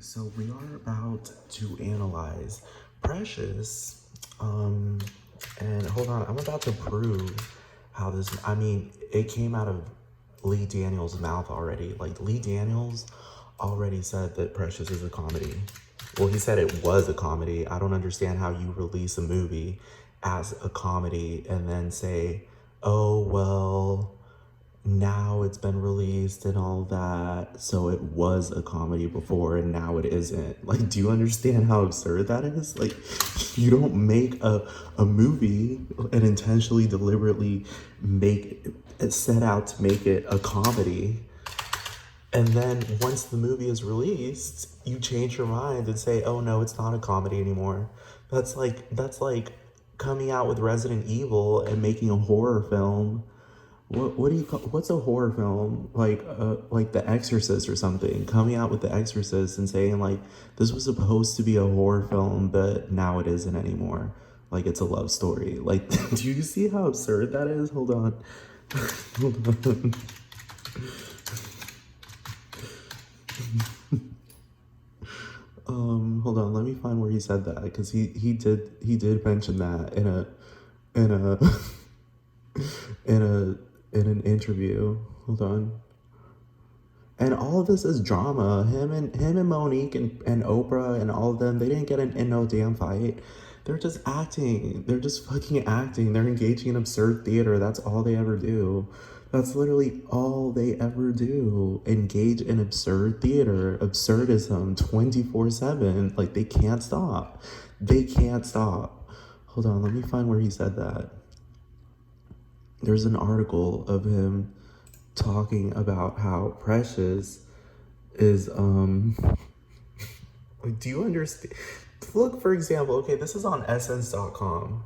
So we are about to analyze Precious. And hold on, I'm about to prove how this, it came out of Lee Daniels' mouth already. Like, Lee Daniels already said that Precious is a comedy. Well, he said it was a comedy. I don't understand how you release a movie as a comedy and then say, oh, well, now it's been released and all that, so it was a comedy before and now it isn't. Like, do you understand how absurd that is? Like, you don't make a movie and intentionally deliberately make it, set out to make it a comedy, and then once the movie is released you change your mind and say, oh no, it's not a comedy anymore. That's like coming out with Resident Evil and making a horror film. What do you call, what's a horror film, like The Exorcist or something, coming out with The Exorcist and saying like this was supposed to be a horror film but now it isn't anymore, like it's a love story. Like, do you see how absurd that is? Hold on. Hold on. Hold on, let me find where he said that, because he did mention that in a in an interview. Hold on. And all of this is drama. Him and Monique and Oprah and all of them, they didn't get in no damn fight. They're just acting. They're just fucking acting. They're engaging in absurd theater. That's all they ever do. That's literally all they ever do. Engage in absurd theater, absurdism 24/7. Like, they can't stop. They can't stop. Hold on, let me find where he said that. There's an article of him talking about how Precious is like, do you understand? Look, for example, okay, this is on essence.com.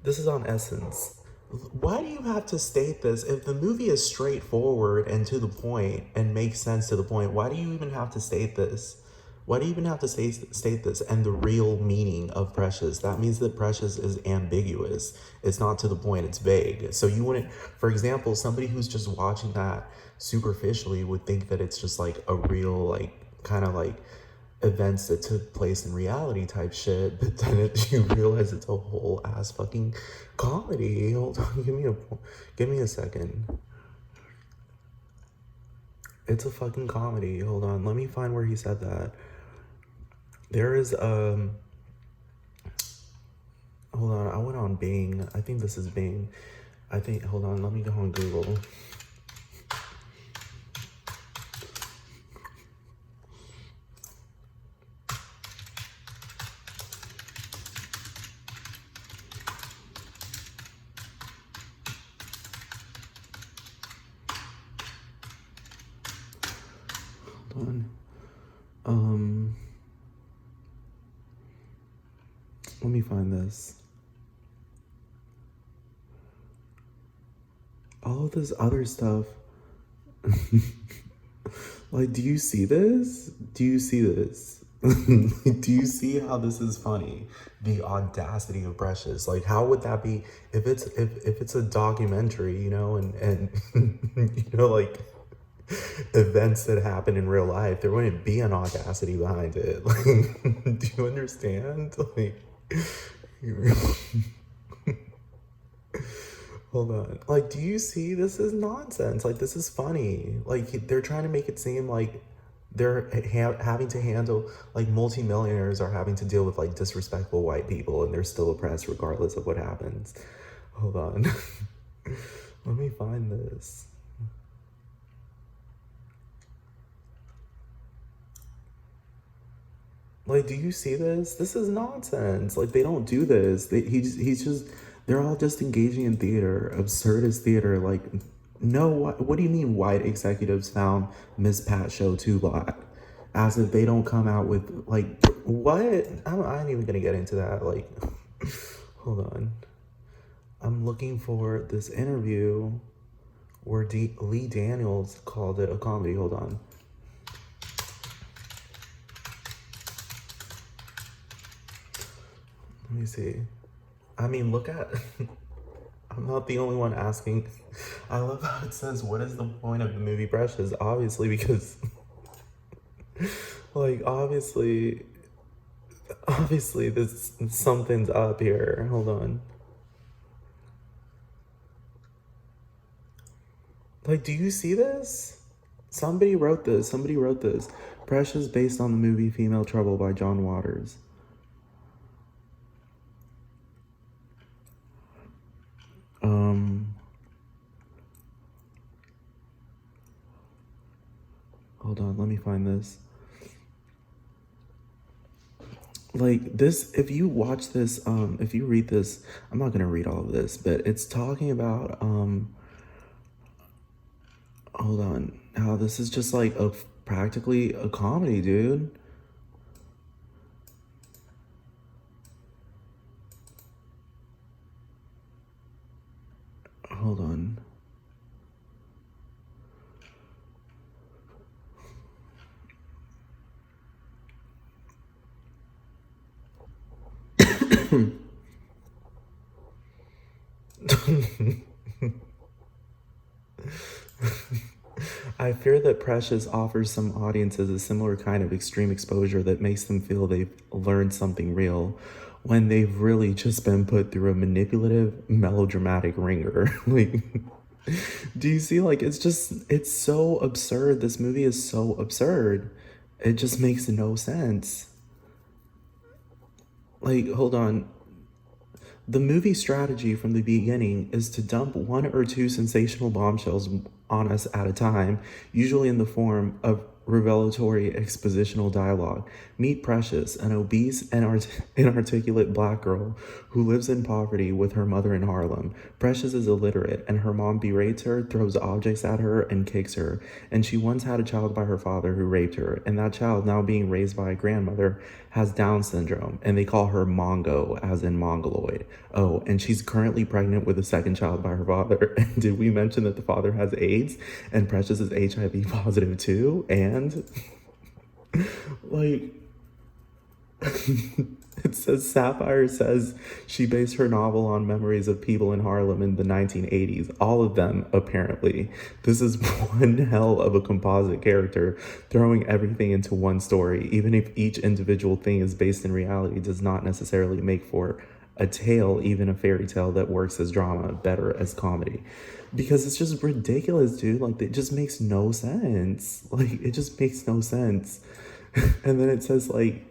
This is on Essence. Why do you have to state this? If the movie is straightforward and to the point and makes sense to the point, why do you even have to state this? Why do you even have to state this? And the real meaning of Precious, that means that Precious is ambiguous. It's not to the point, it's vague. So you wouldn't, for example, somebody who's just watching that superficially would think that it's just like a real, like, kind of like events that took place in reality type shit, but then you realize it's a whole ass fucking comedy. Hold on, give me a second. It's a fucking comedy. Hold on, let me find where he said that. There is hold on, I went on Bing. I think this is Bing. Hold on, let me go on Google. Hold on. Let me find this. All of this other stuff. Like, do you see this? Do you see this? Do you see how this is funny? The audacity of Precious. Like, how would that be if it's a documentary, you know, and you know, like, events that happen in real life, there wouldn't be an audacity behind it. Like, do you understand? Like, hold on. Like, do you see? This is nonsense. Like, this is funny. Like, they're trying to make it seem like they're having to handle, like, multimillionaires are having to deal with, like, disrespectful white people and they're still oppressed regardless of what happens. Hold on. Let me find this. Like, do you see this? This is nonsense. Like, they don't do this. He's just, they're all just engaging in theater, absurdist theater. Like, no, what do you mean white executives found Miss Pat show too black? As if they don't come out with, like, what? I ain't even gonna get into that. Like, hold on. I'm looking for this interview where Lee Daniels called it a comedy. Hold on. Let me see. I mean, look at, I'm not the only one asking. I love how it says, what is the point of the movie Precious? Obviously, because, like, Like, obviously, this something's up here. Hold on. Like, do you see this? Somebody wrote this. Somebody wrote this. Precious, based on the movie Female Trouble by John Waters. Hold on, let me find this. Like this, if you watch this, if you read this, I'm not gonna read all of this, but it's talking about, hold on, how this is just like practically a comedy, dude. Hold on. I fear that Precious offers some audiences a similar kind of extreme exposure that makes them feel they've learned something real when they've really just been put through a manipulative, melodramatic ringer. Like, do you see? Like, it's so absurd. This movie is so absurd. It just makes no sense. Like, hold on. The movie strategy from the beginning is to dump one or two sensational bombshells on us at a time, usually in the form of revelatory expositional dialogue. Meet Precious, an obese and inarticulate black girl who lives in poverty with her mother in Harlem. Precious is illiterate, and her mom berates her, throws objects at her, and kicks her. And she once had a child by her father who raped her, and that child, now being raised by a grandmother, has Down syndrome, and they call her Mongo, as in Mongoloid. Oh, and she's currently pregnant with a second child by her father. And did we mention that the father has AIDS, and Precious is HIV positive too? And like, it says Sapphire says she based her novel on memories of people in Harlem in the 1980s. All of them, apparently. This is one hell of a composite character, throwing everything into one story, even if each individual thing is based in reality, does not necessarily make for a tale, even a fairy tale that works as drama, better as comedy. Because it's just ridiculous, dude. Like, it just makes no sense. Like, it just makes no sense. And then it says, like,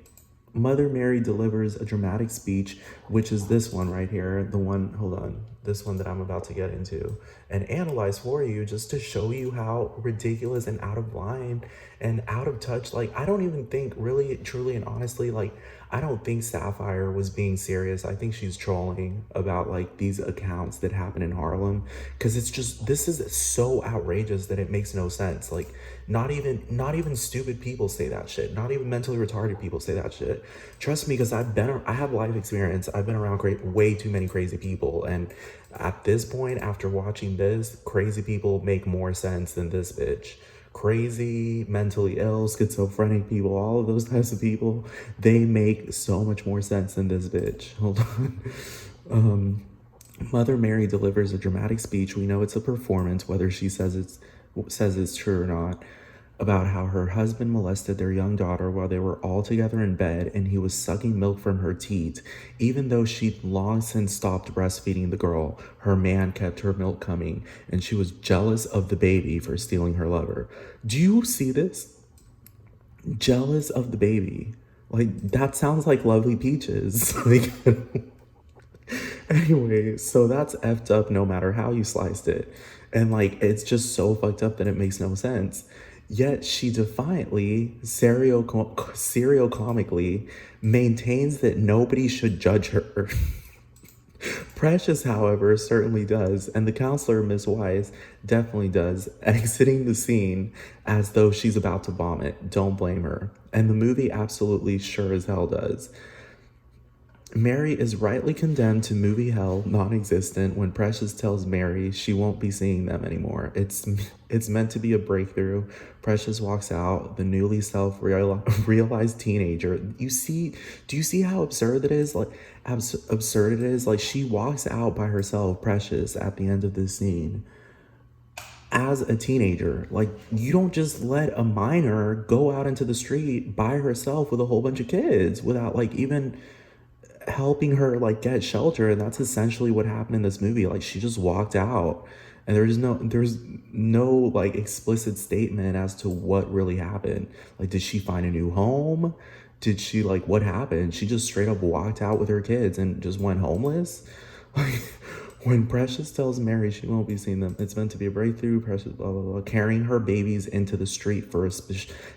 Mother Mary delivers a dramatic speech, which is this one right here. The one, hold on, this one that I'm about to get into and analyze for you, just to show you how ridiculous and out of line and out of touch. Like, I don't even think, really, truly, and honestly, like, I don't think Sapphire was being serious. I think she's trolling about like these accounts that happen in Harlem, because it's just, this is so outrageous that it makes no sense. Like, not even stupid people say that shit. Not even mentally retarded people say that shit. Trust me, because I have life experience. I've been around way too many crazy people, and at this point, after watching this, crazy people make more sense than this bitch. Crazy, mentally ill, schizophrenic people, all of those types of people, they make so much more sense than this bitch. Hold on. Mother Mary delivers a dramatic speech. We know it's a performance, whether she says it's true or not, about how her husband molested their young daughter while they were all together in bed, and he was sucking milk from her teat. Even though she'd long since stopped breastfeeding the girl, her man kept her milk coming, and she was jealous of the baby for stealing her lover. Do you see this? Jealous of the baby. Like, that sounds like Lovely Peaches. Like, anyway, so that's effed up no matter how you sliced it. And like, it's just so fucked up that it makes no sense. Yet she defiantly, serial-comically maintains that nobody should judge her. Precious, however, certainly does, and the counselor, Miss Wise, definitely does, exiting the scene as though she's about to vomit. Don't blame her. And the movie absolutely sure as hell does. Mary is rightly condemned to movie hell, non-existent, when Precious tells Mary she won't be seeing them anymore. It's meant to be a breakthrough. Precious walks out, the newly self-realized teenager. Do you see how absurd it is? Like, absurd it is? Like, she walks out by herself, Precious, at the end of this scene. as a teenager. Like, you don't just let a minor go out into the street by herself with a whole bunch of kids without like even helping her like get shelter. And that's essentially what happened in this movie. Like, she just walked out, and there's no like explicit statement as to what really happened. Like, did she find a new home? Did she, like, what happened? She just straight up walked out with her kids and just went homeless. Like, when Precious tells Mary she won't be seeing them, it's meant to be a breakthrough. Precious, blah, blah, blah, carrying her babies into the street for a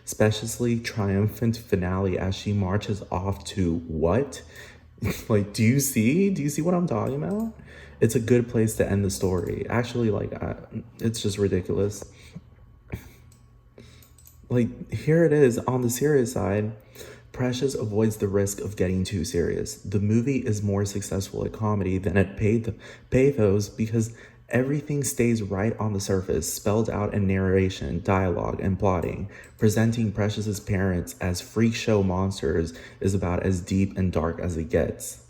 speciously triumphant finale as she marches off to what? Like, do you see? Do you see what I'm talking about? It's a good place to end the story. Actually, like, it's just ridiculous. Like, here it is on the serious side. Precious avoids the risk of getting too serious. The movie is more successful at comedy than at pathos because everything stays right on the surface, spelled out in narration, dialogue, and plotting. Presenting Precious's parents as freak show monsters is about as deep and dark as it gets.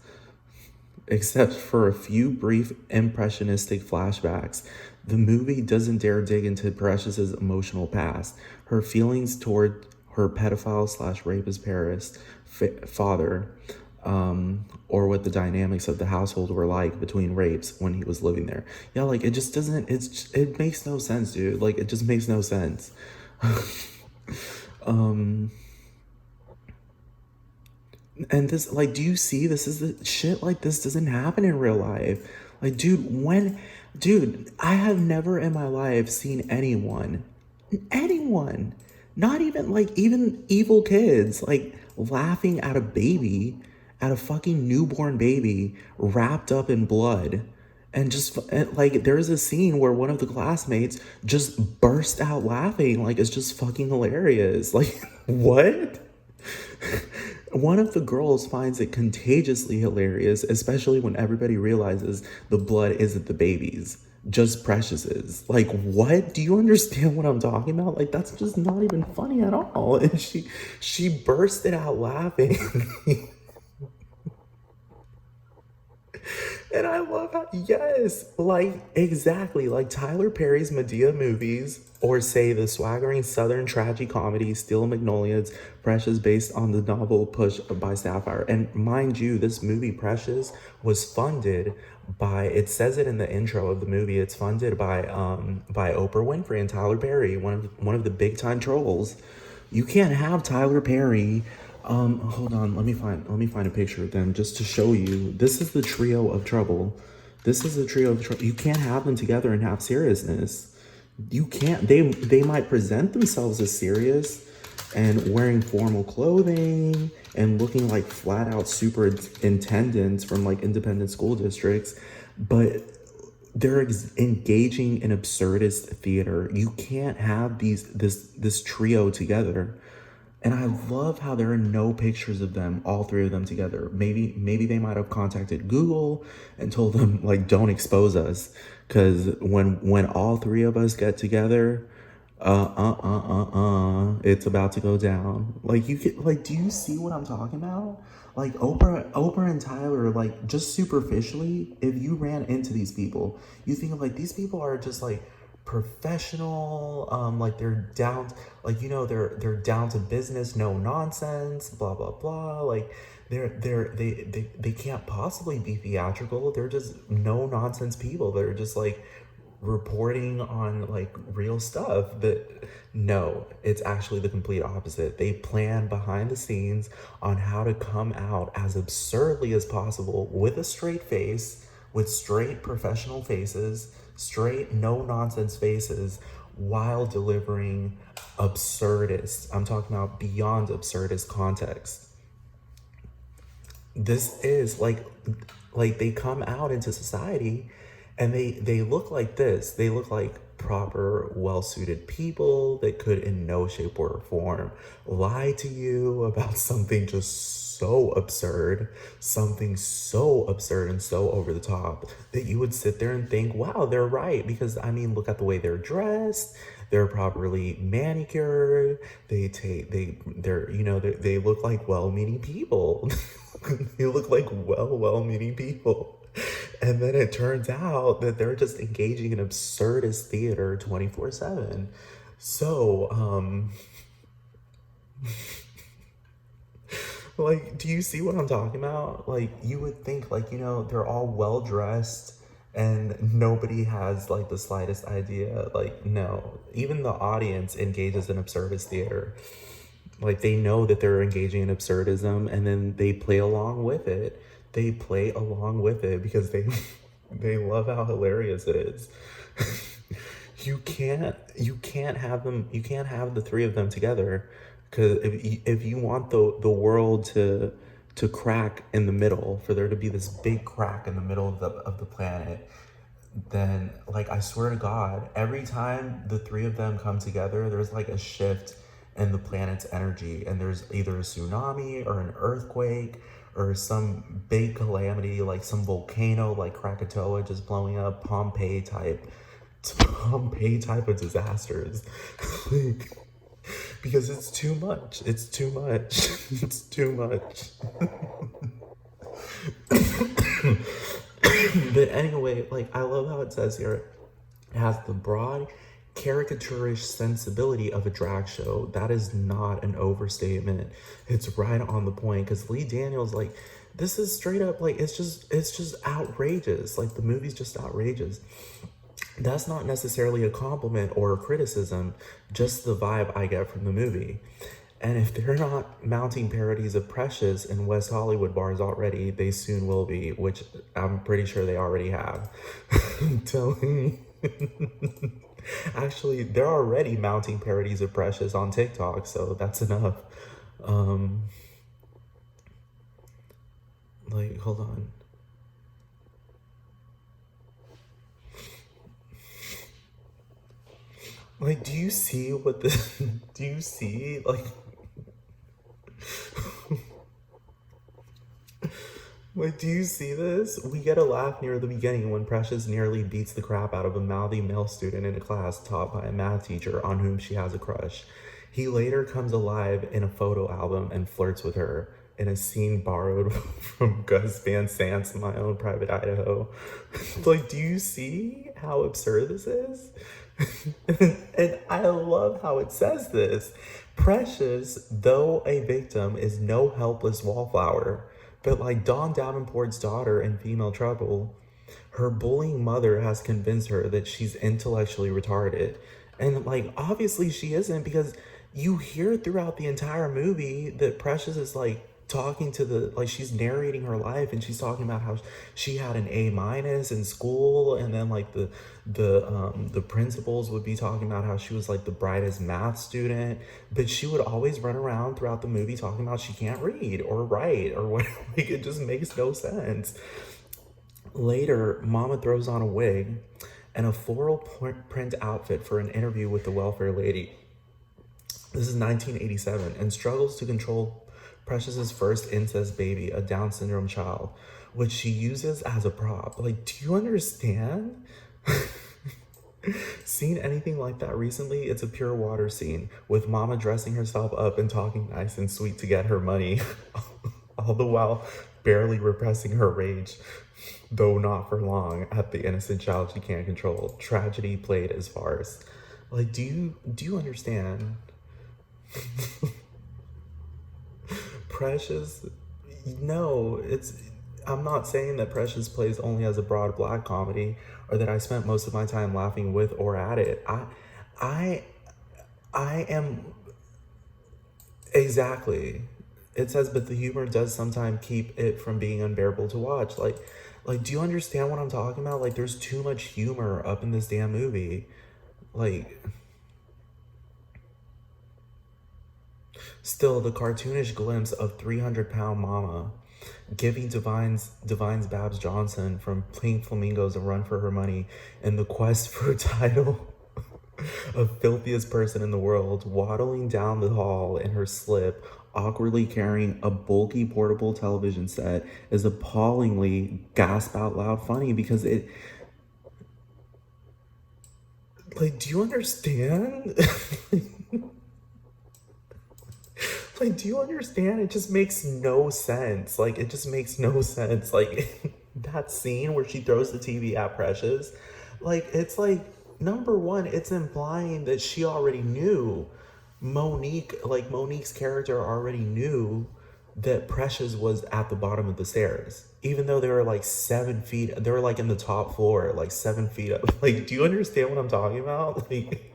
Except for a few brief impressionistic flashbacks, the movie doesn't dare dig into Precious's emotional past, her feelings toward her pedophile slash rapist Paris father, or what the dynamics of the household were like between rapes when he was living there. Yeah, like, it just doesn't, it makes no sense, dude. Like, it just makes no sense. And this, like, do you see, this is the shit, like, this doesn't happen in real life. Like, dude, I have never in my life seen anyone, not even, like, even evil kids, like, laughing at a baby, at a fucking newborn baby wrapped up in blood. And just, like, there's a scene where one of the classmates just burst out laughing. Like, it's just fucking hilarious. Like, what? One of the girls finds it contagiously hilarious, especially when everybody realizes the blood isn't the baby's, just Precious's. Like, what? Do you understand what I'm talking about? Like, that's just not even funny at all. And she bursted out laughing. And I love how, yes, like, exactly, like Tyler Perry's Medea movies, or say the swaggering Southern tragicomedy Steel Magnolias, Precious, based on the novel Push by Sapphire. And mind you, this movie, Precious, was funded by, it says it in the intro of the movie, it's funded by Oprah Winfrey and Tyler Perry, one of the big time trolls. You can't have Tyler Perry. Hold on, let me find a picture of them just to show you. This is the trio of trouble. This is the trio of trouble. You can't have them together and have seriousness. You can't. They might present themselves as serious and wearing formal clothing and looking like flat out superintendents from like independent school districts, but they're engaging in absurdist theater. You can't have this trio together. And I love how there are no pictures of them, all three of them together. Maybe they might have contacted Google and told them, like, don't expose us, because when all three of us get together, it's about to go down. Like, you get, like, do you see what I'm talking about? Like, Oprah and Tyler, like, just superficially, if you ran into these people, you think of, like, these people are just like professional, like, they're down, like, you know, they're down to business, no nonsense, blah blah blah. Like, they can't possibly be theatrical. They're just no nonsense people. They're just like reporting on like real stuff. But no, it's actually the complete opposite. They plan behind the scenes on how to come out as absurdly as possible with a straight face, with straight professional faces, straight no nonsense faces, while delivering absurdist, I'm talking about beyond absurdist context. This is like they come out into society and they look like this. They look like proper, well-suited people that could in no shape or form lie to you about something just so absurd, something so absurd and so over the top that you would sit there and think, wow, they're right. Because I mean, look at the way they're dressed. They're properly manicured. They're you know, they look like well-meaning people. They look like well-meaning people. And then it turns out that they're just engaging in absurdist theater 24/7. So, like, do you see what I'm talking about? Like, you would think, like, they're all well dressed and nobody has, like, the slightest idea. Like, no. Even the audience engages in absurdist theater. Like, they know that they're engaging in absurdism and then they play along with it. They play along with it because they they love how hilarious it is. You can't have the three of them together, because if you want the world to crack in the middle, for there to be this big crack in the middle of the planet, then, like, I swear to God, every time the three of them come together, there's like a shift in the planet's energy, and there's either a tsunami or an earthquake or some big calamity, like some volcano like Krakatoa just blowing up, Pompeii type of disasters. Like, because it's too much. It's too much. It's too much. But anyway, like, I love how it says here, it has the broad, caricaturish sensibility of a drag show. That is not an overstatement. It's right on the point, because Lee Daniels, like, this is straight up, like, it's just outrageous. Like, the movie's just outrageous. That's not necessarily a compliment or a criticism, just the vibe I get from the movie. And if they're not mounting parodies of Precious in West Hollywood bars already, they soon will be, which I'm pretty sure they already have. I'm telling you. Actually, they're already mounting parodies of Precious on TikTok, so that's enough. Like, hold on. Like, do you see what this, do you see, like, do you see this? We get a laugh near the beginning when Precious nearly beats the crap out of a mouthy male student in a class taught by a math teacher on whom she has a crush. He later comes alive in a photo album and flirts with her in a scene borrowed from Gus Van Sant's My Own Private Idaho. Like, do you see how absurd this is? And I love how it says this. Precious, though a victim, is no helpless wallflower. But like Dawn Davenport's daughter in Female Trouble, her bullying mother has convinced her that she's intellectually retarded. And like, obviously she isn't, because you hear throughout the entire movie that Precious is like talking to like, she's narrating her life, and she's talking about how she had an A- in school, and then like the principals would be talking about how she was like the brightest math student, but she would always run around throughout the movie talking about she can't read or write or what. Like, it just makes no sense. Later, Mama throws on a wig and a floral print outfit for an interview with the welfare lady. This is 1987, and struggles to control Precious's first incest baby, a Down syndrome child, which she uses as a prop. Like, do you understand? Seen anything like that recently? It's a pure water scene with Mama dressing herself up and talking nice and sweet to get her money, all the while barely repressing her rage, though not for long, at the innocent child she can't control. Tragedy played as farce. Like, do you understand? Precious, no, I'm not saying that Precious plays only as a broad black comedy, or that I spent most of my time laughing with or at it. I am, exactly. It says, but the humor does sometimes keep it from being unbearable to watch. Like, do you understand what I'm talking about? Like, there's too much humor up in this damn movie. Like, still, the cartoonish glimpse of 300-pound Mama giving Divine's Babs Johnson from Pink Flamingos a run for her money in the quest for a title of filthiest person in the world, waddling down the hall in her slip, awkwardly carrying a bulky portable television set, is appallingly gasp out loud funny, because it, like, do you understand? Like, do you understand? It just makes no sense. Like, it just makes no sense. Like, that scene where she throws the TV at Precious, like, it's like, number one, it's implying that she already knew. Monique's character already knew that Precious was at the bottom of the stairs. Even though they were like 7 feet, they were like in the top floor, like 7 feet up. Like, do you understand what I'm talking about? Like,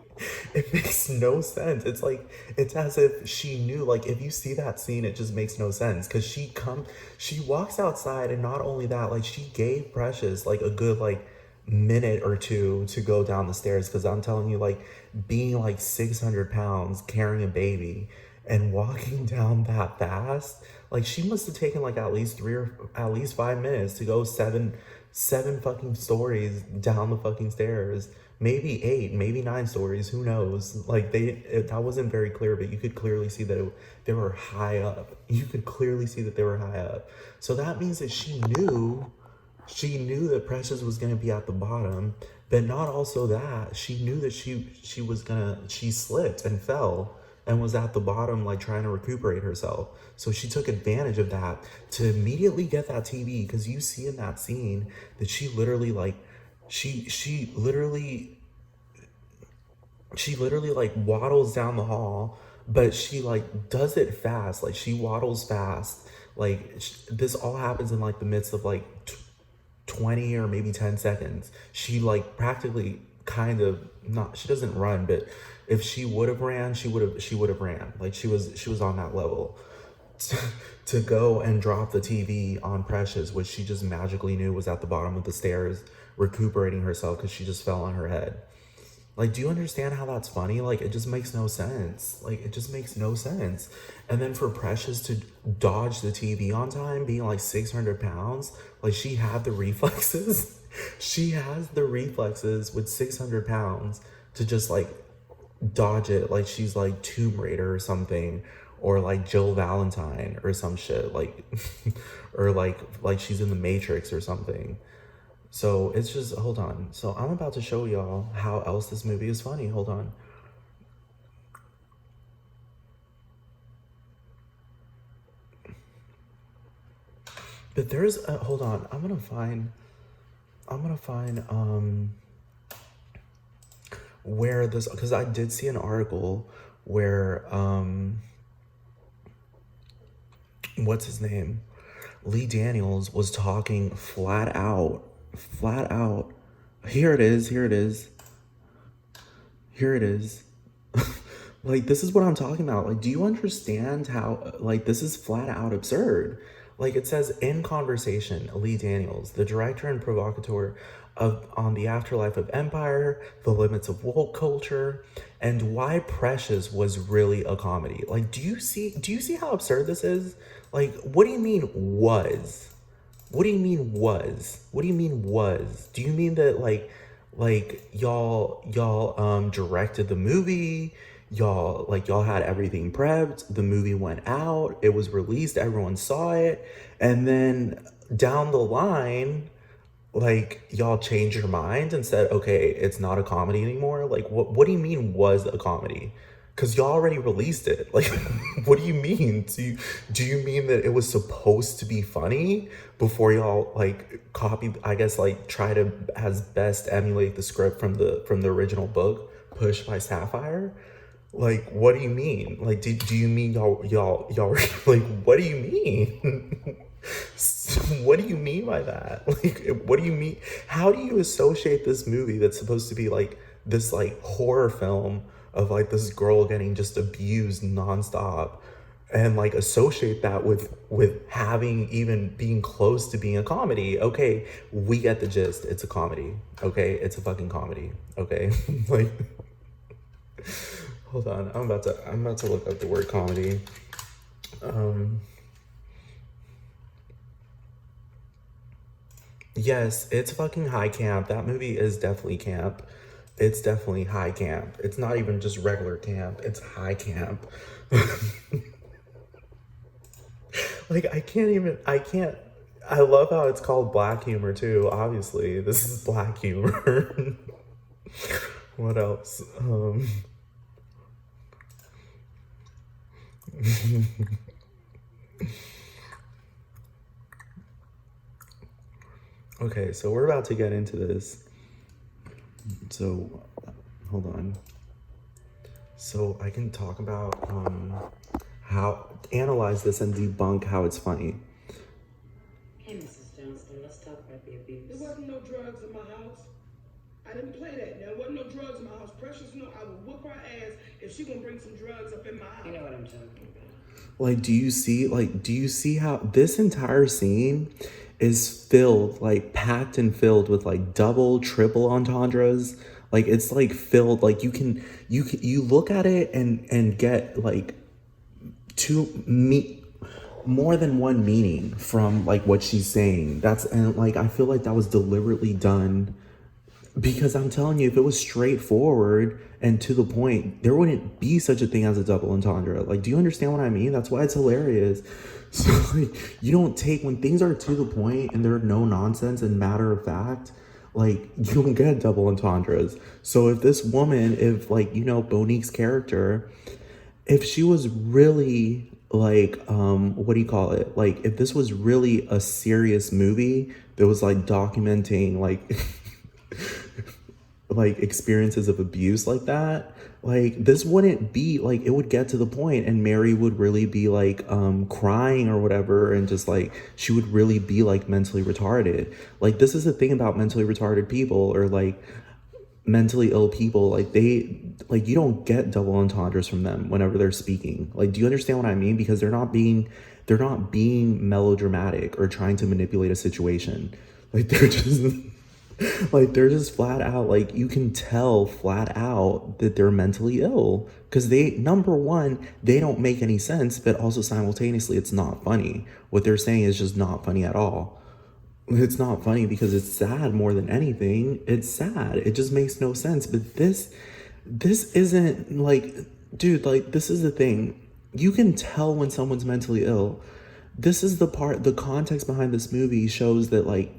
it makes no sense. It's like, it's as if she knew. Like, if you see that scene, it just makes no sense. Cause she walks outside, and not only that, like, she gave Precious like a good like minute or two to go down the stairs. Cause I'm telling you, like, being like 600 pounds, carrying a baby, and walking down that fast, like, she must have taken like at least 5 minutes to go seven fucking stories down the fucking stairs. Maybe 8, maybe 9 stories, who knows? Like, that wasn't very clear, but you could clearly see that they were high up. You could clearly see that they were high up. So that means that she knew that Precious was going to be at the bottom, but not also that. She knew that she slipped and fell and was at the bottom, like, trying to recuperate herself. So she took advantage of that to immediately get that TV, because you see in that scene that she literally, like, she literally like waddles down the hall, but she like does it fast. Like, she waddles fast. Like, this all happens in like the midst of like 20 or maybe 10 seconds. She like practically kind of not, she doesn't run, but if she would have ran, she would have ran. Like, she was on that level to go and drop the TV on Precious, which she just magically knew was at the bottom of the stairs, recuperating herself because she just fell on her head. Like, do you understand how that's funny? Like, it just makes no sense. Like, it just makes no sense. And then for Precious to dodge the TV on time, being like 600 pounds, like, she had the reflexes. She has the reflexes with 600 pounds to just like dodge it, like she's like Tomb Raider or something, or like Jill Valentine or some shit, like, or like she's in the Matrix or something. So it's just, hold on. So I'm about to show y'all how else this movie is funny. Hold on. But there's hold on. I'm gonna find where this, because I did see an article where what's his name? Lee Daniels was talking flat out. Here it is. Like, this is what I'm talking about. Like, do you understand how, like, this is flat out absurd? Like, it says, in conversation, Lee Daniels, the director and provocateur on the afterlife of empire, the limits of woke culture, and why Precious was really a comedy. Like, do you see how absurd this is? Like, what do you mean was? What do you mean was? What do you mean was? Do you mean that like y'all directed the movie? Y'all had everything prepped. The movie went out. It was released. Everyone saw it. And then down the line, like, y'all changed your mind and said, okay, it's not a comedy anymore. Like, what do you mean was a comedy? Because y'all already released it. Like, what do you mean? Do you mean that it was supposed to be funny before y'all like copied, I guess, like, try to as best emulate the script from the original book, Push by Sapphire? Like, what do you mean? Like, do you mean y'all like, what do you mean? What do you mean by that? Like, what do you mean? How do you associate this movie that's supposed to be like this like horror film of like this girl getting just abused nonstop, and like associate that with having even being close to being a comedy? Okay, we get the gist. It's a comedy. Okay, it's a fucking comedy. Okay, like, hold on. I'm about to look up the word comedy. Yes, it's fucking high camp. That movie is definitely camp. It's definitely high camp. It's not even just regular camp. It's high camp. Like, I can't. I love how it's called black humor too. Obviously, this is black humor. What else? Okay, so we're about to get into this. So, hold on. So I can talk about how analyze this and debunk how it's funny. Hey, Mrs. Johnston, let's talk about the abuse. There wasn't no drugs in my house. I didn't play that. There wasn't no drugs in my house. Precious, no, I would whoop her ass if she gonna bring some drugs up in my house. You know what I'm talking about. Like, do you see how this entire scene is filled, like packed and filled with like double, triple entendres? Like it's like filled, like you look at it and get like more than one meaning from like what she's saying. And like I feel like that was deliberately done because I'm telling you, if it was straightforward and to the point, there wouldn't be such a thing as a double entendre. Like, do you understand what I mean? That's why it's hilarious. So, like, you don't take, when things are to the point and they're no nonsense and matter of fact, like, you don't get double entendres. So, if this woman, if, like, you know, Monique's character, if she was really like what do you call it, like if this was really a serious movie that was like documenting like like experiences of abuse like that, like this wouldn't be like, it would get to the point and Mary would really be like crying or whatever, and just like she would really be like mentally retarded. Like this is the thing about mentally retarded people, or like mentally ill people, like they, like you don't get double entendres from them whenever they're speaking. Like, do you understand what I mean? Because they're not being melodramatic or trying to manipulate a situation. Like they're just like they're just flat out, like you can tell flat out that they're mentally ill, because they, number one, they don't make any sense, but also simultaneously it's not funny. What they're saying is just not funny at all. It's not funny because it's sad more than anything. It's sad. It just makes no sense. But this isn't like, dude, like this is the thing. You can tell when someone's mentally ill. This is the part, the context behind this movie shows that like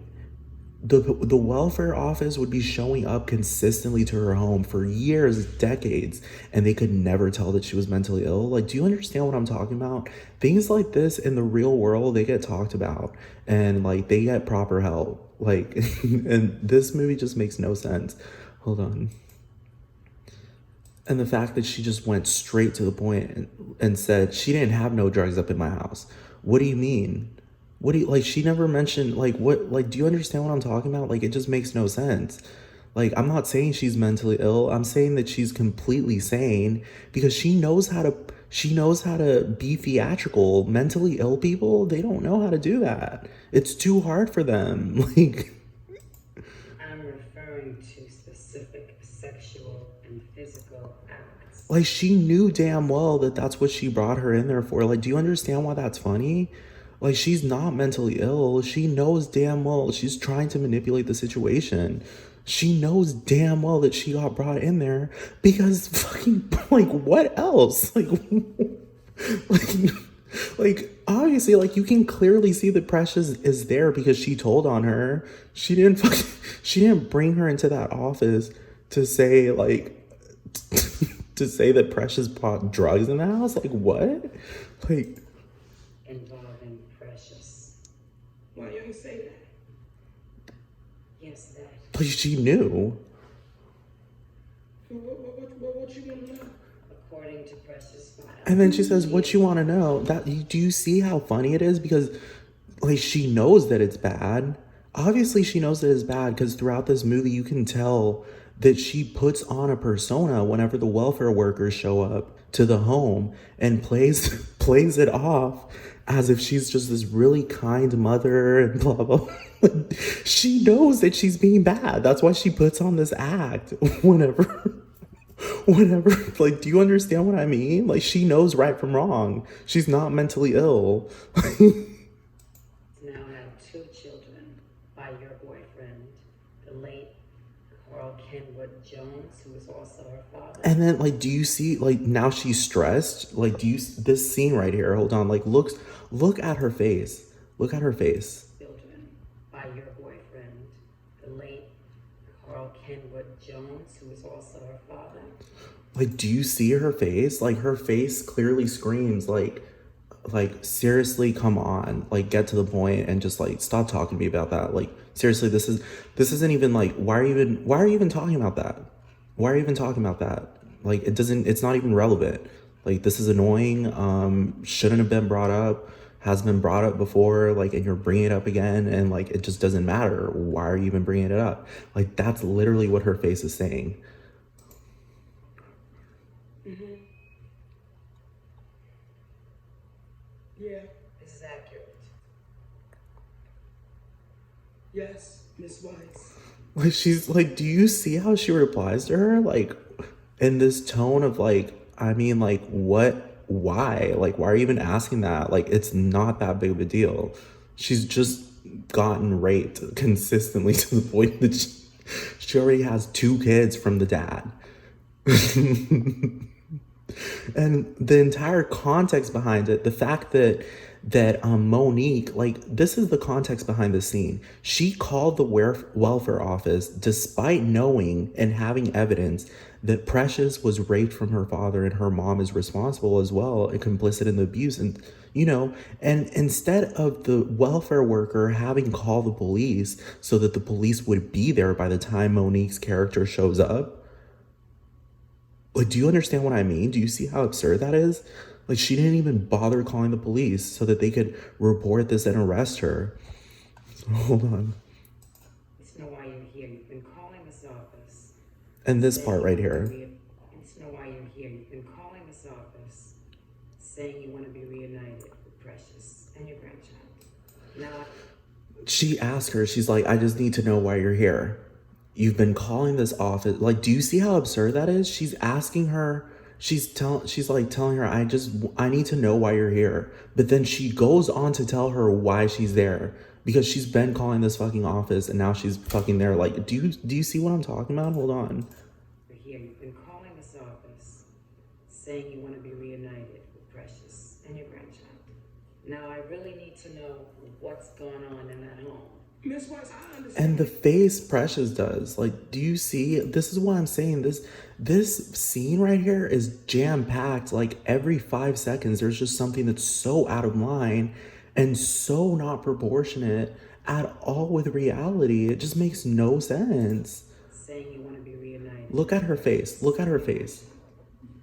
the welfare office would be showing up consistently to her home for years, decades, and they could never tell that she was mentally ill. Like, do you understand what I'm talking about? Things like this in the real world, they get talked about and like they get proper help. Like, and this movie just makes no sense. Hold on. And the fact that she just went straight to the point and said she didn't have no drugs up in my house. What do you mean? What do you, like, she never mentioned, like, what, like, do you understand what I'm talking about? Like, it just makes no sense. Like, I'm not saying she's mentally ill. I'm saying that she's completely sane because she knows how to be theatrical. Mentally ill people, they don't know how to do that. It's too hard for them. Like, I'm referring to specific sexual and physical acts. like she knew damn well that that's what she brought her in there for. Like, do you understand why that's funny? Like, she's not mentally ill. She knows damn well she's trying to manipulate the situation. She knows damn well that she got brought in there because fucking, like, what else? Like, like, obviously, like, you can clearly see that Precious is there because she told on her. She didn't bring her into that office to say, like, to say that Precious brought drugs in the house. Like, what? Like, Involving Precious. Why you ain't say that? Yes, that. like she knew. What you want to know? According to Precious file. And then she says, "What you want to know?" That, do you see how funny it is? Because like she knows that it's bad. Obviously, she knows that it's bad because throughout this movie, you can tell that she puts on a persona whenever the welfare workers show up to the home and plays it off as if she's just this really kind mother and blah blah. She knows that she's being bad. That's why she puts on this act whenever, like, do you understand what I mean? Like, she knows right from wrong. She's not mentally ill. Now have 2 children by your boyfriend, the late Carl Kenwood Jones, who is also her father. And then, like, do you see, like, now she's stressed? Like, do you, this scene right here, hold on, like, look at her face. Look at her face. Children by your boyfriend, the late Carl Kenwood Jones, who is also her father. Like, do you see her face? Like, her face clearly screams, like, like seriously, come on, like get to the point and just like stop talking to me about that. Like seriously, this isn't even like, why are you even talking about that? Why are you even talking about that? Like it's not even relevant. Like this is annoying. Shouldn't have been brought up. Has been brought up before, like, and you're bringing it up again, and like it just doesn't matter. Why are you even bringing it up? Like that's literally what her face is saying. Yeah. This is accurate. Yes, Miss Weiss. Like she's like, do you see how she replies to her? Like in this tone of like, I mean, like what, why? Like, why are you even asking that? Like, it's not that big of a deal. She's just gotten raped consistently to the point that she already has 2 kids from the dad. And the entire context behind it, the fact that Monique, like this is the context behind the scene. She called the welfare office despite knowing and having evidence that Precious was raped from her father and her mom is responsible as well and complicit in the abuse. And and instead of the welfare worker having called the police so that the police would be there by the time Monique's character shows up, like, do you understand what I mean? Do you see how absurd that is? Like, she didn't even bother calling the police so that they could report this and arrest her. Hold on. It's know why you're here. You've been calling this office. And this part right here. It's know why you're here. You've been calling this office saying you want to be reunited with Precious and your grandchild. Now, She asked her, she's like, I just need to know why you're here. You've been calling this office. Like, do you see how absurd that is? She's asking her, she's like telling her, I need to know why you're here. But then she goes on to tell her why she's there. Because she's been calling this fucking office and now she's fucking there. Like, do you see what I'm talking about? Hold on. you're here. You've been calling this office saying you want to be reunited with Precious and your grandchild. Now, I really need to know what's going on in that home. Miss Weiss, I understand. And the face Precious does, like, do you see? This is what I'm saying. This scene right here is jam-packed. Like, every 5 seconds, there's just something that's so out of line and so not proportionate at all with reality. It just makes no sense. Saying you want to be reunited. Look at her face. Look at her face.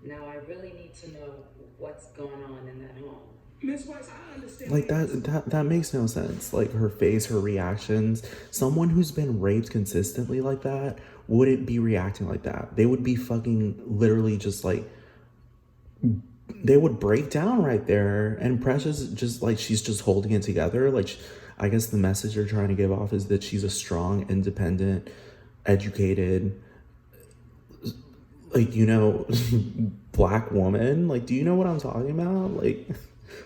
Now, I really need to know what's going on in that home. Miss Weiss, I understand. Like that makes no sense. Like her face, her reactions. Someone who's been raped consistently like that wouldn't be reacting like that. They would be fucking literally just like, they would break down right there. And Precious just like, she's just holding it together. Like, I guess the message they're trying to give off is that she's a strong, independent, educated, like, Black woman. Like, do you know what I'm talking about? Like,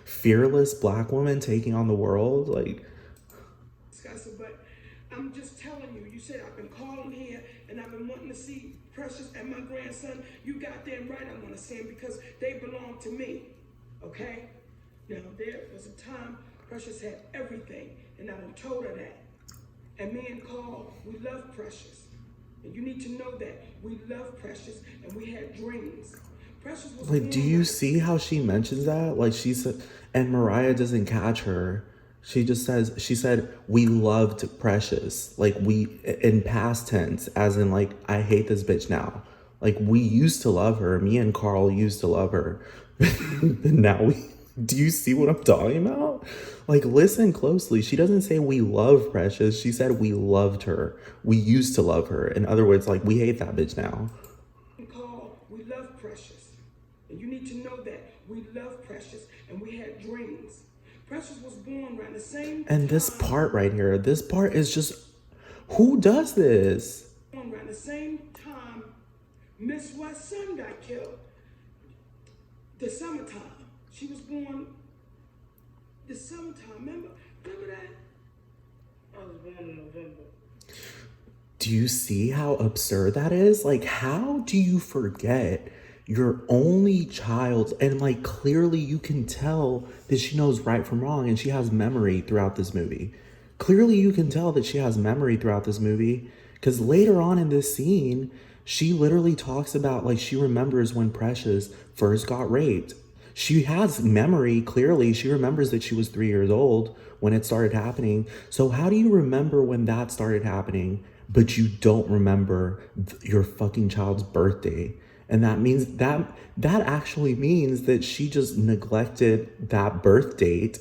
fearless Black woman taking on the world. Like, But I'm just telling you, you said I've been calling here and I've been wanting to see Precious and my grandson. You goddamn right I want to see him because they belong to me. Okay? Now, there was a time Precious had everything and I done told her that. And me and Carl, we love Precious. And you need to know that. We love Precious and we had dreams. Precious was do you see how she mentions that? Like, she said, and Mariah doesn't catch her. She just says, she said, we loved Precious. Like, we, in past tense, as in, like, I hate this bitch now. Like, we used to love her. Me and Carl used to love her. Now do you see what I'm talking about? Like, listen closely. She doesn't say we love Precious. She said we loved her. We used to love her. In other words, like, we hate that bitch now. Carl, we love Precious. And you need to know that. We love Precious and we had dreams. Precious was born around the same And this time. part right here, this part is just, who does this? Around the same time Miss West's son got killed. The summertime. She was born the summertime. Remember that? I was born in November. Do you see how absurd that is? Like, how do you forget your only child? And like, clearly you can tell that she knows right from wrong and she has memory throughout this movie. Clearly you can tell that she has memory throughout this movie because later on in this scene, she literally talks about, like, she remembers when Precious first got raped. She has memory, clearly. She remembers that she was 3 years old when it started happening. So how do you remember when that started happening, but you don't remember your fucking child's birthday? And that means that actually means that she just neglected that birth date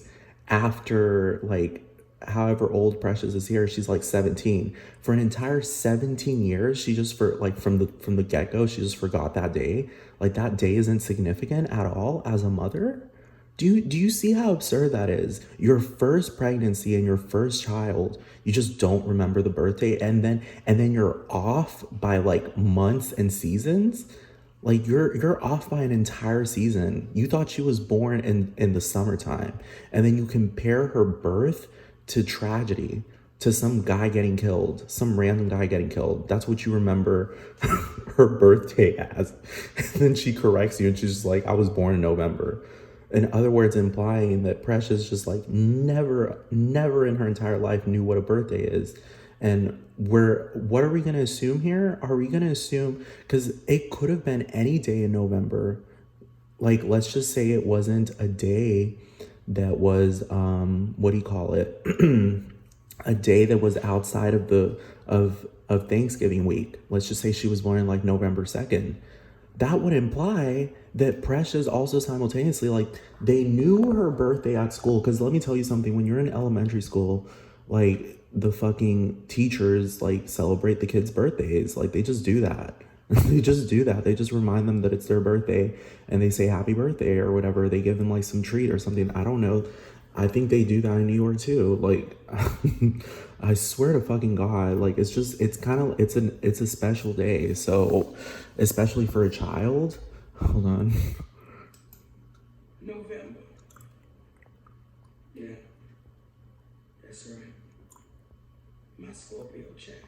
after, like, however old Precious is here. She's like 17. For an entire 17 years, she just, for like, from the get-go, she just forgot that day. Like, that day isn't significant at all as a mother. Do you see how absurd that is? Your first pregnancy and your first child, you just don't remember the birthday, and then you're off by like months and seasons. Like, you're off by an entire season. You thought she was born in the summertime, and then you compare her birth to tragedy, to some guy getting killed, some random guy getting killed. That's what you remember her birthday as. And then she corrects you and she's just like, I was born in November. In other words, implying that Precious just like never in her entire life knew what a birthday is. And what are we going to assume here? Are we going to assume, because it could have been any day in November. Like, let's just say it wasn't a day that was, what do you call it? A day that was outside of of Thanksgiving week. Let's just say she was born in like November 2nd. That would imply that Precious also simultaneously, like, they knew her birthday at school. Because let me tell you something, when you're in elementary school, like, the fucking teachers like celebrate the kids' birthdays. Like, they just do that. They just do that. They just remind them that it's their birthday and they say happy birthday or whatever. They give them like some treat or something. I don't know. I think they do that in New York too. Like, I swear to fucking God, like, it's a special day. So, especially for a child. Hold on. November. Yeah. That's right. My Scorpio child.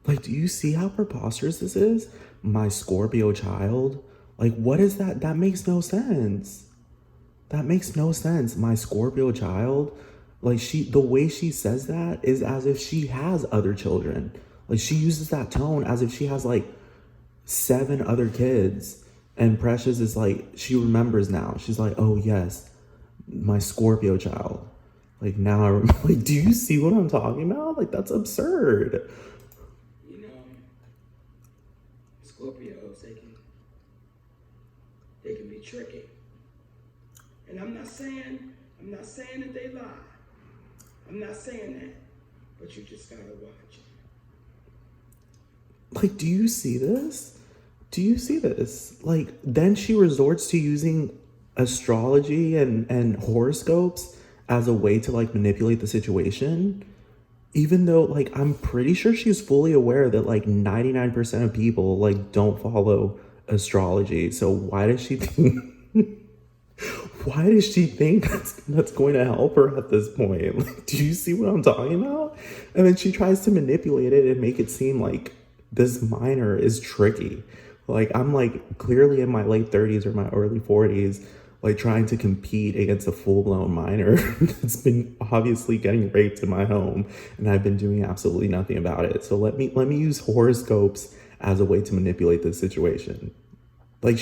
Like, do you see how preposterous this is? My Scorpio child? Like, what is that? That makes no sense. That makes no sense. My Scorpio child? Like, the way she says that is as if she has other children. Like, she uses that tone as if she has like 7 other kids. And Precious is like, she remembers now. She's like, oh yes, my Scorpio child. Like, now I remember. Like, do you see what I'm talking about? Like, that's absurd. You know, Scorpios, they can be tricky. And I'm not saying that they lie. I'm not saying that. But you just gotta watch it. Like, do you see this? Do you see this? Like, then she resorts to using astrology and horoscopes as a way to like manipulate the situation. Even though, like, I'm pretty sure she's fully aware that like 99% of people like don't follow astrology. So why does she think that's going to help her at this point? Like, do you see what I'm talking about? And then she tries to manipulate it and make it seem like this minor is tricky. Like, I'm like clearly in my late 30s or my early 40s, like trying to compete against a full-blown minor that's been obviously getting raped in my home, and I've been doing absolutely nothing about it. So let me use horoscopes as a way to manipulate this situation. Like,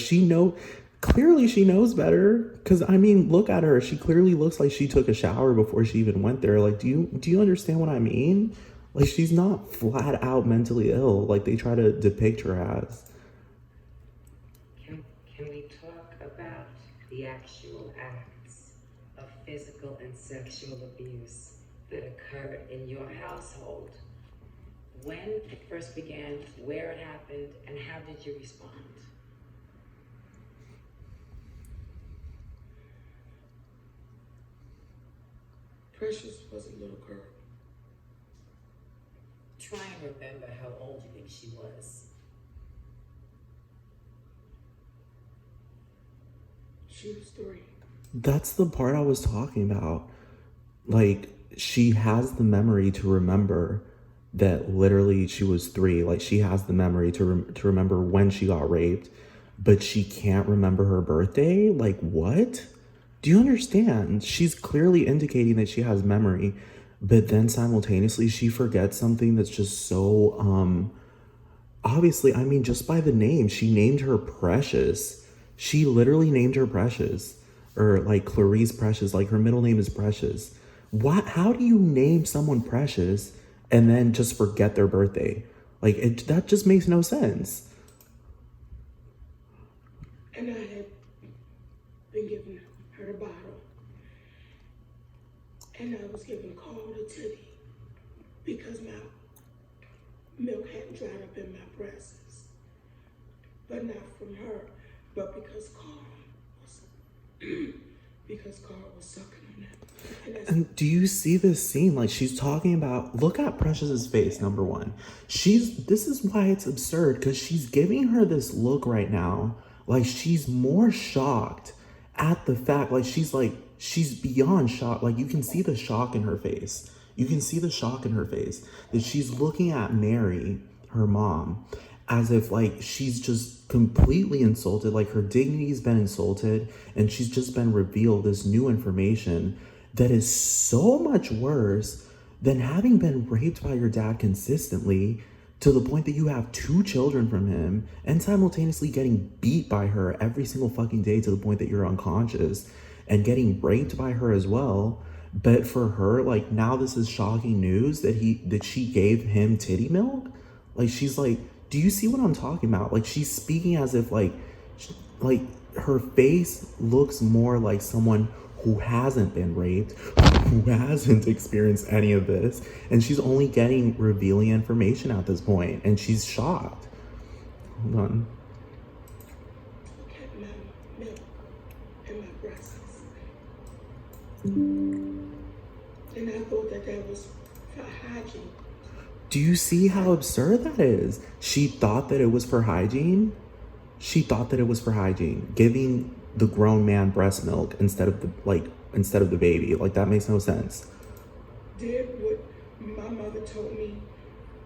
clearly she knows better, because I mean, look at her. She clearly looks like she took a shower before she even went there. Like, do you understand what I mean? Like, she's not flat out mentally ill like they try to depict her as. Can we talk about the actual acts of physical and sexual abuse that occurred in your household? When it first began, where it happened, and how did you respond? Precious was a little girl. Try and remember how old you think she was. She was 3. That's the part I was talking about. Like, she has the memory to remember that literally she was 3. Like, she has the memory to remember when she got raped, but she can't remember her birthday? Like, what? Do you understand? She's clearly indicating that she has memory, but then simultaneously she forgets something that's just so, obviously, I mean, just by the name, she named her Precious. She literally named her Precious. or like Clarice Precious, like her middle name is Precious. What? How do you name someone Precious and then just forget their birthday? Like that just makes no sense. And I had been giving her the bottle. And I was giving Carl the titty because my milk hadn't dried up in my breasts. But not from her, but because Carl was sucking on it. And do you see this scene? Like she's talking about, look at Precious's face, number one. This is why it's absurd, because she's giving her this look right now. Like she's more shocked at the fact, she's beyond shocked. Like you can see the shock in her face. You can see the shock in her face that she's looking at Mary, her mom, as if like she's just completely insulted, like her dignity's been insulted, and she's just been revealed this new information that is so much worse than having been raped by your dad consistently to the point that you have 2 children from him and simultaneously getting beat by her every single fucking day to the point that you're unconscious and getting raped by her as well. But for her, like now this is shocking news that she gave him titty milk. Like she's like, do you see what I'm talking about? Like she's speaking as if like her face looks more like someone who hasn't been raped, who hasn't experienced any of this, and she's only getting revealing information at this point, and she's shocked. Hold on. Look at my milk and my breasts. And I thought that was for hygiene. Do you see how absurd that is? She thought that it was for hygiene. She thought that it was for hygiene, giving the grown man breast milk instead of the baby. Like that makes no sense. Did what my mother told me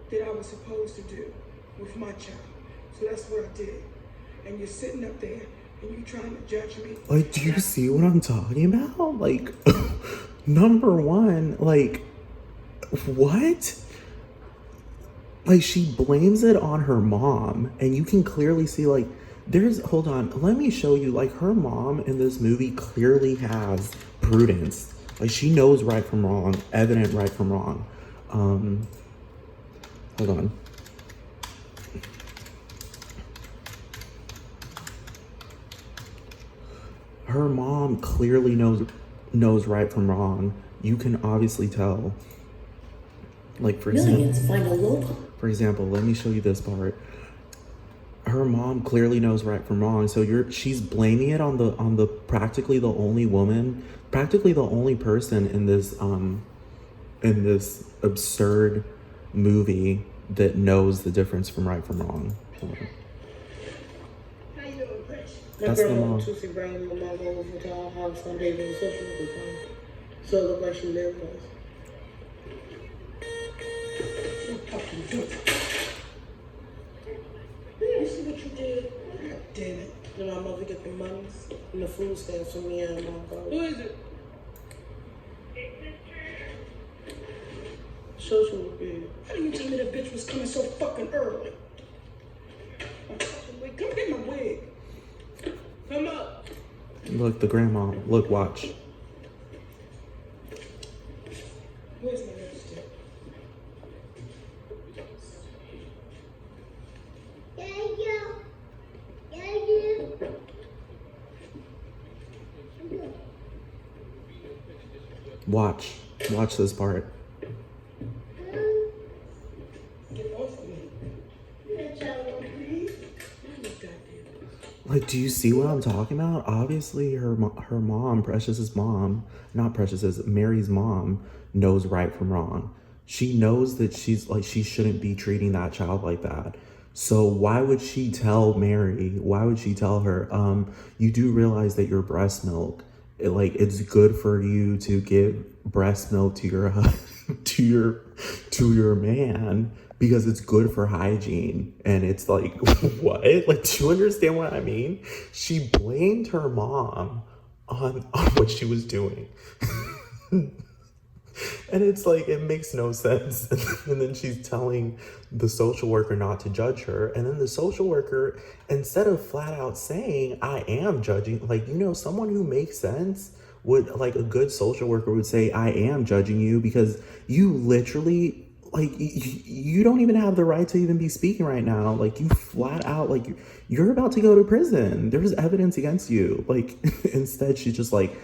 that I was supposed to do with my child. So that's what I did. And you're sitting up there and you're trying to judge me. Like, do you see what I'm talking about? Like, number one, like, what? Like, she blames it on her mom, and you can clearly see, like, hold on, let me show you, like, her mom in this movie clearly has prudence. Like, she knows right from wrong, evident right from wrong. Hold on. Her mom clearly knows right from wrong. You can obviously tell. Like, for example, let me show you this part. Her mom clearly knows right from wrong, so she's blaming it on the practically the only woman, practically the only person in this absurd movie that knows the difference from right from wrong. How you doing, Precious? That's the mom. Tootsie Brown, my mom over for Town House on David and social media. So it looked like she lived with us. You see what you did? God damn it. Then my mother get the monies and the food stamps for me and my Who mom. is it? Social media. Why didn't you tell me that bitch was coming so fucking early? Wait, come get my wig. Come up. Look, the grandma. Look, watch. Where's my lipstick? Watch this part. Get off of me. Like, do you see what I'm talking about? Obviously, her mom, Precious's mom, not Precious's, Mary's mom, knows right from wrong. She knows that she shouldn't be treating that child like that. So why would she tell Mary? Why would she tell her, you do realize that your breast milk, it's good for you to give breast milk to your to your man because it's good for hygiene. And it's like, what? Like, do you understand what I mean? She blamed her mom on what she was doing. And it's like, it makes no sense. And then she's telling the social worker not to judge her. And then the social worker, instead of flat out saying, I am judging, like, you know, someone who makes sense would, like, a good social worker would say, I am judging you because you literally, like, you don't even have the right to even be speaking right now. Like, you flat out, like, you're about to go to prison. There's evidence against you. Like, instead, she's just like,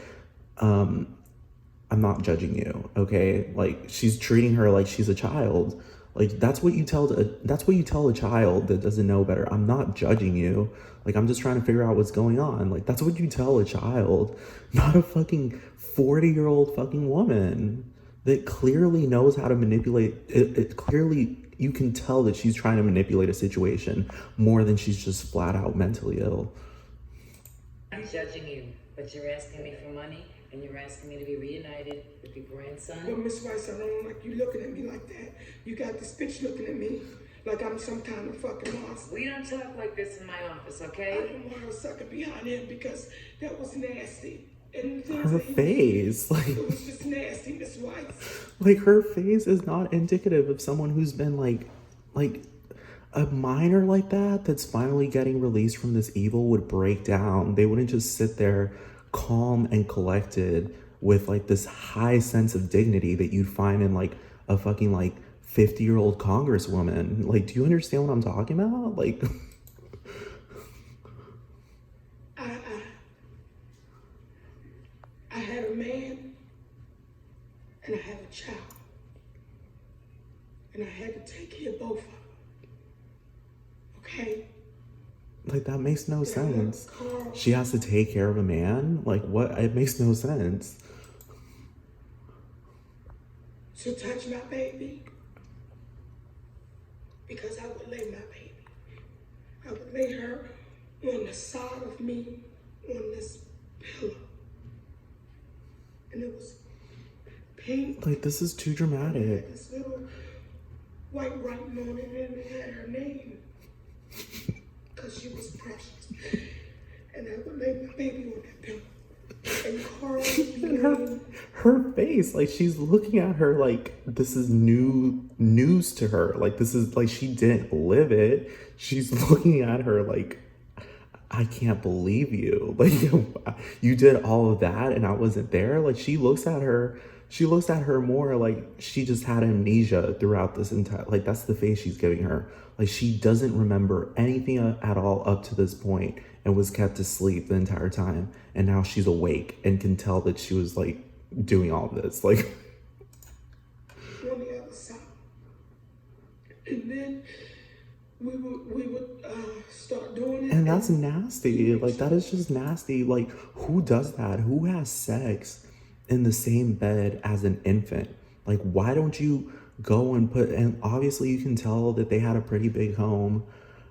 I'm not judging you, okay? Like, she's treating her like she's a child. Like, that's what you tell a child that doesn't know better. I'm not judging you. Like, I'm just trying to figure out what's going on. Like, that's what you tell a child, not a fucking 40-year-old fucking woman that clearly knows how to manipulate it. Clearly, you can tell that she's trying to manipulate a situation more than she's just flat out mentally ill. I'm judging you, but you're asking me for money and you're asking me to be reunited with your But grandson. Miss Rice, I don't like you looking at me like that. You got this bitch looking at me like I'm some kind of fucking monster. We don't talk like this in my office, I okay? didn't want her sucking behind him because that was nasty. And the things Her that he face, did, like, it was just nasty, Miss Rice. like, her face is not indicative of someone who's been like a minor like that that's finally getting released from this evil would break down. They wouldn't just sit there calm and collected with like this high sense of dignity that you'd find in like a fucking like 50-year-old congresswoman. Like, do you understand what I'm talking about? Like, I had a man and I had a child. And I had to take care of both of them. Okay? like that makes no sense. Carl, She has to take care of a man? Like, what? It makes no sense. to touch my baby because I would lay my baby. I would lay her on the side of me on this pillow. And it was pink. Like, this is too It dramatic. had this little white writing on it and it had her name. Because she was precious. And I would lay my baby on that pillow. And Carl would be laying. Her face, like, she's looking at her like this is news to her. Like, this is like she didn't live it. She's looking at her like, I can't believe you. Like, you did all of that and I wasn't there. Like, she looks at her more like she just had amnesia throughout this entire, like, that's the face she's giving her. Like, she doesn't remember anything at all up to this point and was kept asleep the entire time. And now she's awake and can tell that she was like doing all this. Like, On the other side. And then we would start doing it. and that's nasty. Like, that is just nasty. Like, who does that? Who has sex in the same bed as an infant? Like, why don't you go and put, and obviously you can tell that they had a pretty big home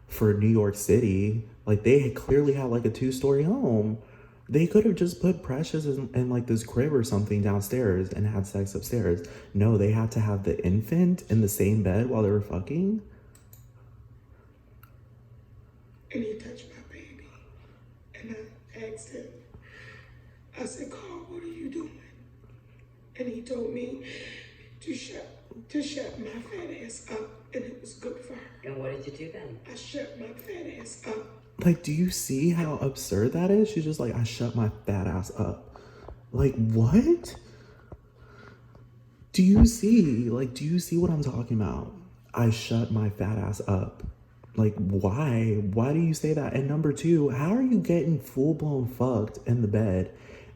for New York City. Like, they clearly had like a 2-story home. They could have just put Precious in like this crib or something downstairs and had sex upstairs. No, they had to have the infant in the same bed while they were fucking. And he touched my baby. And I asked him, I said, Carl, what are you doing? And he told me to shut my fat ass up, and it was good for her. And what did you do then? I shut my fat ass up. Like, do you see how absurd that is? She's just like, I shut my fat ass up. Like, what? Do you see what I'm talking about? I shut my fat ass up. Like, why? Why do you say that? And number two, how are you getting full-blown fucked in the bed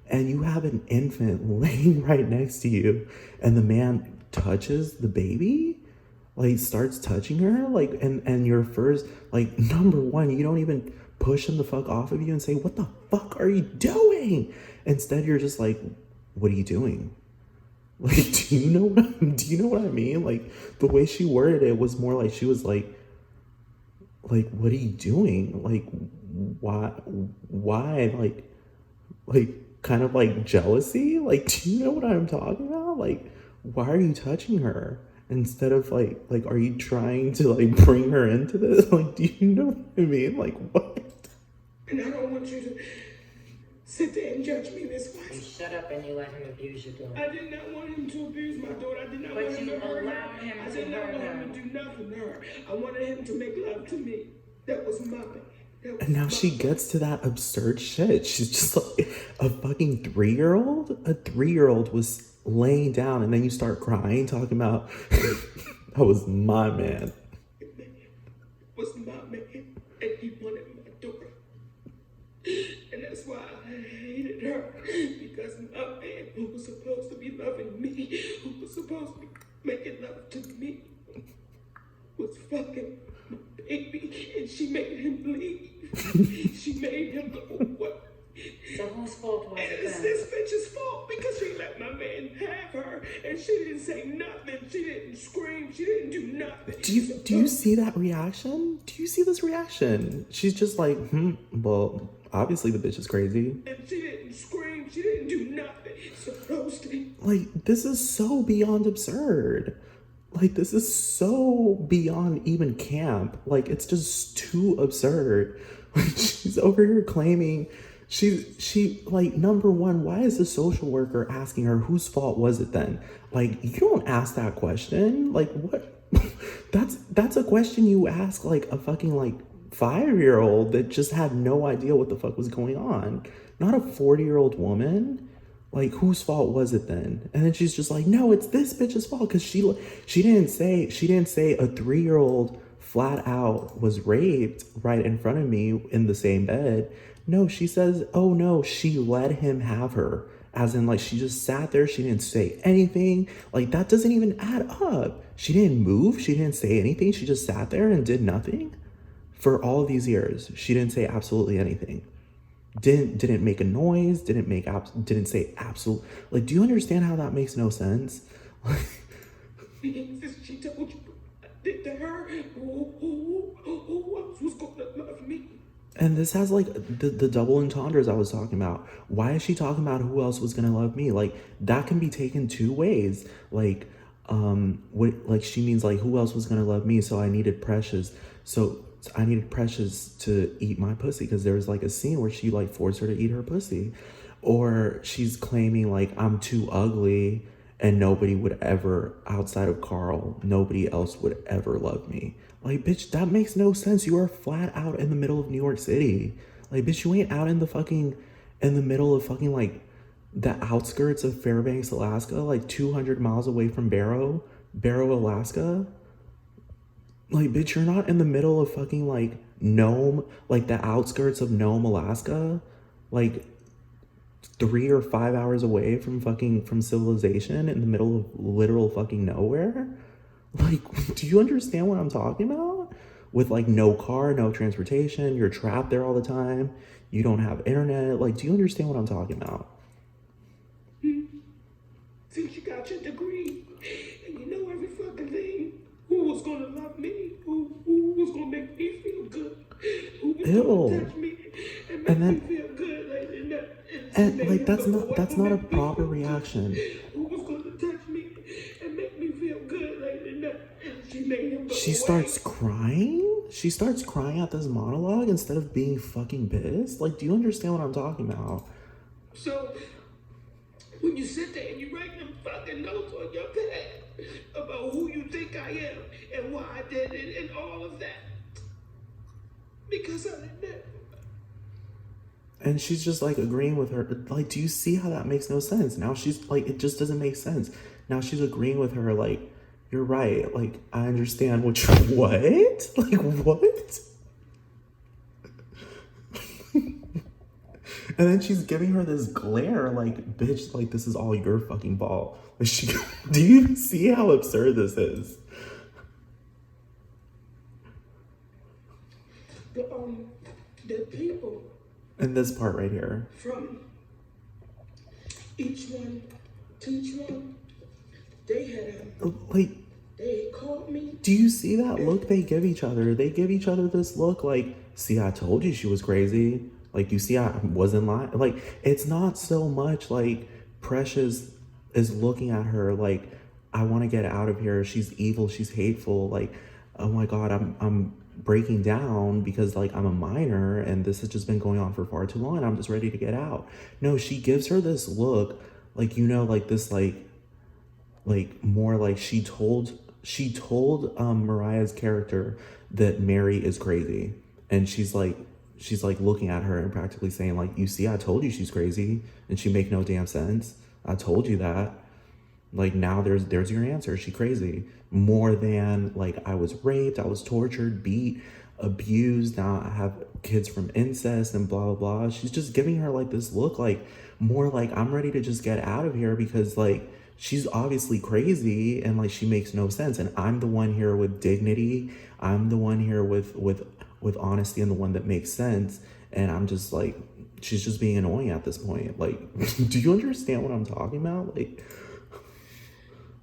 and you have an infant laying right next to you and the man touches the baby? Like, starts touching her? Like, and your first, like, number one, you don't even push him the fuck off of you and say, what the fuck are you doing? Instead, you're just like, what are you doing? Like, do you know what I mean? Like, the way she worded it was more like she was like, what are you doing? Like, why, like, kind of like jealousy? Like, do you know what I'm talking about? Like, why are you touching her? Instead of like, are you trying to like bring her into this? Like, do you know what I mean? Like, what? And I don't want you to sit there and judge me, Miss You Weiss. shut up and you let him abuse your daughter. I did not want him to abuse my daughter. to hurt allow her. him I to didn't hurt want her. him to do nothing to her. I wanted him to make love to me. That was my man. And now she gets to that absurd shit. She's just like a fucking 3-year-old. A 3-year-old was laying down, and then you start crying, talking about that was my man. Was my man, and he wanted my daughter. And that's why I hated her, because my man, who was supposed to be loving me, who was supposed to be making love to me, was fucking my baby, and she made him leave. She made him go away. So whose fault was And it it's then? this bitch's fault, because she let my man have her, and she didn't say nothing. She didn't scream. She didn't do nothing. Do you see that reaction? Do you see this reaction? She's just like, well, obviously the bitch is crazy. And she didn't scream. She didn't do nothing. So roasting. Like, this is so beyond absurd. Like, this is so beyond even camp. Like, it's just too absurd. Like, she's over here claiming she like, number one, why is the social worker asking her whose fault was it then? Like, you don't ask that question. Like, what? That's a question you ask like a fucking like 5-year-old that just had no idea what the fuck was going on. Not a 40-year-old woman. Like, whose fault was it then? And then she's just like, no, it's this bitch's fault, because she didn't say a 3-year-old flat out was raped right in front of me in the same bed. No, she says, oh no, she let him have her. As in, like, she just sat there, she didn't say anything. Like, that doesn't even add up. She didn't move, she didn't say anything, she just sat there and did nothing. For all of these years, she didn't say absolutely anything. Didn't make a noise, didn't say absolute. Like, do you understand how that makes no sense? She told you I did to her. Who else was gonna love me? And this has like the double entendres I was talking about. Why is she talking about who else was gonna love me? Like, that can be taken two ways. Like, like she means like, who else was gonna love me? So I needed Precious. So I needed Precious to eat my pussy, because there was like a scene where she like forced her to eat her pussy. Or she's claiming like, I'm too ugly and nobody would ever, outside of Carl, nobody else would ever love me. Like, bitch, that makes no sense. You are flat out in the middle of New York City. Like, bitch, you ain't out in the middle of fucking like the outskirts of Fairbanks, Alaska, like 200 miles away from Barrow, Alaska. Like, bitch, you're not in the middle of fucking like Nome, like the outskirts of Nome, Alaska, like 3 or 5 hours away from civilization, in the middle of literal fucking nowhere. Like, do you understand what I'm talking about? With like no car, no transportation, you're trapped there all the time. You don't have internet. Like, do you understand what I'm talking about? Since you got your degree and you know every fucking thing, who was gonna love me? Who was gonna make me feel good? Who was gonna touch me and make me feel good? And like, that's not a proper reaction. Who was gonna touch me and make me feel good like that? And she made him go She away. starts crying? She starts crying at this monologue instead of being fucking pissed? Like, do you understand what I'm talking about? So when you sit there and you write them fucking notes on your pad about who you think I am and why I did it and all of that, because I did that. And she's just like agreeing with her. Like, do you see how that makes no sense? Now she's like, it just doesn't make sense. Now she's agreeing with her, like, you're right. Like, I understand what you, what? Like, what? And then she's giving her this glare, like, bitch, like, this is all your fucking fault. Like, do you even see how absurd this is? The people And this part right here. from each one to each one, they had Like, they called me. do you see that look they give each other? They give each other this look like, see, I told you she was crazy. Like, you see, I wasn't lying. Like, it's not so much like Precious is looking at her like, I want to get out of here. She's evil. She's hateful. Like, oh my God, I'm breaking down because like I'm a minor and this has just been going on for far too long and I'm just ready to get out. No, she gives her this look like, you know, like this, like like more like she told Mariah's character that Mary is crazy, and she's like looking at her and practically saying like, you see, I told you she's crazy and she make no damn sense. I told you that. Like, now there's your answer. She crazy. More than like, I was raped, I was tortured, beat, abused. Now I have kids from incest and blah blah blah. She's just giving her like this look, like more like, I'm ready to just get out of here because like she's obviously crazy and like she makes no sense. And I'm the one here with dignity. I'm the one here with honesty and the one that makes sense. And I'm just like, she's just being annoying at this point. Like, do you understand what I'm talking about? Like,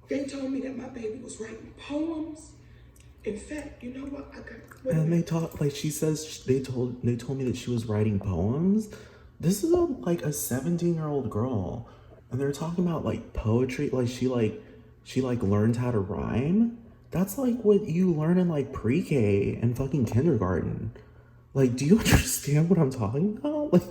They told me that my baby was writing poems. In fact, you know what? Wait a and they minute. talk like, she says they told me that she was writing poems. This is like a 17-year-old girl, and they're talking about like poetry. Like she learned how to rhyme. That's like what you learn in like pre-K and fucking kindergarten. Like, do you understand what I'm talking about? Like,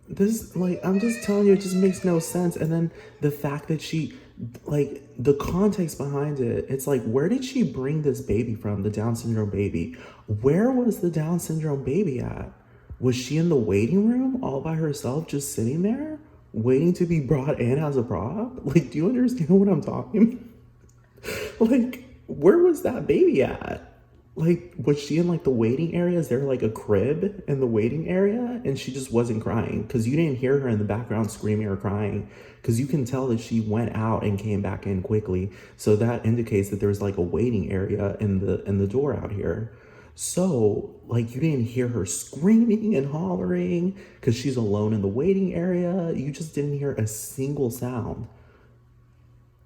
this, like, I'm just telling you, it just makes no sense. And then the fact that she, like, the context behind it, it's like, where did she bring this baby from, the Down syndrome baby? Where was the Down syndrome baby at? Was she in the waiting room all by herself, just sitting there, waiting to be brought in as a prop? Like, do you understand what I'm talking about? Like, where was that baby at? Like, was she in like the waiting area? Is there like a crib in the waiting area? And she just wasn't crying because you didn't hear her in the background screaming or crying, because you can tell that she went out and came back in quickly. So that indicates that there's like a waiting area in the door out here. So like, you didn't hear her screaming and hollering because she's alone in the waiting area. You just didn't hear a single sound.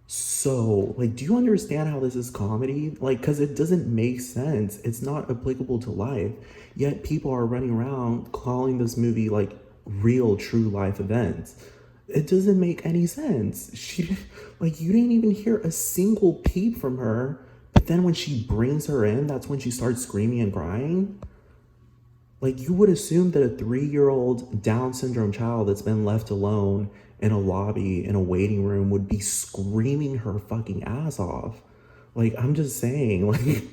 So, like, do you understand how this is comedy? Like, because it doesn't make sense. It's not applicable to life. Yet people are running around calling this movie like real, true life events. It doesn't make any sense. She, like, you didn't even hear a single peep from her. But then when she brings her in, that's when she starts screaming and crying. Like, you would assume that a 3-year-old Down syndrome child that's been left alone in a lobby in a waiting room would be screaming her fucking ass off. Like, I'm just saying, like,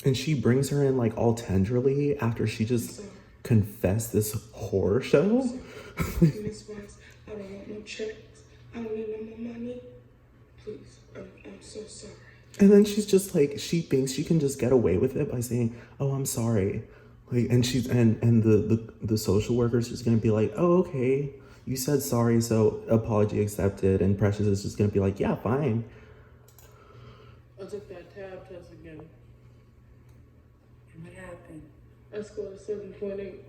and she brings her in like all tenderly after she just confessed this horror show. Miss Rice, I don't want no checks. I don't need no more money. Please, I'm so sorry. And then she's just like, she thinks she can just get away with it by saying, "Oh, I'm sorry." Like, and she's and the social worker's just gonna be like, "Oh, okay, you said sorry, so apology accepted." And Precious is just gonna be like, "Yeah, fine." I took that tab test again. And what happened? I scored a 7.8.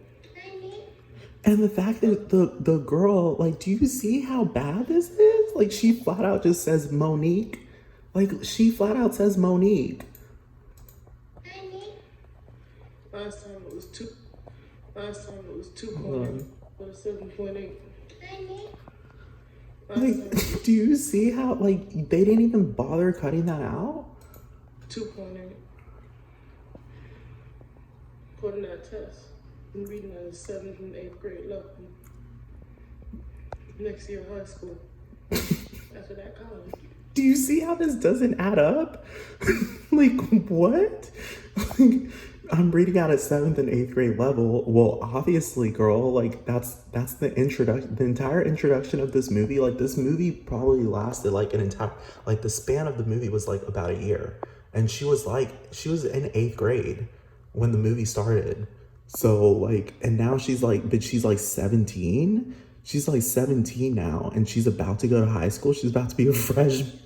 And the fact that the girl, like, do you see how bad this is? Like, she flat out just says Monique. Like, she flat out says Monique. Last time it was 2.8, but a 7.8. Like, do you see how, like, they didn't even bother cutting that out? 2.8. Putting that test and reading at a 7th and 8th grade level. Next year, high school. After that, college. Do you see how this doesn't add up? Like, what? Like, I'm reading at a 7th and 8th grade level. Well, obviously, girl, like, that's the introduction, the entire introduction of this movie. Like, this movie probably lasted like an entire, like, the span of the movie was like about a year. And she was in 8th grade when the movie started. So, like, and now she's like, but she's like 17. She's like 17 now, and she's about to go to high school. She's about to be a freshman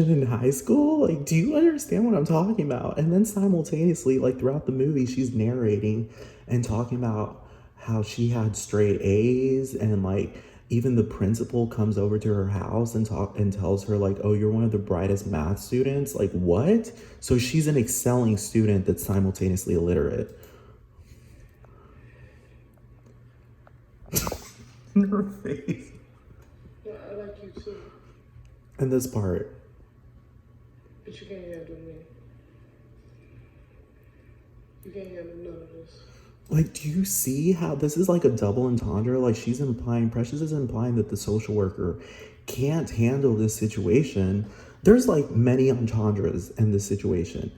in high school. Like, do you understand what I'm talking about? And then simultaneously, like, throughout the movie, she's narrating and talking about how she had straight A's, and like, even the principal comes over to her house and tells her like, "Oh, you're one of the brightest math students." Like, what? So she's an excelling student that's simultaneously illiterate. In her face. Yeah, I like you too, And this part. but you can't handle me. You can't handle none of this. Like, do you see how this is like a double entendre? Like, Precious is implying that the social worker can't handle this situation. There's like many entendres in this situation.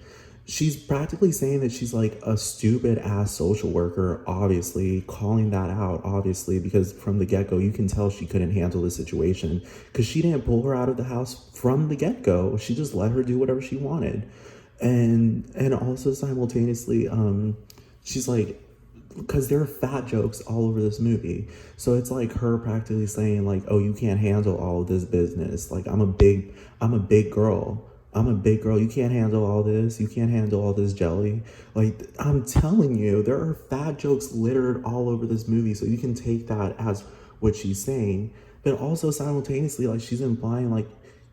She's practically saying that she's like a stupid ass social worker, obviously, calling that out, obviously, because from the get go, you can tell she couldn't handle the situation because she didn't pull her out of the house from the get go. She just let her do whatever she wanted. And also simultaneously, she's like, because there are fat jokes all over this movie. So it's like her practically saying like, oh, you can't handle all of this business. Like, I'm a big girl. I'm a big girl. You can't handle all this. You can't handle all this jelly. Like, I'm telling you, there are fat jokes littered all over this movie. So you can take that as what she's saying. But also simultaneously, like, she's implying like,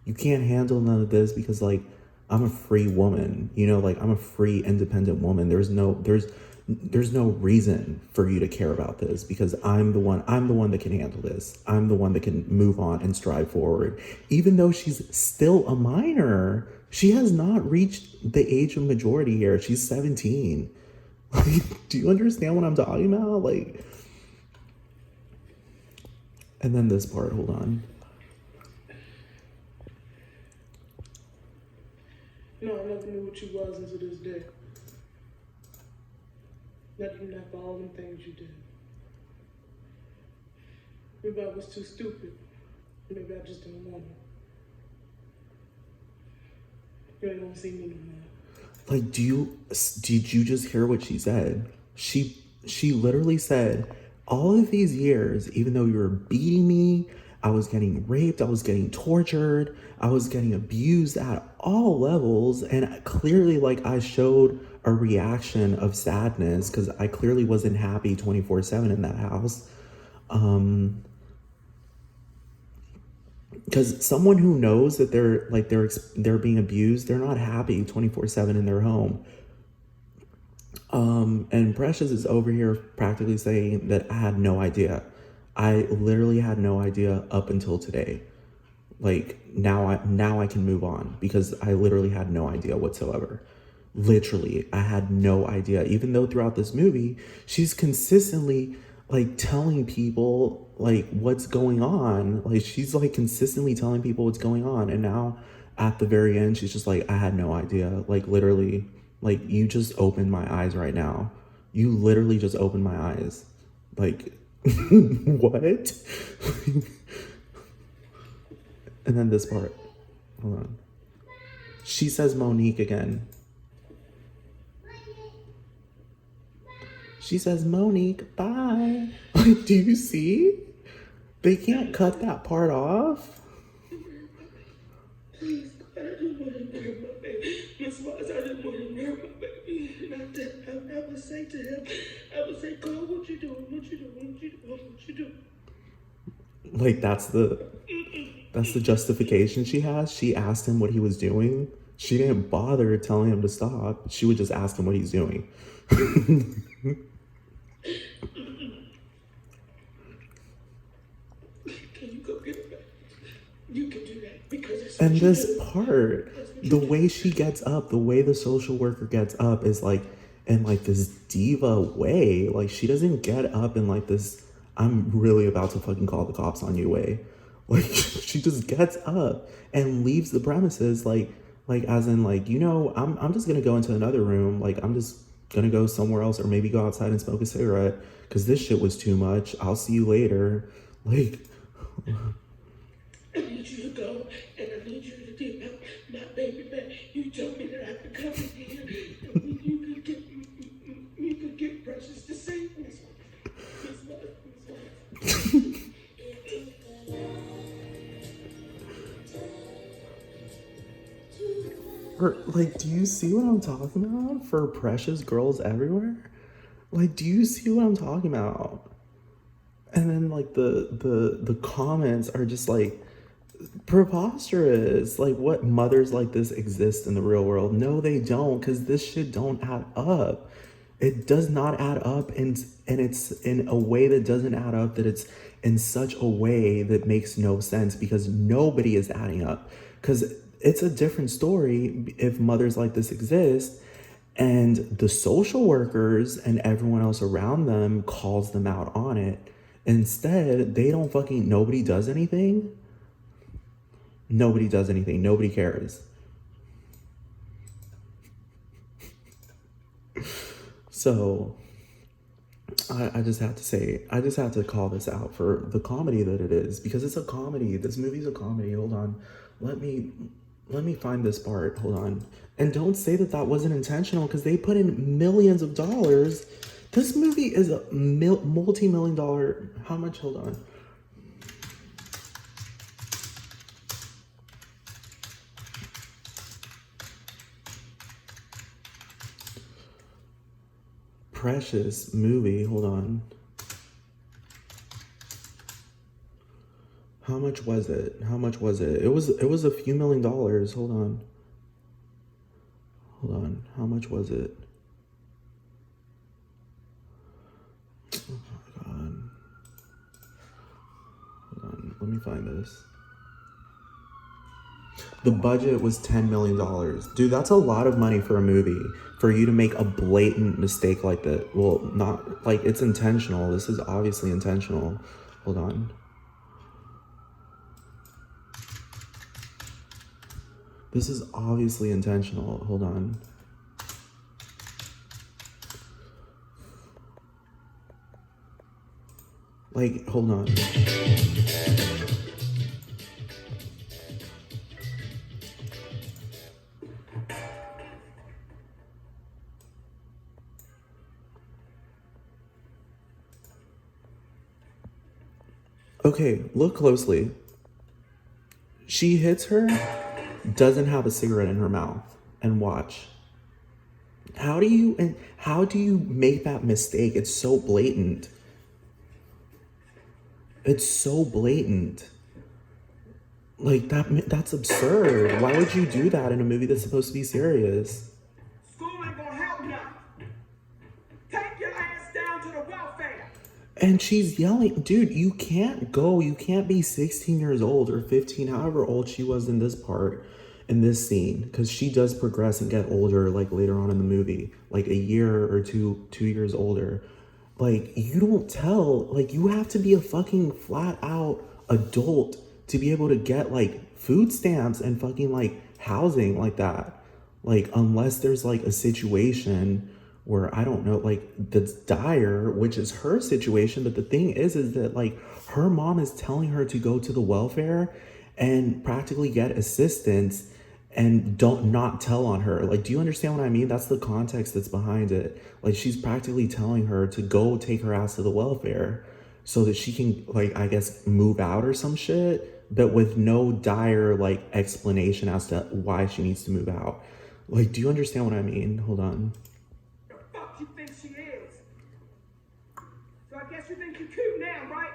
you can't handle none of this because like, I'm a free woman, you know, like I'm a free independent woman. There's no reason for you to care about this because I'm the one that can handle this. I'm the one that can move on and strive forward. Even though she's still a minor, she has not reached the age of majority here. She's 17. Like, do you understand what I'm talking about? Like, and then this part, hold on. No, I never knew what you was until this day. Not even after all them things you did. Maybe I was too stupid. Maybe I just didn't want it. You ain't gonna see me no more. Like, did you just hear what she said? She literally said, all of these years, even though you were beating me, I was getting raped, I was getting tortured, I was getting abused at all levels, and clearly, like, I showed a reaction of sadness because I clearly wasn't happy 24/7 in that house. Because someone who knows that they're being abused, they're not happy 24/7 in their home. And Precious is over here practically saying that I had no idea. I literally had no idea up until today. Like, now I can move on because I literally had no idea whatsoever. Literally, I had no idea. Even though throughout this movie, she's consistently like telling people like what's going on. Like, she's like consistently telling people what's going on. And now at the very end, she's just like, I had no idea. Like, literally, like, you just opened my eyes right now. You literally just opened my eyes. Like, what? And then this part. Hold on. She says Monique again. She says, Monique, bye. Like, do you see? They can't cut that part off. Please, I didn't want to hurt my baby. Miss Wise, I didn't want to hurt my baby. Not that I would say to him, I would say, God, what you doing? What you doing? What you doing? What you doing? Like, that's the justification she has. She asked him what he was doing. She didn't bother telling him to stop. She would just ask him what he's doing. Can you go get it back? You can do that because it's And what you this do. part, the way she gets up, the way the social worker gets up is like in like this diva way. Like, she doesn't get up in like this, I'm really about to fucking call the cops on you way. Like, she just gets up and leaves the premises like as in like, you know, I'm just gonna go into another room. Like, I'm just gonna go somewhere else or maybe go outside and smoke a cigarette because this shit was too much. I'll see you later. Like, I need you to go, and I need you to get my baby back. You told me that I could come in here, and you could get Precious to save Miss Wise. like, do you see what I'm talking about? For Precious Girls Everywhere? Like, do you see what I'm talking about? And then like the comments are just like preposterous. Like, what mothers like this exist in the real world? No, they don't, because this shit don't add up. It does not add up, and it's in a way that doesn't add up, that it's in such a way that makes no sense because nobody is adding up. Because it's a different story if mothers like this exist And the social workers and everyone else around them calls them out on it. Instead, they don't fucking, nobody does anything. Nobody does anything. Nobody cares. So I just have to say, I just have to call this out for the comedy that it is, because it's a comedy. This movie's a comedy. Hold on. Let me find this part. Hold on. And don't say that that wasn't intentional, because they put in millions of dollars. This movie is a multi-million dollar. How much? Hold on. Precious movie. Hold on. How much was it? How much was it? It was a few million dollars. Hold on. Hold on. How much was it? Oh my god. Hold on. Let me find this. The budget was $10 million. Dude, that's a lot of money for a movie. For you to make a blatant mistake like that. Well, not like it's intentional. This is obviously intentional. Hold on. This is obviously intentional. Hold on. Like, hold on. Okay, look closely. She hits her, doesn't have a cigarette in her mouth, and watch. How do you make that mistake? It's so blatant. It's so blatant. Like that's absurd. Why would you do that in a movie that's supposed to be serious? School ain't gonna help nothing. Take your ass down to the welfare. And she's yelling, dude, you can't be 16 years old or 15, however old she was in this part, in this scene, because she does progress and get older, like later on in the movie, like a year or 2 years older. Like, you don't tell, like, you have to be a fucking flat out adult to be able to get like food stamps and fucking like housing like that. Like, unless there's like a situation where I don't know, like that's dire, which is her situation. But the thing is that like her mom is telling her to go to the welfare and practically get assistance and don't not tell on her. Like, do you understand what I mean? That's the context that's behind it. Like, she's practically telling her to go take her ass to the welfare so that she can, like, I guess, move out or some shit, but with no dire, like, explanation as to why she needs to move out. Like, do you understand what I mean? Hold on. The fuck you think she is? So I guess you think you're cute now, right?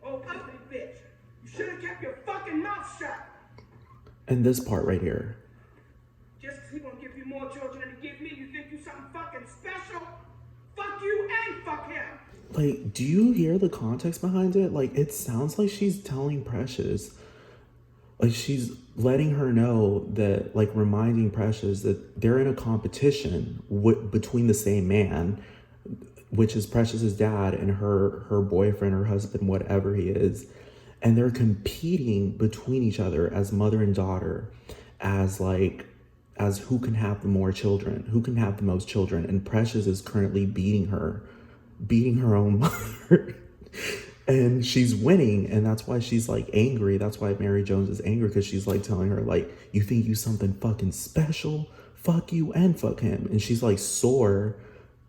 Oh, ugly bitch. You should have kept your fucking mouth shut. And this part right here. Just because he gonna give you more children than he give me, you think you something fucking special? Fuck you and fuck him. Like, do you hear the context behind it? Like, it sounds like she's telling Precious, like she's letting her know that, like, reminding Precious that they're in a competition between the same man, which is Precious's dad, and her boyfriend or husband, whatever he is. And they're competing between each other as mother and daughter, as who can have the more children, who can have the most children. And Precious is currently beating her own mother. And she's winning, and that's why she's like angry. That's why Mary Jones is angry, because she's like telling her, like, you think you something fucking special? Fuck you and fuck him. And she's like sore.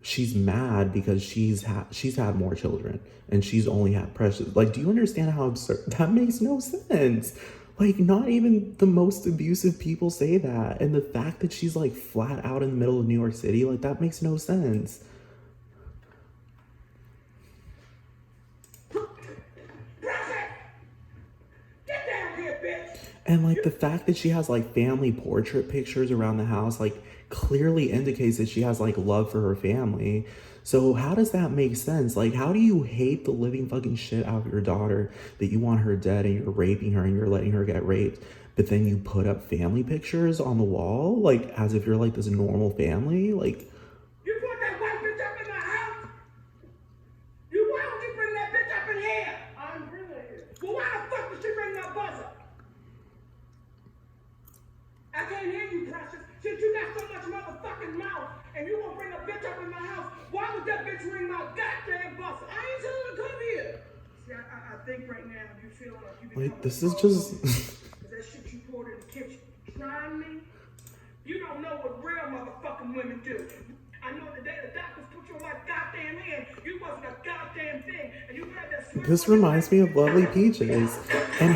She's mad because she's had more children and she's only had Precious. Like, do you understand how absurd that makes? No sense. Like, not even the most abusive people say that. And the fact that she's like flat out in the middle of New York City, like, that makes no sense. And like the fact that she has like family portrait pictures around the house, like, clearly indicates that she has like love for her family. So how does that make sense? Like, how do you hate the living fucking shit out of your daughter that you want her dead and you're raping her and you're letting her get raped? but then you put up family pictures on the wall, like as if you're like this normal family. Like, You put that white bitch up in my house? Why don't you bring that bitch up in here? I didn't bring her here. Well, why the fuck did she bring that buzzer? I can't hear you, Precious. Since you got so much motherfucking mouth and you won't bring a bitch up in my house, why would that bitch ring my goddamn buzzer? I ain't telling her to come here. See, I think right now you feel like you become wait, this is just. that shit you poured in the kitchen. Trying me? You don't know what real motherfucking women do. I know the day the doctors put you in my goddamn hand, you wasn't a goddamn thing, and you had that smirk. This reminds me of Lovely Peaches. And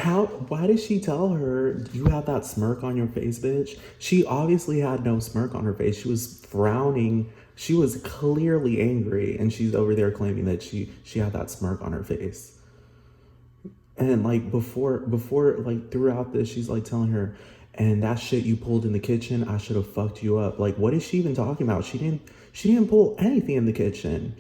why did she tell her, you have that smirk on your face, bitch? She obviously had no smirk on her face. She was frowning. She was clearly angry, and she's over there claiming that she had that smirk on her face. And like before, like throughout this, she's like telling her, and that shit you pulled in the kitchen, I should have fucked you up. Like, what is she even talking about? She didn't pull anything in the kitchen.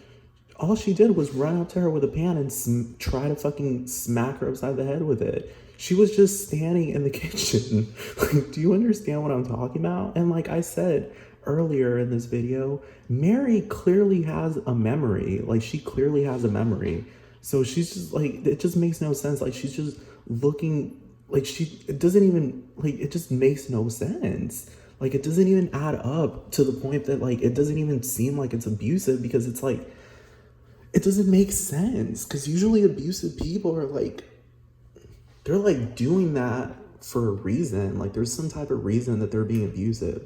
All she did was run up to her with a pan and try to fucking smack her upside the head with it. She was just standing in the kitchen. Like, do you understand what I'm talking about? And like I said earlier in this video, Mary clearly has a memory. Like, she clearly has a memory. So she's just like, it just makes no sense. Like, she's just looking like it doesn't even, like, it just makes no sense. Like, it doesn't even add up to the point that, like, it doesn't even seem like it's abusive, because it's like, it doesn't make sense. Because usually abusive people are like, they're like doing that for a reason. Like, there's some type of reason that they're being abusive.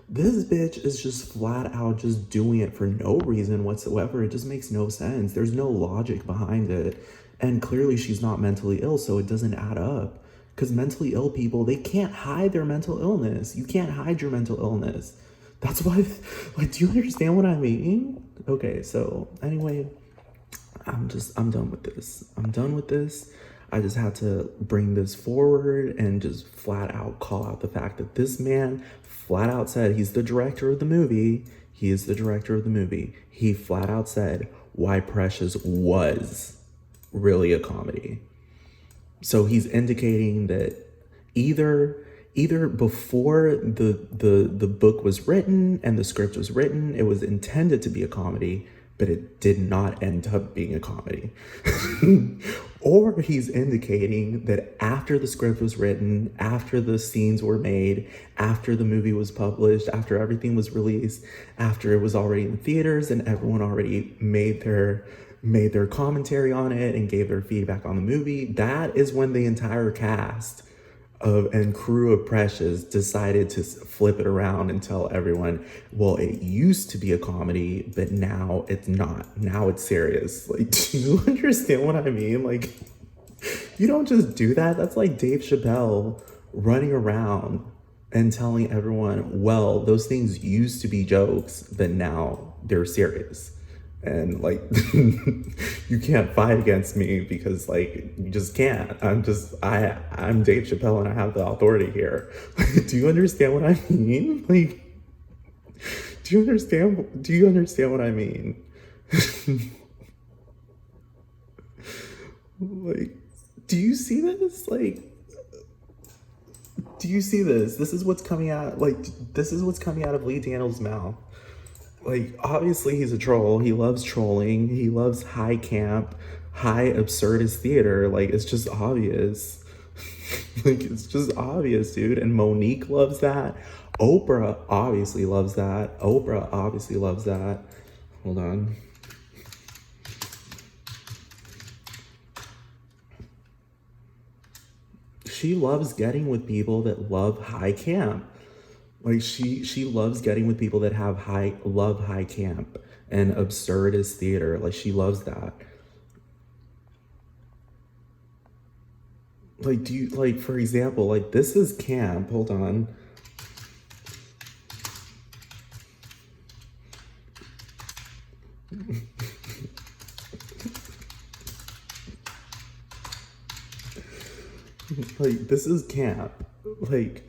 This bitch is just flat out just doing it for no reason whatsoever. It just makes no sense. There's no logic behind it. And clearly she's not mentally ill, so it doesn't add up. Because mentally ill people, they can't hide their mental illness. You can't hide your mental illness. That's why, like, do you understand what I mean? Okay, so anyway, I'm done with this. I'm done with this. I just had to bring this forward and just flat out call out the fact that this man flat out said he's the director of the movie. He is the director of the movie. He flat out said Why Precious was really a comedy. So he's indicating that either before the book was written and the script was written, it was intended to be a comedy, but it did not end up being a comedy. Or he's indicating that after the script was written, after the scenes were made, after the movie was published, after everything was released, after it was already in the theaters and everyone already made their commentary on it and gave their feedback on the movie, that is when the entire cast and crew of Precious decided to flip it around and tell everyone, well, it used to be a comedy, but now it's not. Now it's serious. Like, do you understand what I mean? Like, you don't just do that. That's like Dave Chappelle running around and telling everyone, well, those things used to be jokes, but now they're serious. And like, you can't fight against me because like, you just can't. I'm Dave Chappelle and I have the authority here. Do you understand what I mean? Like, do you understand what I mean? Like, do you see this? Like, do you see this? This is what's coming out. Like, this is what's coming out of Lee Daniels' mouth. Like, obviously he's a troll. He loves trolling. He loves high camp, high absurdist theater. Like, it's just obvious. Like, it's just obvious, dude. And Monique loves that. Oprah obviously loves that. Hold on. She loves getting with people that love high camp. Like, she loves getting with people that love high camp and absurdist theater. Like, she loves that. Like, for example, like, this is camp. Hold on. Like, this is camp. Like,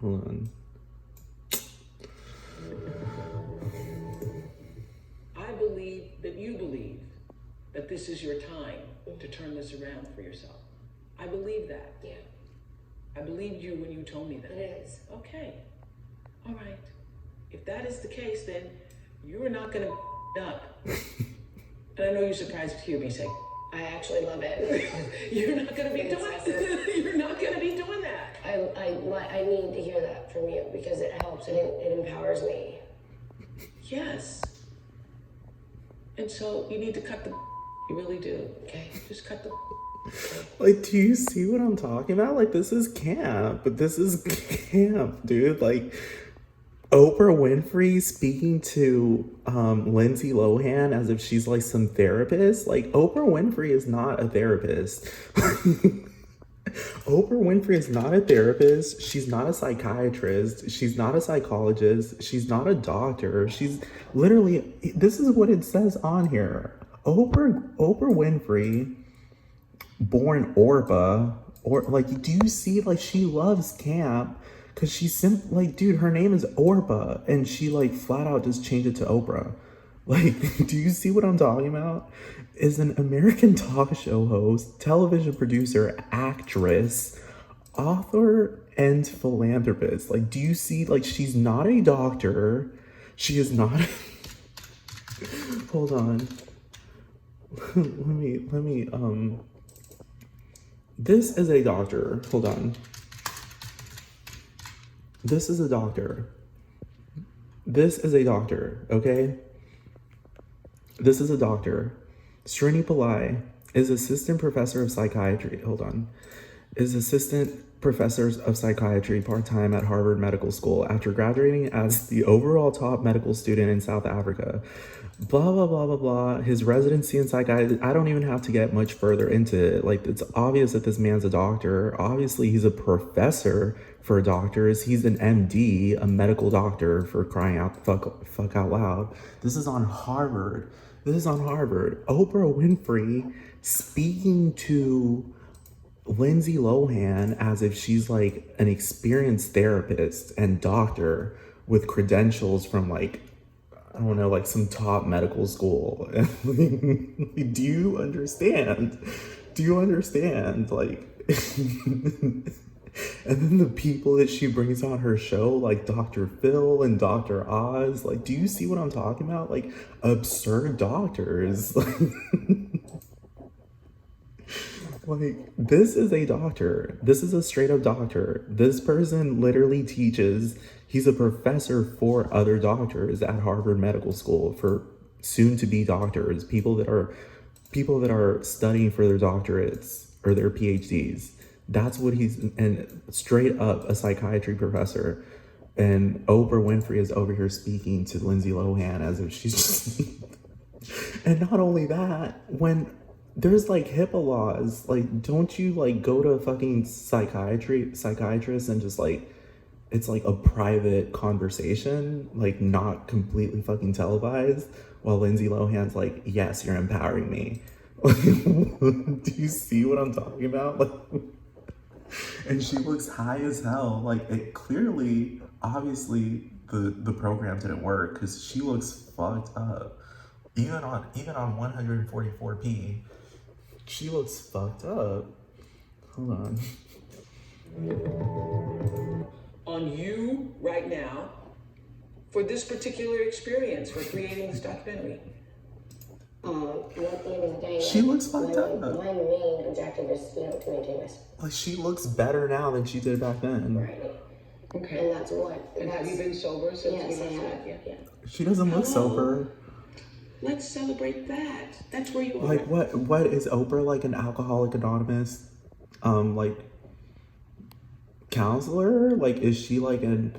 hold on. I believe that you believe this is your time to turn this around for yourself. I believe that. Yeah, I believed you when you told me that. it is. Okay. All right. If that is the case, then you are not going to up. And I know you're surprised to hear me say, I actually love it. you're not going to be It's doing excessive. You're not going to be doing that. I need to hear that from you because it helps and it empowers me. Yes. And so you need to cut the. You really do. Okay. Just cut the. Like, do you see what I'm talking about? Like, this is camp. This is camp, dude. Like, Oprah Winfrey speaking to Lindsay Lohan as if she's like some therapist. Like, Oprah Winfrey is not a therapist. Oprah Winfrey is not a therapist. She's not a psychiatrist. She's not a psychologist. She's not a doctor. She's literally, this is what it says on here. Oprah Winfrey, born Orba, or like, do you see, like, she loves camp because she's like, dude, her name is Orba and she like flat out just changed it to Oprah. Like, do you see what I'm talking about? Is an American talk show host, television producer, actress, author, and philanthropist. Like, do you see, like, she's not a doctor. She is not. Hold on. let me, this is a doctor. Hold on. This is a doctor. This is a doctor, okay? This is a doctor. Srini Pillai is assistant professor of psychiatry. Hold on. Is assistant professor of psychiatry part-time at Harvard Medical School after graduating as the overall top medical student in South Africa. Blah, blah, blah, blah, blah. His residency in psychiatry, I don't even have to get much further into it. Like, it's obvious that this man's a doctor. Obviously, he's a professor for doctors. He's an MD, a medical doctor, for crying out fuck out loud. This is on Harvard. This is on Harvard. Oprah Winfrey speaking to Lindsay Lohan as if she's like an experienced therapist and doctor with credentials from like, I don't know, like some top medical school. Do you understand? Do you understand? Like, and then the people that she brings on her show, like Dr. Phil and Dr. Oz, like, do you see what I'm talking about? Like, absurd doctors. Like, this is a doctor. This is a straight up doctor. This person literally teaches, he's a professor for other doctors at Harvard Medical School, for soon to be doctors, people that are studying for their doctorates or their PhDs. That's what he's, and straight up a psychiatry professor. And Oprah Winfrey is over here speaking to Lindsay Lohan as if she's just, and not only that, when there's like HIPAA laws, like, don't you like go to a fucking psychiatrist and just like, it's like a private conversation, like not completely fucking televised, while Lindsay Lohan's like, yes, you're empowering me. Do you see what I'm talking about? Like, and she looks high as hell. Like, it clearly, obviously, the program didn't work because she looks fucked up. Even on 144p, she looks fucked up. Hold on. On you right now for this particular experience, for creating this documentary. At the end of the day, She looks fucked up. My main objective is, to maintain my Like, she looks better now than she did back then. sobriety. Okay. And that's what. And have you been sober since Yes, we I last have. met? Yeah. She doesn't look Hello? sober. Let's celebrate that. That's where you are. Like, what is Oprah, like an Alcoholic Anonymous like counselor? Like, is she like an,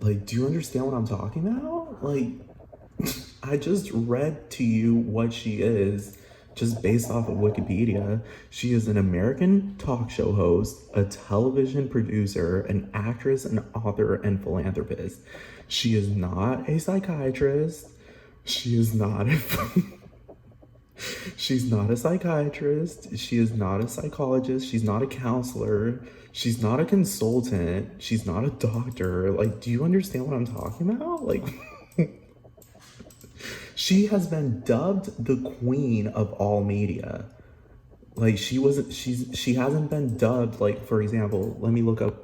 like, do you understand what I'm talking about? Like, I just read to you what she is just based off of Wikipedia. She is an American talk show host, a television producer, an actress, an author, and philanthropist. She is not a psychiatrist. She is not a she's not a psychiatrist. She is not a psychologist. She's not a counselor. She's not a consultant. She's not a doctor. Like, do you understand what I'm talking about? Like, She has been dubbed the queen of all media. Like she hasn't been dubbed, like, for example, let me look up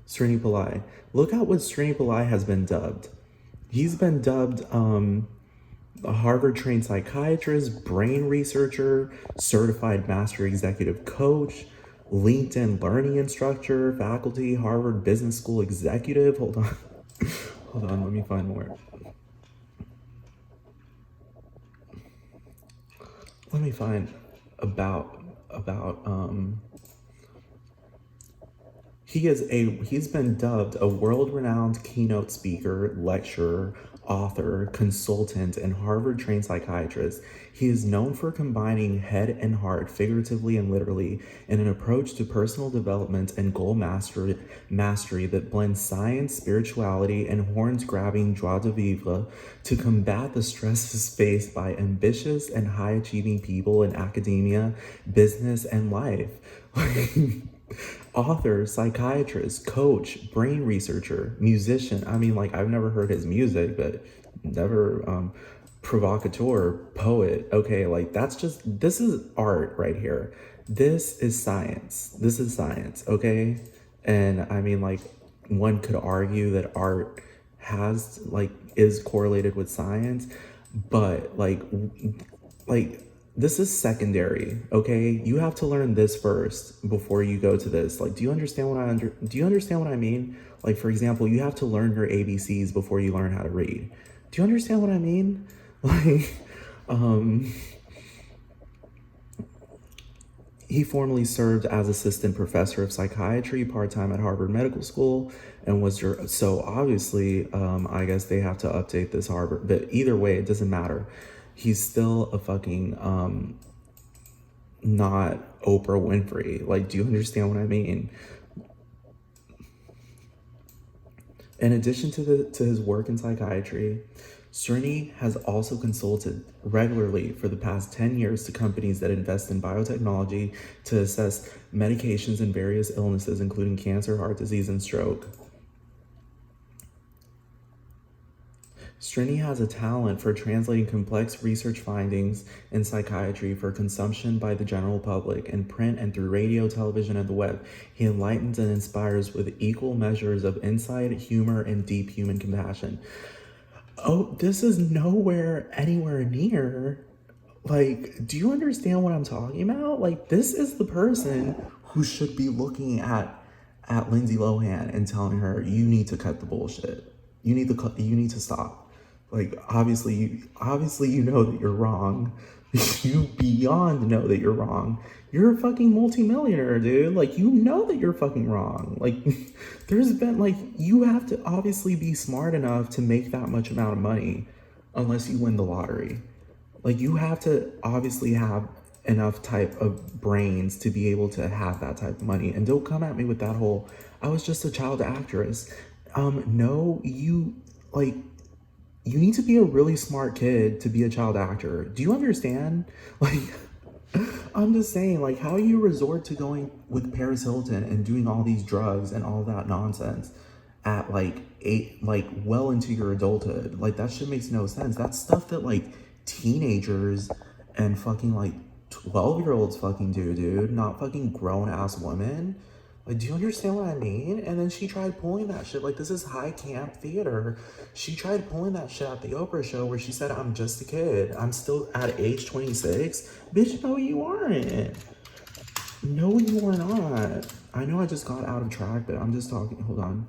Srini Pillai. Look at what Srini Pillai has been dubbed. He's been dubbed a Harvard-trained psychiatrist, brain researcher, certified master executive coach, LinkedIn learning instructor, faculty, Harvard Business School executive. Hold on. Hold on, let me find more. Let me find about he's been dubbed a world-renowned keynote speaker, lecturer, author, consultant, and Harvard-trained psychiatrist. He is known for combining head and heart, figuratively and literally, in an approach to personal development and goal mastery that blends science, spirituality, and horns-grabbing joie de vivre to combat the stresses faced by ambitious and high-achieving people in academia, business, and life. Author, psychiatrist, coach, brain researcher, musician. I mean, like, I've never heard his music, but never provocateur, poet. Okay, like, this is art right here. This is science. This is science, okay? And I mean, like, one could argue that art is correlated with science, but like this is secondary, okay? You have to learn this first before you go to this. Like, do you understand what I mean? Like, for example, you have to learn your ABCs before you learn how to read. Do you understand what I mean? Like, he formerly served as assistant professor of psychiatry part-time at Harvard Medical School and was so obviously, I guess they have to update this Harvard, but either way, it doesn't matter. He's still a fucking, not Oprah Winfrey. Like, do you understand what I mean? In addition to his work in psychiatry, Srini has also consulted regularly for the past 10 years to companies that invest in biotechnology to assess medications and various illnesses, including cancer, heart disease, and stroke. Srini has a talent for translating complex research findings in psychiatry for consumption by the general public in print and through radio, television, and the web. He enlightens and inspires with equal measures of insight, humor, and deep human compassion. Oh, this is anywhere near. Like, do you understand what I'm talking about? Like, this is the person who should be looking at Lindsay Lohan and telling her, you need to cut the bullshit. You need to stop. Like, obviously you know that you're wrong. You beyond know that you're wrong. You're a fucking multimillionaire, dude. Like, you know that you're fucking wrong. Like, there's been, like, you have to obviously be smart enough to make that much amount of money unless you win the lottery. Like, you have to obviously have enough type of brains to be able to have that type of money. And don't come at me with that whole, I was just a child actress. No, you need to be a really smart kid to be a child actor. Do you understand? Like, I'm just saying, like, how you resort to going with Paris Hilton and doing all these drugs and all that nonsense at well into your adulthood. Like, that shit makes no sense. That's stuff that like teenagers and fucking like 12-year-olds fucking do, dude. Not fucking grown ass women. Like, do you understand what I mean? And then she tried pulling that shit. Like, this is high camp theater. She tried pulling that shit at the Oprah show where she said, I'm just a kid. I'm still at age 26. Bitch, no, you aren't. No, you are not. I know I just got out of track, but I'm just talking. Hold on.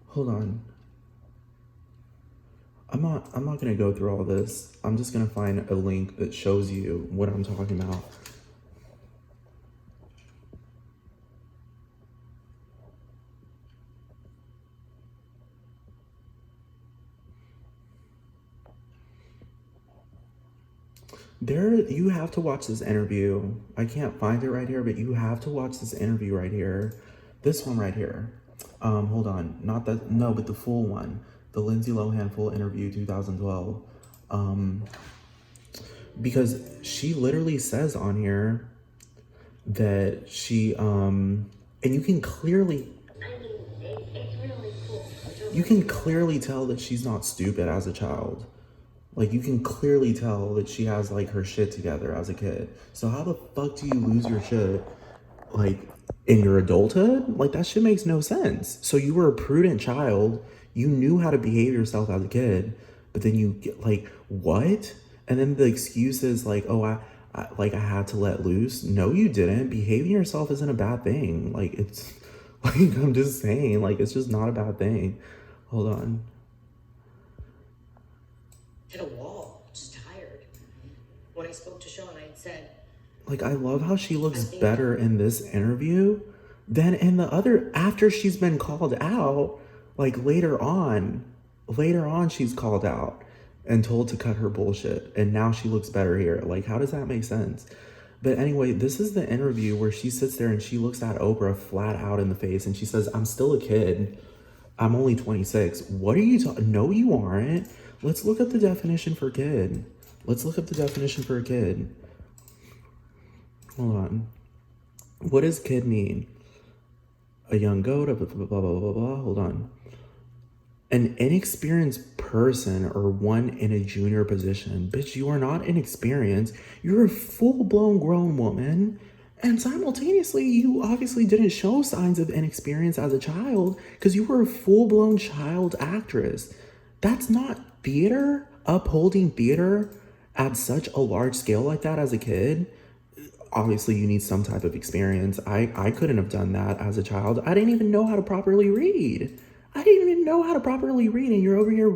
Hold on. I'm not gonna go through all this. I'm just gonna find a link that shows you what I'm talking about. You have to watch this interview. I can't find it right here, but you have to watch this interview right here. This one right here. Hold on, not that, no, but the full one. The Lindsay Lohan full interview 2012. Because she literally says on here that she, and you can clearly, I mean, you can clearly tell that she's not stupid as a child. Like, you can clearly tell that she has, like, her shit together as a kid. So how the fuck do you lose your shit, like, in your adulthood? Like, that shit makes no sense. So you were a prudent child. You knew how to behave yourself as a kid. But then you get, like, what? And then the excuse is, like, oh, I had to let loose. No, you didn't. Behaving yourself isn't a bad thing. Like, it's, like, I'm just saying, like, it's just not a bad thing. Hold on. Hit a wall, just tired. When I spoke to Sean, I had said, Like, I love how she looks better in this interview than in the other, after she's been called out, like, later on she's called out and told to cut her bullshit, and now she looks better here. Like, how does that make sense? But anyway, this is the interview where she sits there and she looks at Oprah flat out in the face and she says, I'm still a kid. I'm only 26. What are you talking? No, you aren't. Let's look up the definition for kid. Let's look up the definition for a kid. Hold on. What does kid mean? A young goat, blah, blah, blah, blah, blah, blah. Hold on. An inexperienced person or one in a junior position. Bitch, you are not inexperienced. You're a full-blown grown woman. And simultaneously, you obviously didn't show signs of inexperience as a child because you were a full-blown child actress. That's not theater. Upholding theater at such a large scale like that as a kid. Obviously, you need some type of experience. I couldn't have done that as a child. I didn't even know how to properly read. And you're over here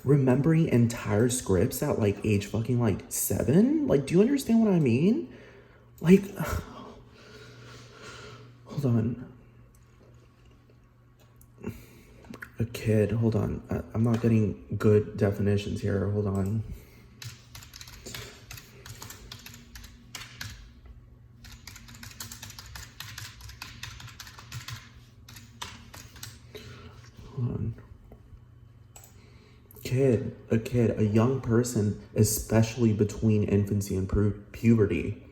remembering entire scripts at like age fucking like 7. Like, do you understand what I mean? Like, hold on. A kid, hold on. I'm not getting good definitions here. Hold on. A young person, especially between infancy and puberty.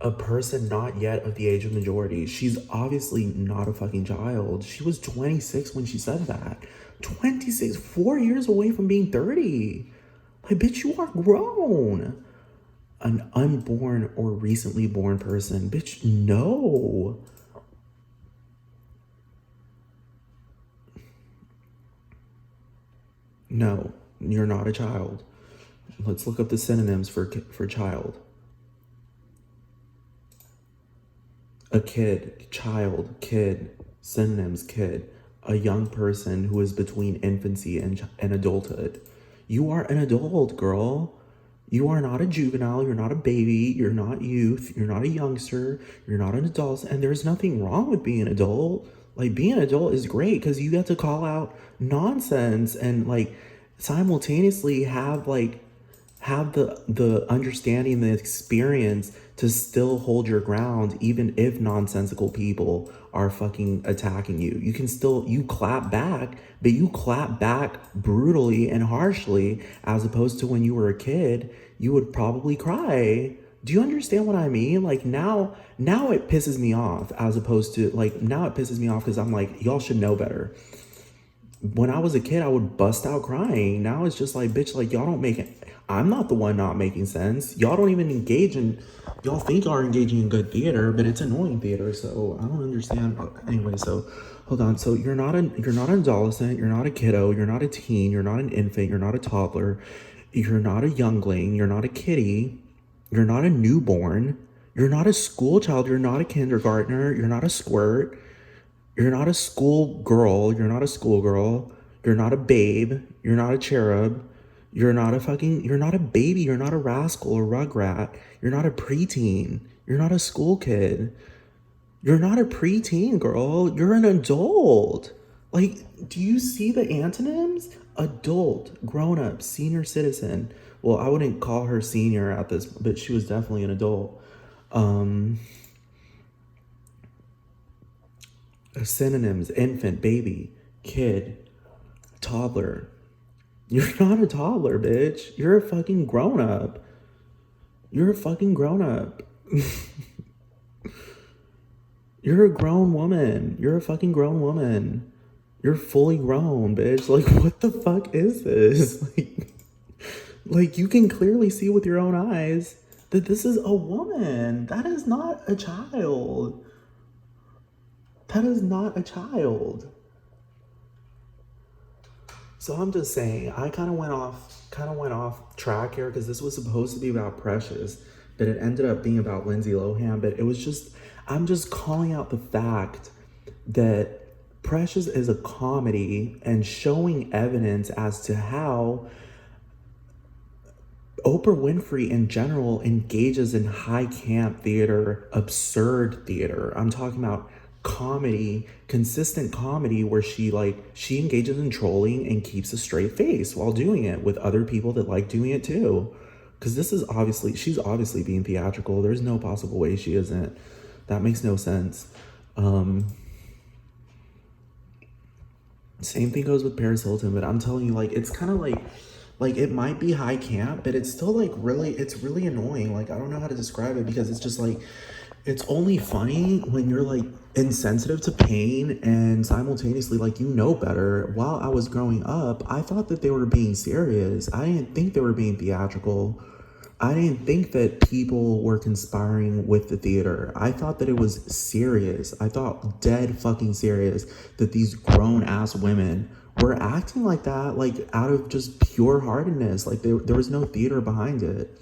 A person not yet of the age of majority. She's obviously not a fucking child. She was 26 when she said that. 26, 4 years away from being 30. Like, bitch, you are grown. An unborn or recently born person. Bitch, no. No, you're not a child. Let's look up the synonyms for child. A kid, child, kid, synonyms, kid. A young person who is between infancy and adulthood. You are an adult, girl. You are not a juvenile. You're not a baby. You're not youth. You're not a youngster. You're not an adult. And there's nothing wrong with being an adult. Like, being an adult is great because you get to call out nonsense and like simultaneously have the understanding, the experience to still hold your ground even if nonsensical people are fucking attacking you. You can still, you clap back, but you clap back brutally and harshly, as opposed to when you were a kid, you would probably cry. Do you understand what I mean? Like, now it pisses me off, as opposed to, like, now it pisses me off because I'm like, y'all should know better. When I was a kid, I would bust out crying. Now it's just like, bitch, like, y'all don't make it. I'm not the one not making sense. Y'all don't even engage in, y'all think y'all are engaging in good theater, but it's annoying theater. So I don't understand. Anyway, so hold on. So you're not an adolescent. You're not a kiddo. You're not a teen. You're not an infant. You're not a toddler. You're not a youngling. You're not a kitty. You're not a newborn. You're not a school child. You're not a kindergartner. You're not a squirt. You're not a school girl. You're not a schoolgirl. You're not a babe. You're not a cherub. You're not a baby. You're not a rascal or rugrat. You're not a preteen. You're not a school kid. You're not a preteen, girl. You're an adult. Like, do you see the antonyms? Adult, grown up, senior citizen. Well, I wouldn't call her senior at this, but she was definitely an adult. Synonyms: infant, baby, kid, toddler. You're not a toddler, bitch. You're a fucking grown up. You're a fucking grown up. You're a grown woman. You're a fucking grown woman. You're fully grown, bitch. Like, what the fuck is this? Like you can clearly see with your own eyes that this is a woman. That is not a child. That is not a child. So I'm just saying, I kind of went off track here because this was supposed to be about Precious, but it ended up being about Lindsay Lohan. But it was just, I'm just calling out the fact that Precious is a comedy and showing evidence as to how Oprah Winfrey in general engages in high camp theater, absurd theater. I'm talking about comedy, consistent comedy where she engages in trolling and keeps a straight face while doing it with other people that like doing it too. Cause she's obviously being theatrical. There's no possible way she isn't. That makes no sense. Same thing goes with Paris Hilton, but I'm telling you, like, it's kind of like it might be high camp, but it's still like it's really annoying. Like, I don't know how to describe it because it's just like, it's only funny when you're like insensitive to pain and simultaneously like, you know better. While I was growing up, I thought that they were being serious. I didn't think they were being theatrical. I didn't think that people were conspiring with the theater. I thought that it was serious. I thought dead fucking serious that these grown ass women were acting like that, like out of just pure heartedness. Like there was no theater behind it.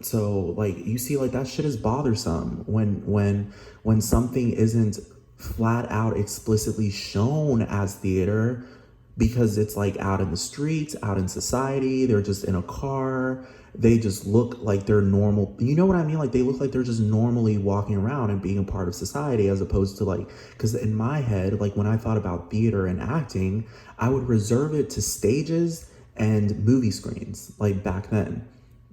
So like, you see, like that shit is bothersome when something isn't flat out explicitly shown as theater because it's like out in the streets, out in society, they're just in a car. They just look like they're normal. You know what I mean? Like they look like they're just normally walking around and being a part of society, as opposed to like, because in my head, like when I thought about theater and acting, I would reserve it to stages and movie screens, like back then.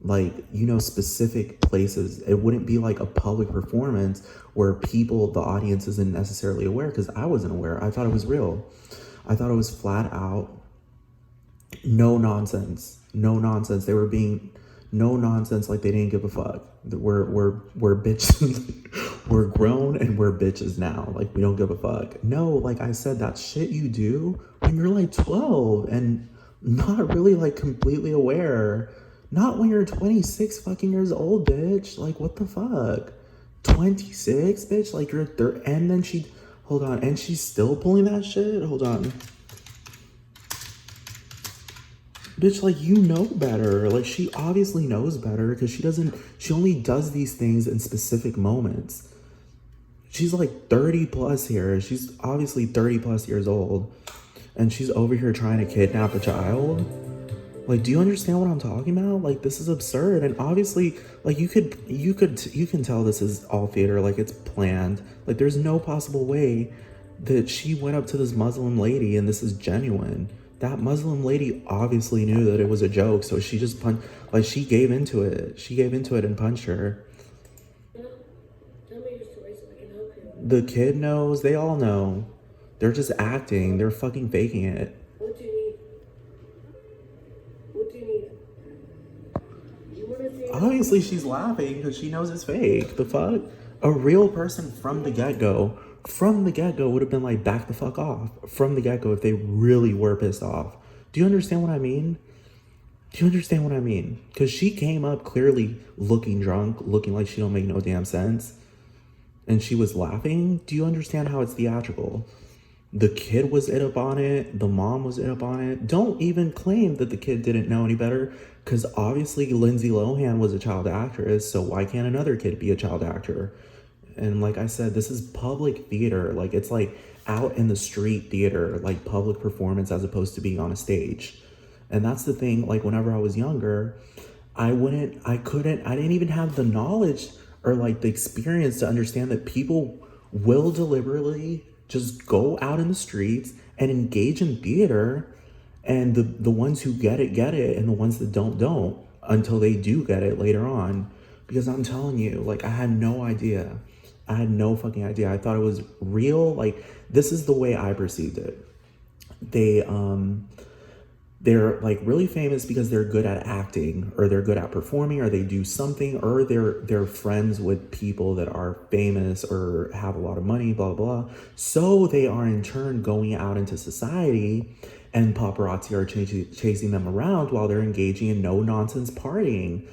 Like, you know, specific places. It wouldn't be like a public performance where the audience isn't necessarily aware, because I wasn't aware. I thought it was real. I thought it was flat out no nonsense. No nonsense. They were being no nonsense, like they didn't give a fuck. We're bitches. We're grown and we're bitches now. Like, we don't give a fuck. No, like I said, that shit you do when you're like 12 and not really like completely aware. Not when you're 26 fucking years old, bitch. Like, what the fuck? 26, bitch? Like, you're and then hold on, and she's still pulling that shit? Hold on. Bitch, like, you know better. Like, she obviously knows better because she only does these things in specific moments. She's like 30 plus here. She's obviously 30 plus years old. And she's over here trying to kidnap a child. Like, do you understand what I'm talking about? Like, this is absurd. And obviously, like, you can tell this is all theater. Like, it's planned. Like, there's no possible way that she went up to this Muslim lady and this is genuine. That Muslim lady obviously knew that it was a joke, so she just she gave into it. She gave into it and punched her. The kid knows. They all know. They're just acting. They're fucking faking it. What do you need? What do you need? You want to see? Obviously, she's laughing because she knows it's fake. The fuck? A real person from the get-go would have been like, back the fuck off. From the get-go, if they really were pissed off. Do you understand what I mean? Do you understand what I mean? Because she came up clearly looking drunk, looking like she don't make no damn sense. And she was laughing. Do you understand how it's theatrical? The kid was in up on it. The mom was in up on it. Don't even claim that the kid didn't know any better, because obviously Lindsay Lohan was a child actress, so why can't another kid be a child actor? And like I said, this is public theater. Like, it's like out in the street theater, like public performance, as opposed to being on a stage. And that's the thing, like whenever I was younger, I didn't even have the knowledge or like the experience to understand that people will deliberately just go out in the streets and engage in theater, and the ones who get it, and the ones that don't, until they do get it later on. Because I'm telling you, like, I had no idea. I had no fucking idea. I thought it was real. Like, this is the way I perceived it. they're like really famous because they're good at acting, or they're good at performing, or they do something, or they're friends with people that are famous or have a lot of money, blah blah. So they are in turn going out into society, and paparazzi are chasing them around while they're engaging in no nonsense partying,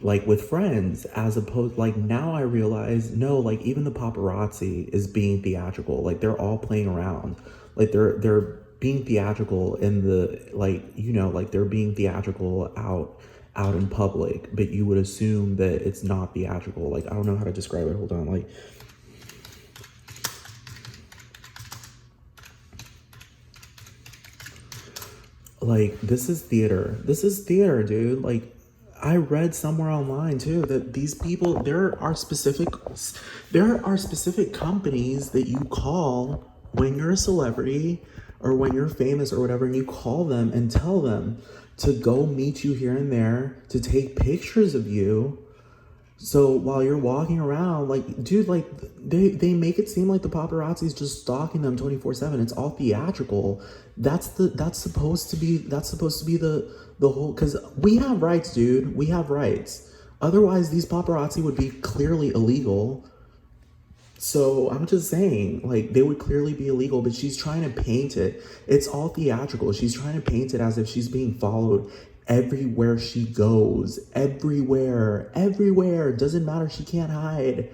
like with friends. As opposed, like, now I realize, no, like even the paparazzi is being theatrical. Like they're all playing around. Like they're being theatrical in the, like, you know, like they're being theatrical out in public, but you would assume that it's not theatrical. Like, I don't know how to describe it. Hold on. Like this is theater. This is theater, dude. Like, I read somewhere online too that these people, there are specific companies that you call when you're a celebrity or when you're famous or whatever, and you call them and tell them to go meet you here and there, to take pictures of you. So while you're walking around, like, dude, like they make it seem like the paparazzi's just stalking them 24/7. It's all theatrical. That's supposed to be the whole, because we have rights, dude. We have rights. Otherwise, these paparazzi would be clearly illegal. So I'm just saying, like, they would clearly be illegal, but she's trying to paint it. It's all theatrical. She's trying to paint it as if she's being followed everywhere she goes. Everywhere. Doesn't matter. She can't hide.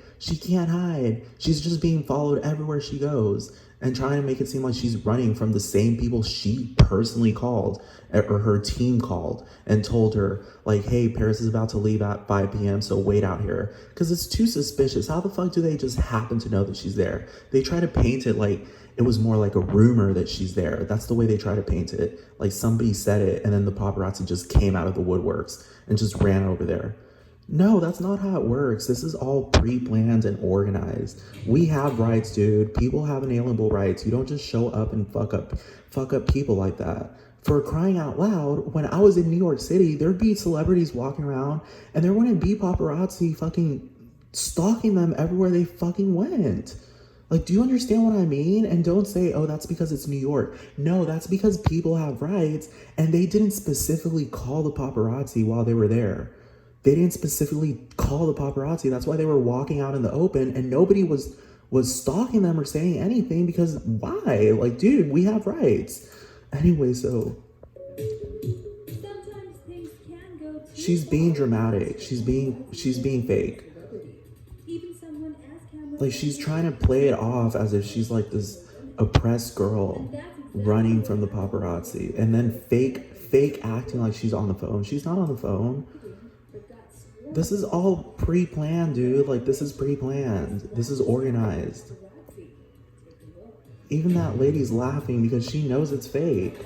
She's just being followed everywhere she goes, and trying to make it seem like she's running from the same people she personally called, or her team called and told her, like, hey, Paris is about to leave at 5 p.m. so wait out here. Because it's too suspicious. How the fuck do they just happen to know that she's there? They try to paint it like it was more like a rumor that she's there. That's the way they try to paint it. Like somebody said it, and then the paparazzi just came out of the woodworks and just ran over there. No, that's not how it works. This is all pre-planned and organized. We have rights, dude. People have inalienable rights. You don't just show up and fuck up people like that. For crying out loud, when I was in New York City, there'd be celebrities walking around, and there wouldn't be paparazzi fucking stalking them everywhere they fucking went. Like, do you understand what I mean? And don't say, oh, that's because it's New York. No, that's because people have rights, and they didn't specifically call the paparazzi while they were there. They didn't specifically call the paparazzi. That's why they were walking out in the open, and nobody was stalking them or saying anything, because why? Like, dude, we have rights. Anyway, so sometimes things can go too she's being dramatic. She's being fake. Even someone as Cameron, Like, she's trying to play it off as if she's like this oppressed girl running from the paparazzi, and then fake acting like she's on the phone. She's not on the phone. This is all pre-planned, dude. Like, this is pre-planned. This is organized. Even that lady's laughing because she knows it's fake.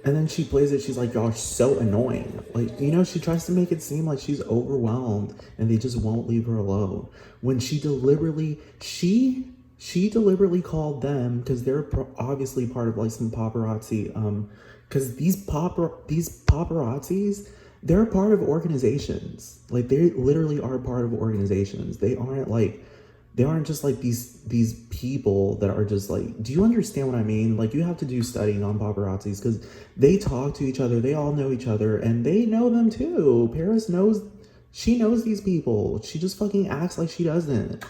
And then she plays it, she's like, y'all are so annoying. Like, you know, she tries to make it seem like she's overwhelmed and they just won't leave her alone. When she deliberately called them, because they're obviously part of like some paparazzi, because these paparazzis, they're part of organizations. Like, they literally are part of organizations. They aren't just like these people that are just like, do you understand what I mean? Like, you have to do studying on paparazzis, because they talk to each other, they all know each other, and they know them too. Paris knows these people. She just fucking acts like she doesn't.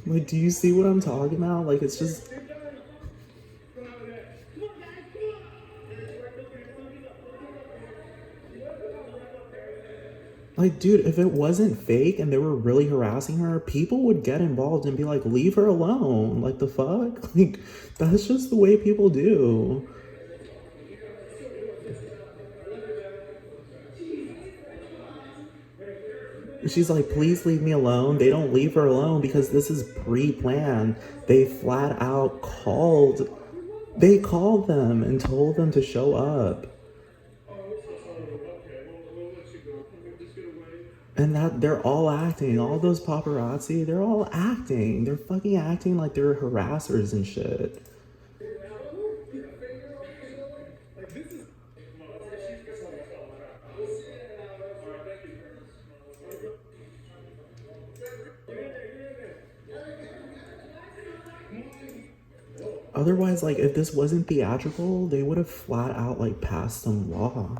Like, do you see what I'm talking about? Like, it's just... Like, dude, if it wasn't fake and they were really harassing her, people would get involved and be like, leave her alone. Like, the fuck? Like, that's just the way people do. She's like, please leave me alone. They don't leave her alone because this is pre-planned. They flat out called them and told them to show up. And that they're all acting. All those paparazzi, they're all acting. They're fucking acting like they're harassers and shit. Otherwise, like, if this wasn't theatrical, they would have flat out, like, passed some law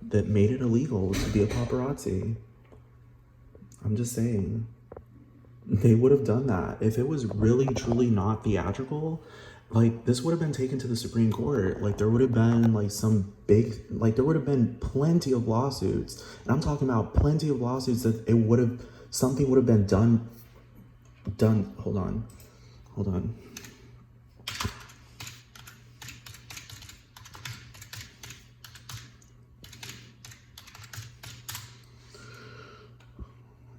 that made it illegal to be a paparazzi. I'm just saying. They would have done that. If it was really, truly not theatrical, like, this would have been taken to the Supreme Court. Like, there would have been, like, some big, like, there would have been plenty of lawsuits. And I'm talking about plenty of lawsuits that it would have, something would have been done, hold on.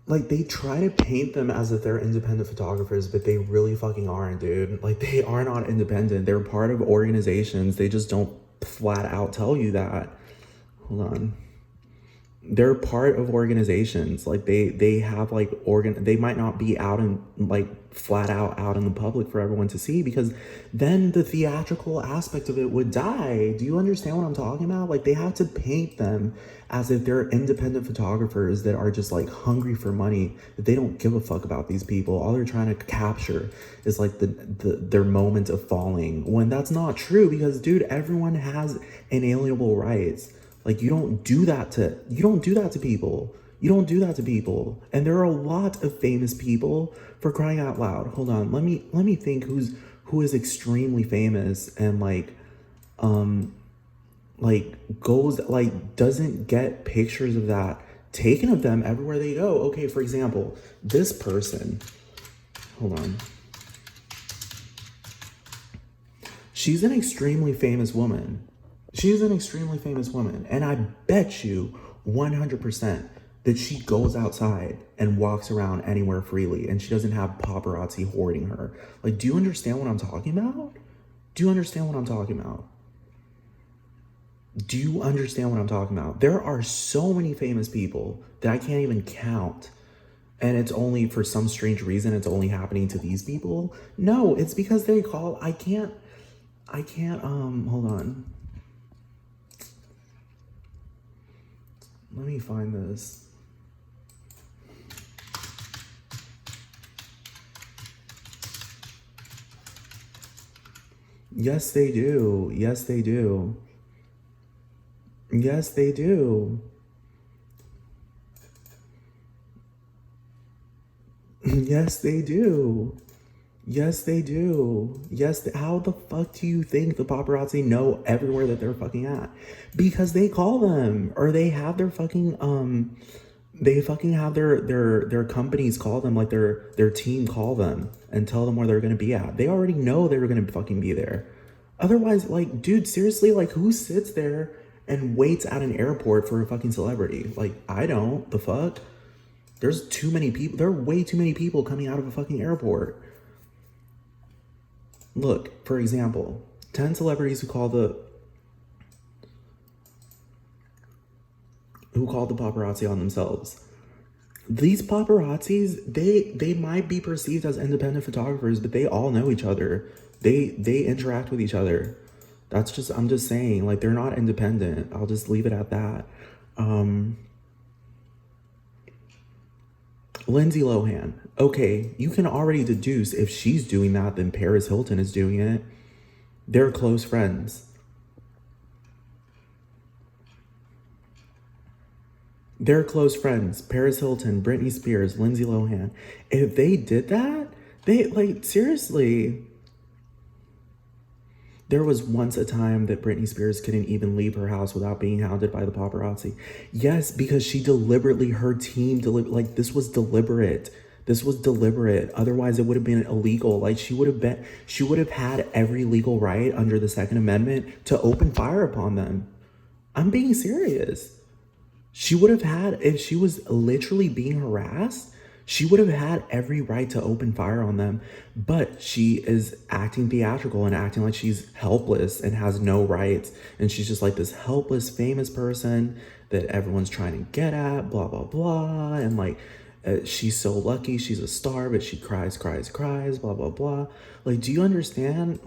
Like, they try to paint them as if they're independent photographers, but they really fucking aren't, dude. Like, they are not independent. They're part of organizations. They just don't flat out tell you that. Hold on. They're part of organizations. Like, they have, like, they might not be out in, like, flat out in the public for everyone to see, because then the theatrical aspect of it would die. Do you understand what I'm talking about? Like, they have to paint them as if they're independent photographers that are just, like, hungry for money, that they don't give a fuck about these people. All they're trying to capture is, like, their moment of falling, when that's not true, because, dude, everyone has inalienable rights. Like, you don't do that to people. You don't do that to people. And there are a lot of famous people, for crying out loud. Hold on. Let me think who is extremely famous and doesn't get pictures of that taken of them everywhere they go. Okay, for example, this person. Hold on. She's an extremely famous woman. And I bet you 100% that she goes outside and walks around anywhere freely, and she doesn't have paparazzi hoarding her. Like, do you understand what I'm talking about? There are so many famous people that I can't even count. And it's only, for some strange reason, it's only happening to these people. No, it's because they call, I can't, hold on. Let me find this. Yes, they do. Yes, they do. Yes, they do. Yes, they do. Yes, they do. Yes, how the fuck do you think the paparazzi know everywhere that they're fucking at? Because they call them, or they have their fucking they fucking have their companies call them, like their team call them and tell them where they're gonna be at. They already know they're gonna fucking be there. Otherwise, like, dude, seriously, like, who sits there and waits at an airport for a fucking celebrity? Like, I don't. The fuck? There's too many people. There are way too many people coming out of a fucking airport. Look, for example, 10 celebrities who called the paparazzi on themselves. These paparazzis, they might be perceived as independent photographers, but they all know each other. They interact with each other. I'm just saying, like, they're not independent. I'll just leave it at that. Lindsay Lohan. Okay, you can already deduce if she's doing that, then Paris Hilton is doing it. They're close friends. Paris Hilton, Britney Spears, Lindsay Lohan. If they did that, seriously. There was once a time that Britney Spears couldn't even leave her house without being hounded by the paparazzi. Yes, because her team, this was deliberate. Otherwise, it would have been illegal. Like, she would have had every legal right under the Second Amendment to open fire upon them. I'm being serious. She would have had, if she was literally being harassed, she would have had every right to open fire on them, but she is acting theatrical and acting like she's helpless and has no rights. And she's just like this helpless, famous person that everyone's trying to get at, blah, blah, blah. And like, she's so lucky, she's a star, but she cries, blah, blah, blah. Like, do you understand?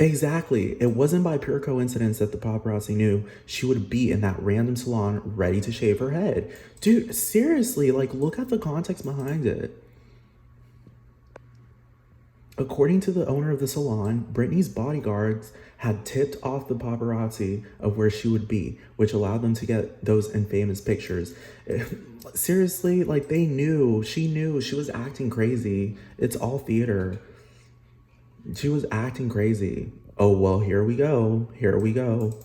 Exactly. It wasn't by pure coincidence that the paparazzi knew she would be in that random salon ready to shave her head. Dude, seriously, like, look at the context behind it. According to the owner of the salon, Britney's bodyguards had tipped off the paparazzi of where she would be, which allowed them to get those infamous pictures. Seriously, like, they knew, she was acting crazy. It's all theater. She was acting crazy. Oh, well, here we go. Here we go.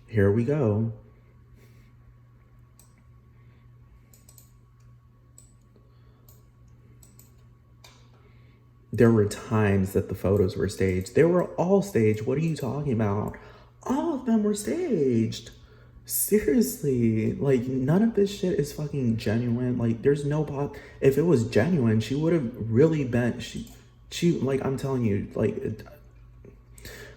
Here we go. There were times that the photos were staged. They were all staged. What are you talking about? All of them were staged. Seriously, like, none of this shit is fucking genuine. Like, there's no pop. If it was genuine, she would have really been. She like, I'm telling you, like,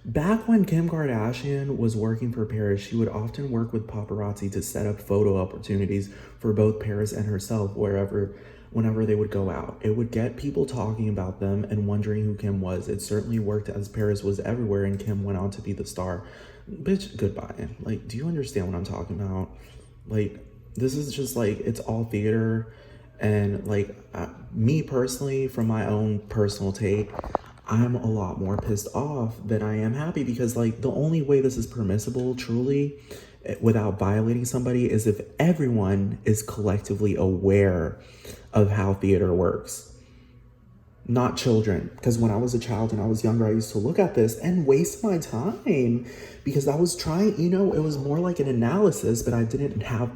back when Kim Kardashian was working for Paris, she would often work with paparazzi to set up photo opportunities for both Paris and herself whenever they would go out. It would get people talking about them and wondering who Kim was. It certainly worked, as Paris was everywhere and Kim went on to be the star. Bitch, goodbye. Like, do you understand what I'm talking about? Like, this is just, like, it's all theater. And, like, me personally, from my own personal take, I'm a lot more pissed off than I am happy, because, like, the only way this is permissible, truly, without violating somebody, is if everyone is collectively aware of how theater works. Not children. Because when I was a child and I was younger, I used to look at this and waste my time because I was trying, you know, it was more like an analysis, but I didn't have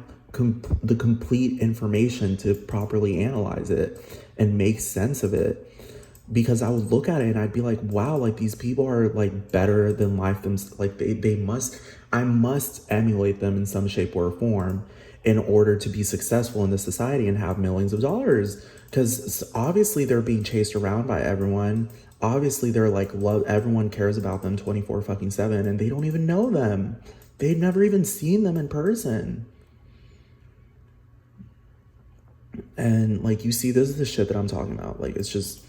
the complete information to properly analyze it and make sense of it. Because I would look at it and I'd be like, wow, like, these people are, like, better than life themselves. Like, I must emulate them in some shape or form in order to be successful in this society and have millions of dollars. Because obviously they're being chased around by everyone. Obviously they're like, everyone cares about them 24/7, and they don't even know them. They've never even seen them in person. And, like, you see, this is the shit that I'm talking about. Like, it's just,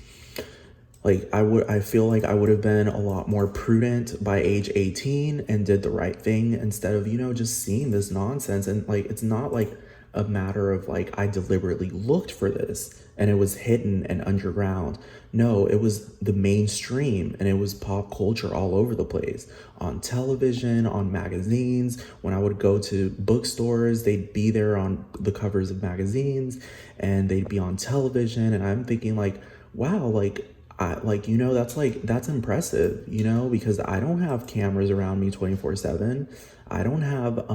like, I feel like I would have been a lot more prudent by age 18 and did the right thing instead of, you know, just seeing this nonsense. And, like, it's not like a matter of, like, I deliberately looked for this and it was hidden and underground. No, it was the mainstream, and it was pop culture all over the place, on television, on magazines. When I would go to bookstores, they'd be there on the covers of magazines, and they'd be on television. And I'm thinking, like, wow, you know, that's impressive, you know, because I don't have cameras around me 24/7. I don't have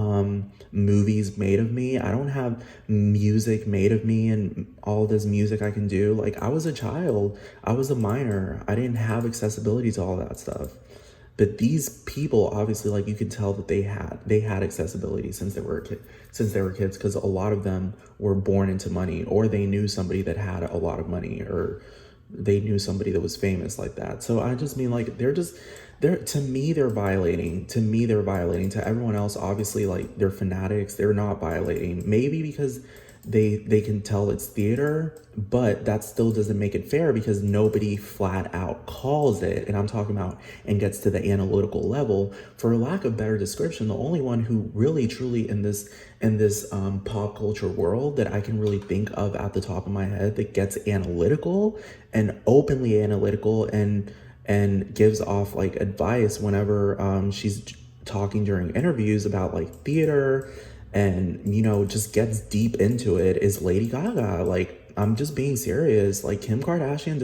movies made of me. I don't have music made of me and all this music I can do. Like, I was a child. I was a minor. I didn't have accessibility to all that stuff. But these people, obviously, like, you could tell that they had accessibility since they were kids, because a lot of them were born into money, or they knew somebody that had a lot of money, or they knew somebody that was famous like that. So I just mean, like, to me, they're violating. To everyone else, obviously, like, they're fanatics. They're not violating. Maybe because they can tell it's theater, but that still doesn't make it fair, because nobody flat out calls it. And I'm talking about, and gets to the analytical level. For lack of better description, the only one who really truly in this pop culture world that I can really think of at the top of my head that gets analytical and openly analytical and gives off, like, advice whenever she's talking during interviews about, like, theater, and, you know, just gets deep into it, is Lady Gaga. Like, I'm just being serious. Like, Kim Kardashian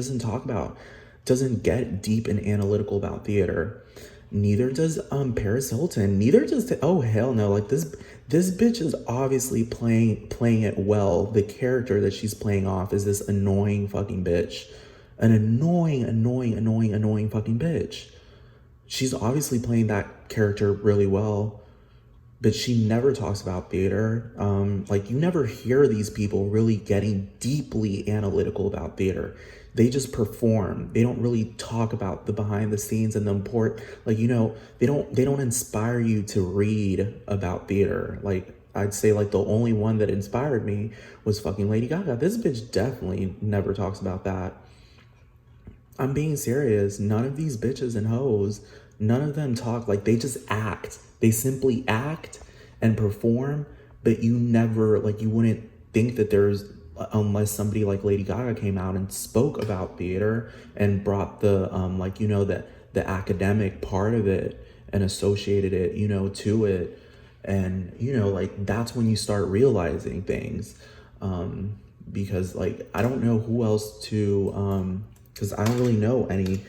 doesn't get deep and analytical about theater. Neither does Paris Hilton. Neither does oh, hell no. Like, this bitch is obviously playing it well. The character that she's playing off is this annoying fucking bitch. An annoying fucking bitch. She's obviously playing that character really well, but she never talks about theater. Like, you never hear these people really getting deeply analytical about theater. They just perform. They don't really talk about the behind the scenes and the like, you know, they don't inspire you to read about theater. Like, I'd say, like, the only one that inspired me was fucking Lady Gaga. This bitch definitely never talks about that. I'm being serious. None of these bitches and hoes, none of them talk, like they just act. They simply act and perform, but you never, like you wouldn't think that there's, unless somebody like Lady Gaga came out and spoke about theater and brought the like, you know, the academic part of it and associated it, you know, to it. And, you know, like that's when you start realizing things. Because like I don't know who else to because I don't really know any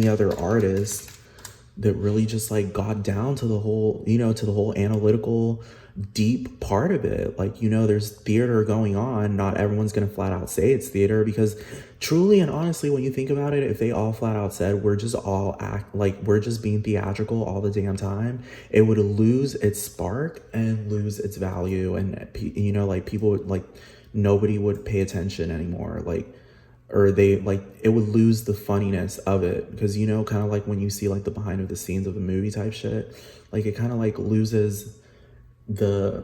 other artists that really just like got down to the whole, you know, to the whole analytical deep part of it. Like, you know, there's theater going on. Not everyone's gonna flat out say it's theater, because truly and honestly, when you think about it, if they all flat out said we're just all act like we're just being theatrical all the damn time, it would lose its spark and lose its value. And you know, like people would, like nobody would pay attention anymore. Like, or they like, it would lose the funniness of it, because, you know, kind of like when you see like the behind of the scenes of a movie type shit, like it kind of like loses the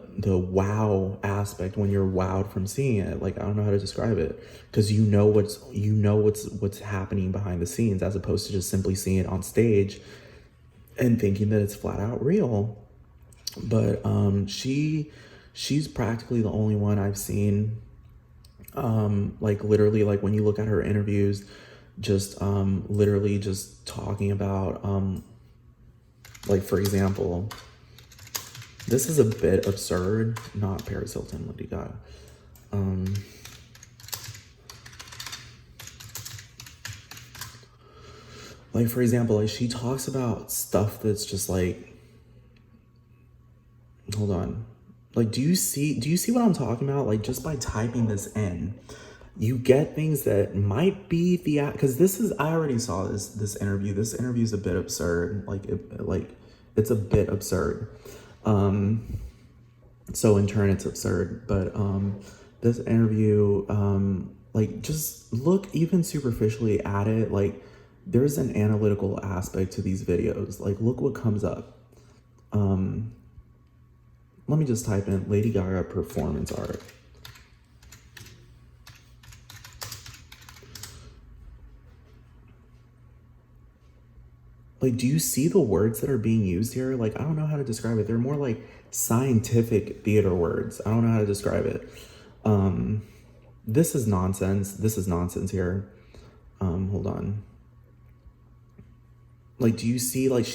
wow aspect when you're wowed from seeing it. Like I don't know how to describe it, because you know what's happening behind the scenes, as opposed to just simply seeing it on stage and thinking that it's flat out real. But she's practically the only one I've seen, like literally, like when you look at her interviews, just literally just talking about like, for example, this is a bit absurd, not Paris Hilton, Lady Gaga. Like, for example, like she talks about stuff that's just like, hold on. Like, do you see what I'm talking about? Like, just by typing this in, you get things that might be because this is, I already saw this interview. This interview is a bit absurd. It's a bit absurd. So in turn it's absurd, but this interview, like just look even superficially at it, like there's an analytical aspect to these videos. Like look what comes up. Let me just type in Lady Gaga performance art. Like, do you see the words that are being used here? Like, I don't know how to describe it. They're more like scientific theater words. I don't know how to describe it. This is nonsense. This is nonsense here. Hold on. Like, do you see, like,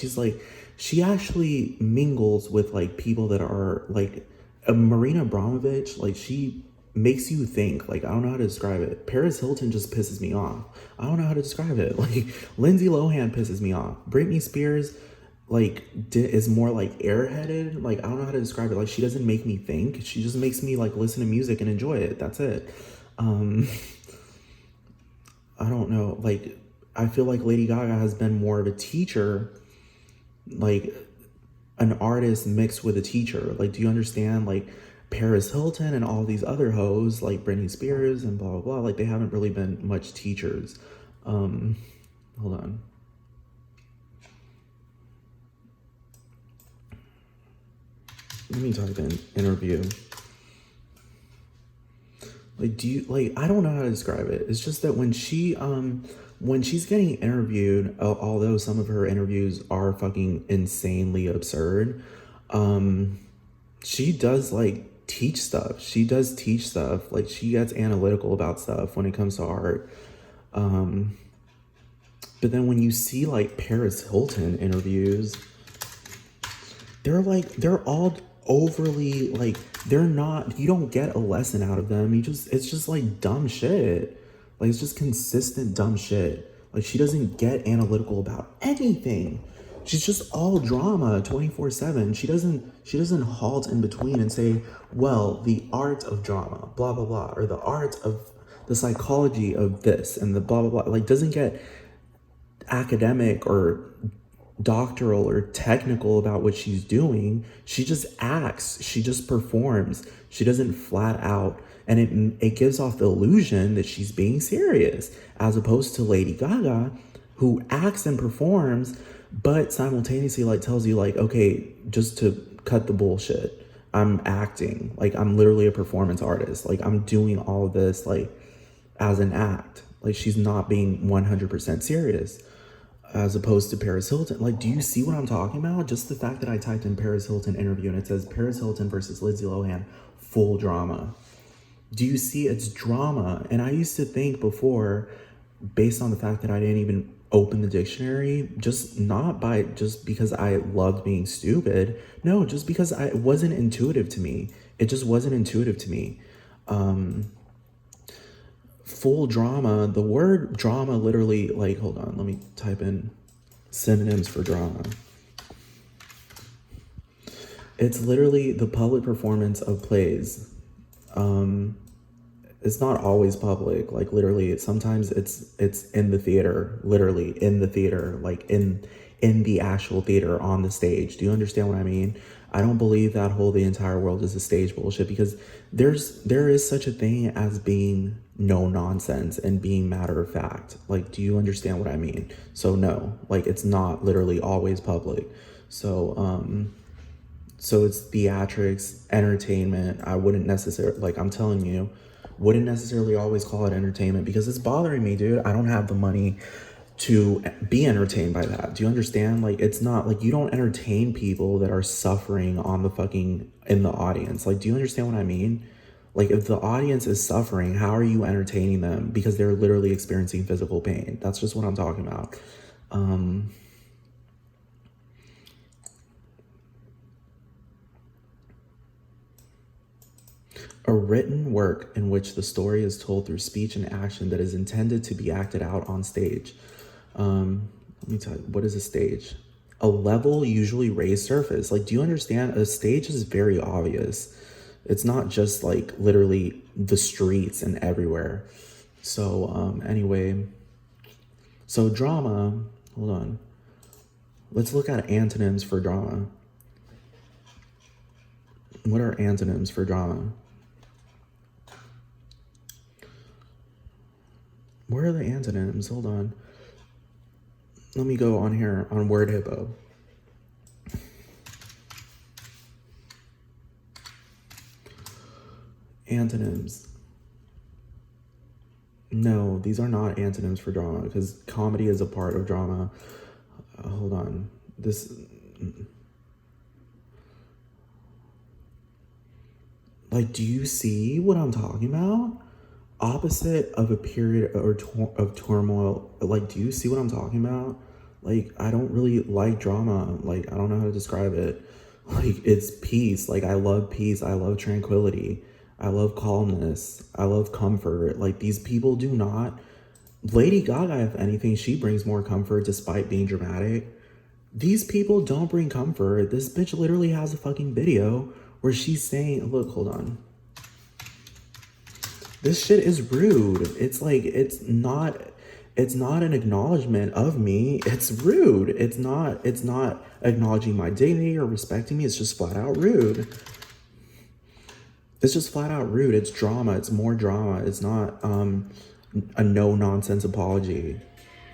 she actually mingles with like people that are like Marina Abramovich. Like she makes you think. Like, I don't know how to describe it. Paris Hilton just pisses me off. I don't know how to describe it. Like Lindsay Lohan pisses me off. Britney Spears like is more like airheaded. Like I don't know how to describe it. Like she doesn't make me think. She just makes me like listen to music and enjoy it. That's it. I don't know. Like I feel like Lady Gaga has been more of a teacher, like an artist mixed with a teacher. Like, do you understand? Like Paris Hilton and all these other hoes like Britney Spears and blah, blah, blah. Like they haven't really been much teachers. Hold on. Let me type in interview. Like, do you, like, I don't know how to describe it. It's just that when she's getting interviewed, although some of her interviews are fucking insanely absurd, she does like teach stuff. She does teach stuff. Like she gets analytical about stuff when it comes to art. But then when you see like Paris Hilton interviews, they're all overly like, they're not, you don't get a lesson out of them. It's just like dumb shit. Like it's just consistent dumb shit. Like she doesn't get analytical about anything. She's just all drama 24/7. She doesn't halt in between and say, well, the art of drama, blah, blah, blah, or the art of the psychology of this and the blah, blah, blah. Like doesn't get academic or doctoral or technical about what she's doing. She just acts. She just performs. She doesn't flat out. And it gives off the illusion that she's being serious, as opposed to Lady Gaga, who acts and performs, but simultaneously like tells you like, okay, just to cut the bullshit, I'm acting. Like I'm literally a performance artist. Like I'm doing all of this like as an act. Like she's not being 100% serious. as opposed to Paris Hilton. Like, do you see what I'm talking about? Just the fact that I typed in Paris Hilton interview and it says Paris Hilton versus Lindsay Lohan, full drama. Do you see it's drama? And I used to think before, based on the fact that I didn't even open the dictionary, just because I loved being stupid. No, just because it wasn't intuitive to me. It just wasn't intuitive to me. Full drama, the word drama literally, like, hold on, let me type in synonyms for drama. It's literally the public performance of plays. It's not always public, like literally sometimes it's in the theater, literally in the theater, like in the actual theater on the stage. Do you understand what I mean? I don't believe that the entire world is a stage bullshit, because there is such a thing as being no nonsense and being matter of fact. Like, do you understand what I mean? So no, like, it's not literally always public. So it's theatrics, entertainment. I wouldn't necessarily, like, I'm telling you, wouldn't necessarily always call it entertainment, because it's bothering me, dude. I don't have the money to be entertained by that. Do you understand? Like, it's not like you don't entertain people that are suffering in the audience. Like, do you understand what I mean? Like, if the audience is suffering, how are you entertaining them? Because they're literally experiencing physical pain. That's just what I'm talking about. A written work in which the story is told through speech and action that is intended to be acted out on stage. Let me tell you, what is a stage? A level, usually raised surface. Like, do you understand? A stage is very obvious. It's not just like literally the streets and everywhere. So anyway, so drama, hold on. Let's look at antonyms for drama. What are antonyms for drama? Where are the antonyms? Hold on. Let me go on here on Word Hippo. Antonyms. No, these are not antonyms for drama, because comedy is a part of drama. Hold on. Like, do you see what I'm talking about? Opposite of a period of turmoil. Like, do you see what I'm talking about? Like, I don't really like drama. Like, I don't know how to describe it. Like, it's peace. Like, I love peace. I love tranquility. I love calmness. I love comfort. Like, these people do not. Lady Gaga, if anything, she brings more comfort despite being dramatic. These people don't bring comfort. This bitch literally has a fucking video where she's saying, look, hold on. This shit is rude. It's like, it's not an acknowledgement of me. It's rude. It's not acknowledging my dignity or respecting me. It's just flat out rude. It's just flat out rude. It's drama. It's more drama. It's not a no nonsense apology.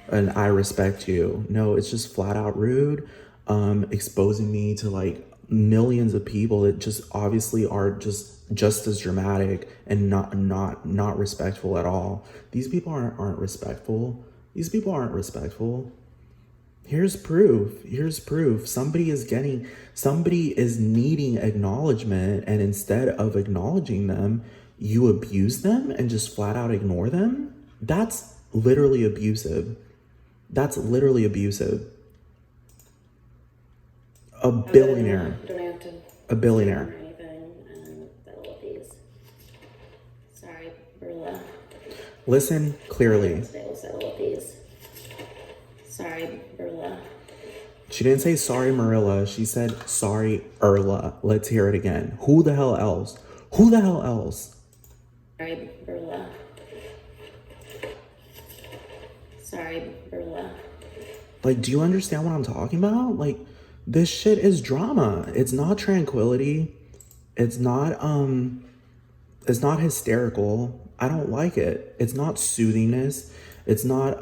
And I respect you. No, it's just flat out rude. Exposing me to like millions of people that just obviously are just as dramatic and not respectful at all. These people aren't respectful. These people aren't respectful. Here's proof. Somebody is needing acknowledgement, and instead of acknowledging them, you abuse them and just flat out ignore them. That's literally abusive. A billionaire. You don't have to. A billionaire. Or anything. Settle with these. Sorry, Berla. Listen clearly. We'll settle with these. Sorry, Berla. She didn't say sorry, Marilla. She said sorry, Erla. Let's hear it again. Who the hell else? Sorry, Berla. Sorry, Berla. Like, do you understand what I'm talking about? Like, this shit is drama. It's not tranquility. It's not hysterical. I don't like it. It's not soothingness. It's not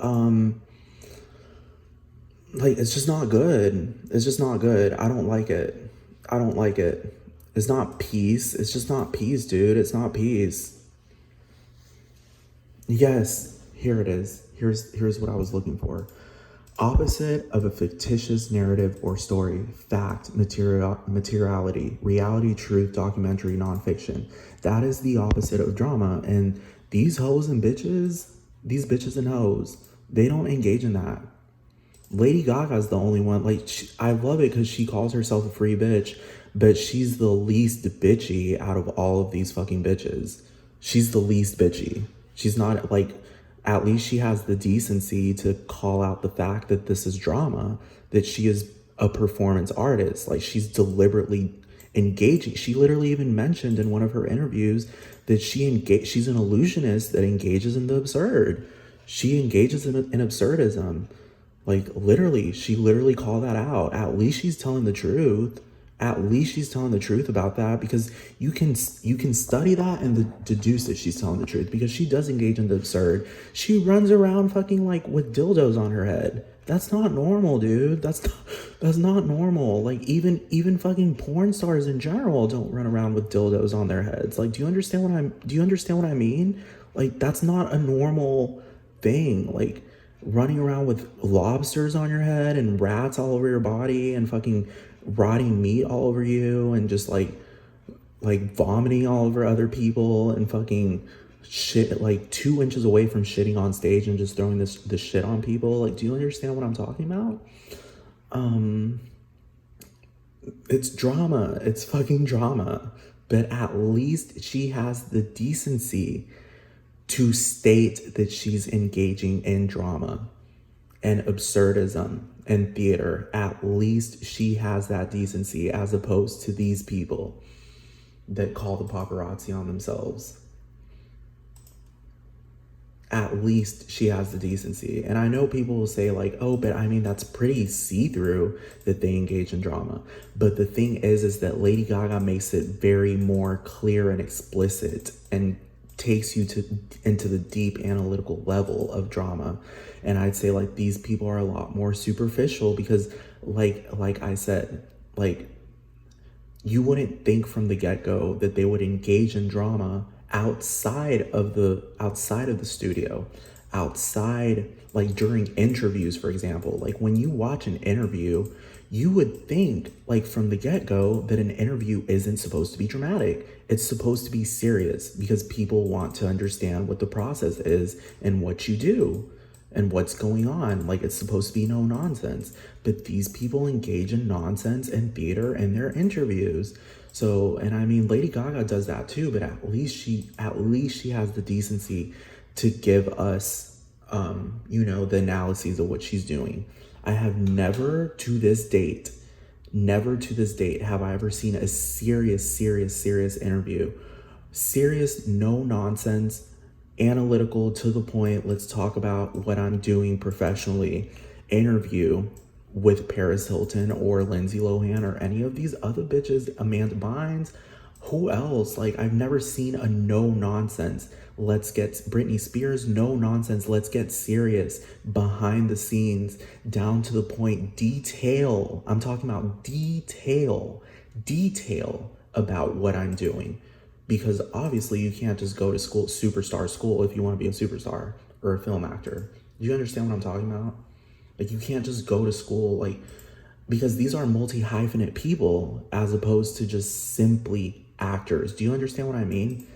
like, it's just not good. It's just not good. I don't like it. It's not peace. It's just not peace, dude. It's not peace. Yes, here it is. Here's what I was looking for. Opposite of a fictitious narrative or story: fact, materiality, reality, truth, documentary, nonfiction. That is the opposite of drama. And these hoes and bitches, these bitches and hoes, they don't engage in that. Lady Gaga's the only one. Like, I love it because she calls herself a free bitch, but she's the least bitchy out of all of these fucking bitches. She's the least bitchy. She's not like, at least she has the decency to call out the fact that this is drama, that she is a performance artist. Like, she's deliberately engaging. She literally even mentioned in one of her interviews that she's an illusionist that engages in the absurd. She engages in absurdism. Like, literally, she literally called that out. At least she's telling the truth. At least she's telling the truth about that, because you can study that and deduce that she's telling the truth, because she does engage in the absurd. She runs around fucking like with dildos on her head. That's not normal, dude. That's not normal. Like, even fucking porn stars in general don't run around with dildos on their heads. Like, do you understand what I mean? Like, that's not a normal thing. Like, running around with lobsters on your head and rats all over your body and fucking rotting meat all over you and just like vomiting all over other people and fucking shit, like 2 inches away from shitting on stage and just throwing this shit on people. Like, do you understand what I'm talking about? It's drama. It's fucking drama. But at least she has the decency to state that she's engaging in drama and absurdism and theater. At least she has that decency, as opposed to these people that call the paparazzi on themselves. At least she has the decency. And I know people will say like, oh, but I mean, that's pretty see-through that they engage in drama. But the thing is that Lady Gaga makes it very more clear and explicit and takes you into the deep analytical level of drama. And I'd say like these people are a lot more superficial, because like I said, like, you wouldn't think from the get-go that they would engage in drama outside of the studio, outside, like during interviews, for example. Like, when you watch an interview, you would think like from the get-go that an interview isn't supposed to be dramatic. It's supposed to be serious, because people want to understand what the process is and what you do and what's going on. Like, it's supposed to be no nonsense. But these people engage in nonsense and theater in their interviews. So, and I mean, Lady Gaga does that too, but at least she has the decency to give us, the analyses of what she's doing. I have never to this date have I ever seen a serious interview. Serious, no nonsense, analytical, to the point, let's talk about what I'm doing professionally interview with Paris Hilton or Lindsay Lohan or any of these other bitches, Amanda Bynes, who else? Like, I've never seen a no nonsense, let's get Britney Spears, no nonsense, let's get serious, behind the scenes, down to the point, detail. I'm talking about detail about what I'm doing. Because obviously you can't just go to school, superstar school, if you want to be a superstar or a film actor. Do you understand what I'm talking about? Like, you can't just go to school, like, because these are multi-hyphenate people as opposed to just simply actors. Do you understand what I mean?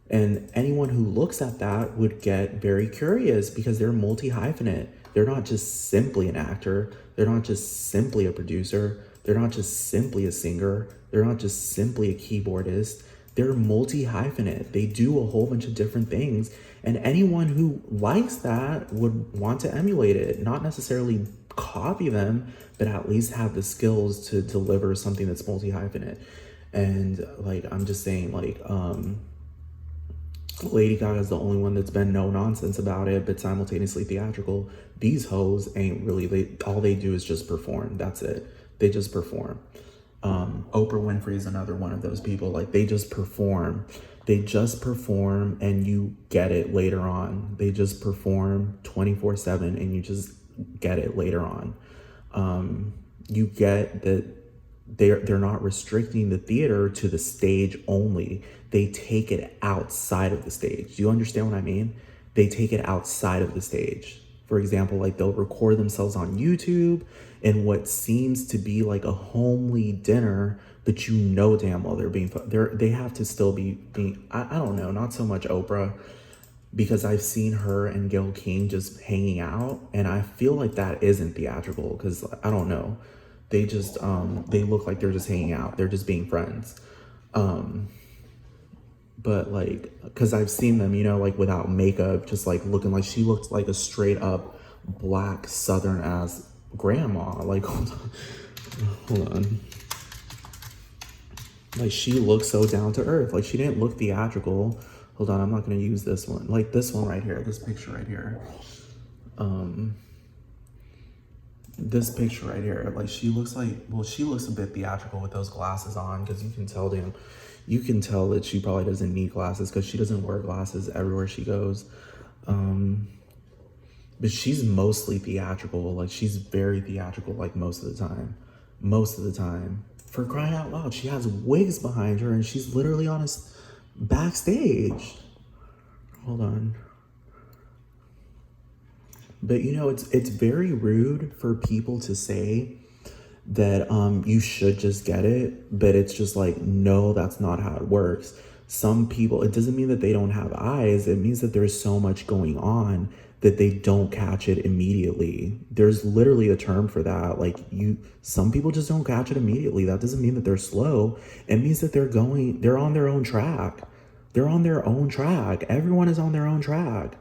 And anyone who looks at that would get very curious, because they're multi-hyphenate. They're not just simply an actor. They're not just simply a producer. They're not just simply a singer. They're not just simply a keyboardist. They're multi-hyphenate. They do a whole bunch of different things. And anyone who likes that would want to emulate it, not necessarily copy them, but at least have the skills to deliver something that's multi-hyphenate. And like, I'm just saying, like, Lady Gaga is the only one that's been no nonsense about it, but simultaneously theatrical. These hoes ain't really, all they do is just perform. That's it. They just perform. Oprah Winfrey is another one of those people. Like, they just perform. They just perform and you get it later on. They just perform 24/7 and you just get it later on. You get that they're not restricting the theater to the stage only. They take it outside of the stage. Do you understand what I mean? They take it outside of the stage. For example, like they'll record themselves on YouTube in what seems to be like a homely dinner, but you know damn well they have to still be being, I don't know, not so much Oprah, because I've seen her and Gayle King just hanging out, and I feel like that isn't theatrical, because I don't know, they just they look like they're just hanging out, they're just being friends. But like, because I've seen them, you know, like without makeup, just like looking like she looked like a straight up black southern ass grandma. Like, hold on. Like, she looks so down to earth. Like, she didn't look theatrical. Hold on, I'm not gonna use this one. Like this one right here, this picture right here. This picture right here, like she looks like, well, she looks a bit theatrical with those glasses on, because you can tell that she probably doesn't need glasses, because she doesn't wear glasses everywhere she goes. But she's mostly theatrical. Like, she's very theatrical, like most of the time. For crying out loud, she has wigs behind her and she's literally on a backstage. Hold on. But you know, it's very rude for people to say that you should just get it, but it's just like, no, that's not how it works. Some people, it doesn't mean that they don't have eyes. It means that there's so much going on that they don't catch it immediately. There's literally a term for that. Like, some people just don't catch it immediately. That doesn't mean that they're slow. It means that they're on their own track. They're on their own track. Everyone is on their own track.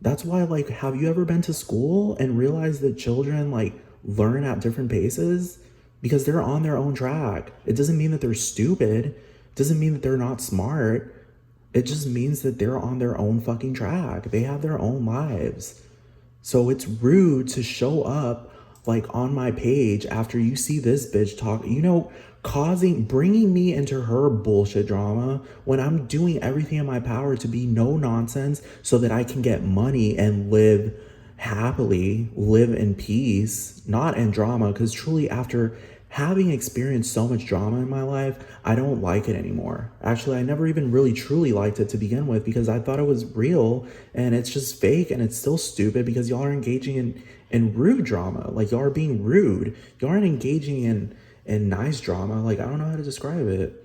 That's why, like, have you ever been to school and realized that children, like, learn at different paces? Because they're on their own track. It doesn't mean that they're stupid. It doesn't mean that they're not smart. It just means that they're on their own fucking track. They have their own lives. So it's rude to show up, like, on my page after you see this bitch talk, you know, bringing me into her bullshit drama when I'm doing everything in my power to be no nonsense so that I can get money and live happily, live in peace, not in drama. Because truly, after having experienced so much drama in my life, I don't like it anymore. Actually, I never even really truly liked it to begin with, because I thought it was real, and it's just fake, and it's still stupid because y'all are engaging in rude drama. Like, y'all are being rude. Y'all aren't engaging in nice drama. Like, I don't know how to describe it.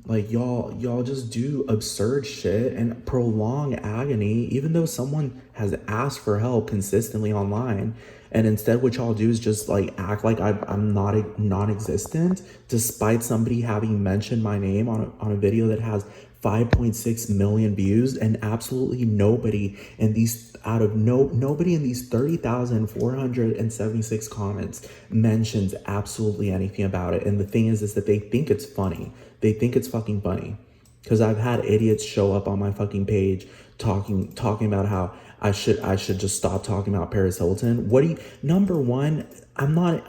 Like, y'all just do absurd shit and prolong agony, even though someone has asked for help consistently online. And instead, what y'all do is just, like, act like I'm not non-existent, despite somebody having mentioned my name on a video that has 5.6 million views, and absolutely nobody in these 30,476 comments mentions absolutely anything about it. And the thing is that they think it's funny. They think it's fucking funny. Because I've had idiots show up on my fucking page talking about how I should just stop talking about Paris Hilton. Number one, I'm not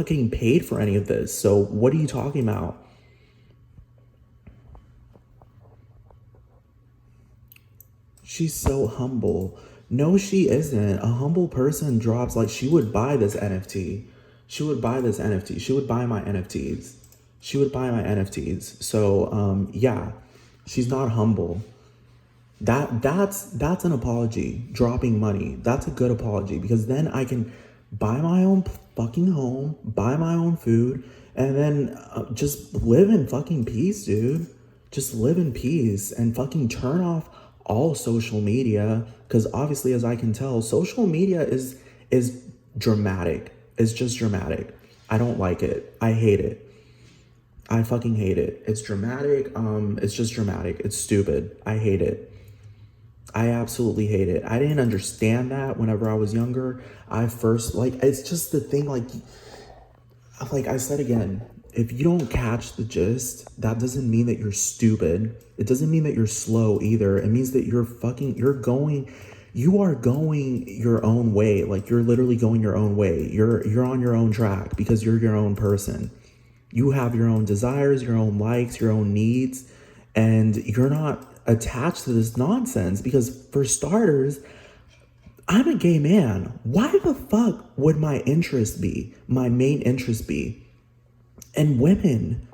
getting paid for any of this. So what are you talking about? She's so humble. No, she isn't. A humble person drops, like, she would buy this NFT. She would buy my NFTs. So, yeah, she's not humble. That's an apology. Dropping money. That's a good apology, because then I can buy my own fucking home, buy my own food, and then just live in fucking peace, dude. Just live in peace and fucking turn off all social media, because obviously, as I can tell, social media is dramatic. It's just dramatic. I don't like it. I hate it. I fucking hate it. It's dramatic. It's just dramatic. It's stupid. I hate it. I absolutely hate it. I didn't understand that whenever I was younger. It's just the thing, like I said again, if you don't catch the gist, that doesn't mean that you're stupid. It doesn't mean that you're slow either. It means that you are going your own way. Like, you're literally going your own way. You're on your own track because you're your own person. You have your own desires, your own likes, your own needs, and you're not attached to this nonsense. Because for starters, I'm a gay man. Why the fuck would my main interest be? And women,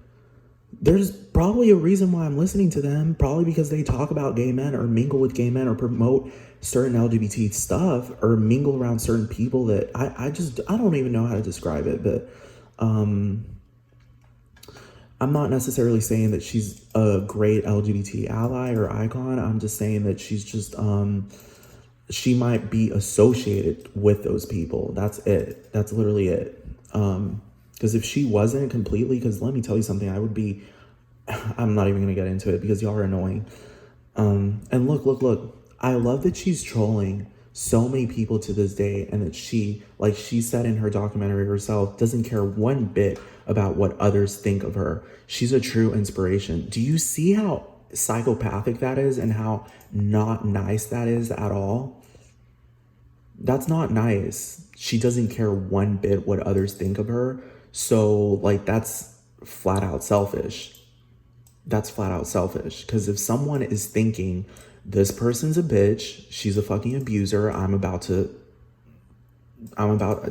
there's probably a reason why I'm listening to them. Probably because they talk about gay men or mingle with gay men or promote certain LGBT stuff or mingle around certain people that I don't even know how to describe it. But I'm not necessarily saying that she's a great LGBT ally or icon. I'm just saying that she's just, she might be associated with those people. That's it. That's literally it. Because if she wasn't completely, because let me tell you something, I'm not even going to get into it because y'all are annoying. And look, I love that she's trolling so many people to this day, and that she, like she said in her documentary herself, doesn't care one bit about what others think of her. She's a true inspiration. Do you see how psychopathic that is and how not nice that is at all? That's not nice. She doesn't care one bit what others think of her. So, like, that's flat out selfish. That's flat out selfish. Because if someone is thinking, this person's a bitch, she's a fucking abuser,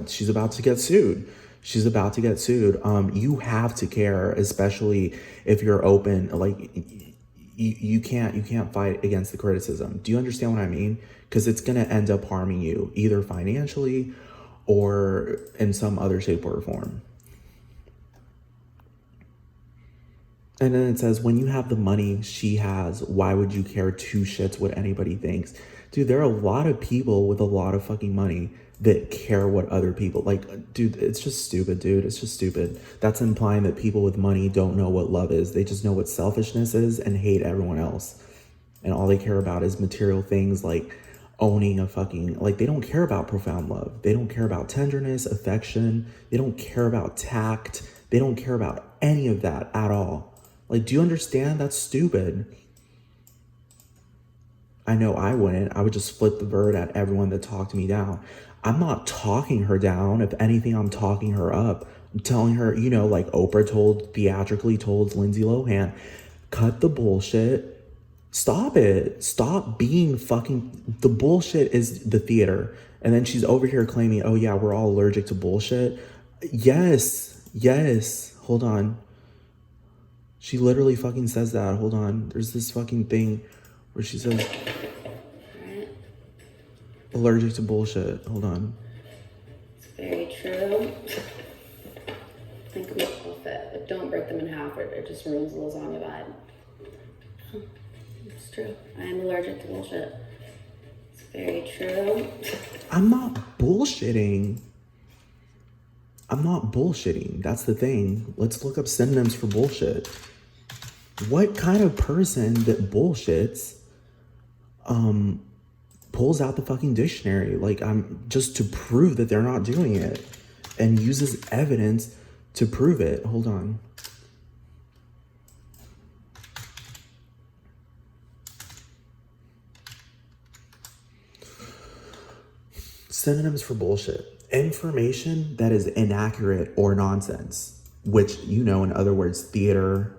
she's about to get sued. She's about to get sued. You have to care, especially if you're open. Like, you can't fight against the criticism. Do you understand what I mean? Because it's gonna end up harming you, either financially or in some other shape or form. And then it says, when you have the money she has, why would you care two shits what anybody thinks? Dude, there are a lot of people with a lot of fucking money that care what other people, like, dude, it's just stupid, dude. It's just stupid. That's implying that people with money don't know what love is. They just know what selfishness is and hate everyone else. And all they care about is material things, like owning a fucking, like, they don't care about profound love. They don't care about tenderness, affection. They don't care about tact. They don't care about any of that at all. Like, do you understand? That's stupid. I know I wouldn't. I would just flip the bird at everyone that talked me down. I'm not talking her down. If anything, I'm talking her up. I'm telling her, you know, like Oprah theatrically told Lindsay Lohan, cut the bullshit. Stop it. Stop being fucking, the bullshit is the theater. And then she's over here claiming, oh yeah, we're all allergic to bullshit. Yes. Hold on. She literally fucking says that. Hold on. There's this fucking thing where she says, allergic to bullshit. Hold on. It's very true. Think them will fit, but don't break them in half or it just ruins the lasagna vibe. It's true. I am allergic to bullshit. It's very true. I'm not bullshitting. That's the thing. Let's look up synonyms for bullshit. What kind of person that bullshits pulls out the fucking dictionary, like, I'm just to prove that they're not doing it, and uses evidence to prove it? Hold on. Synonyms for bullshit: information that is inaccurate or nonsense, which, you know, in other words, theater,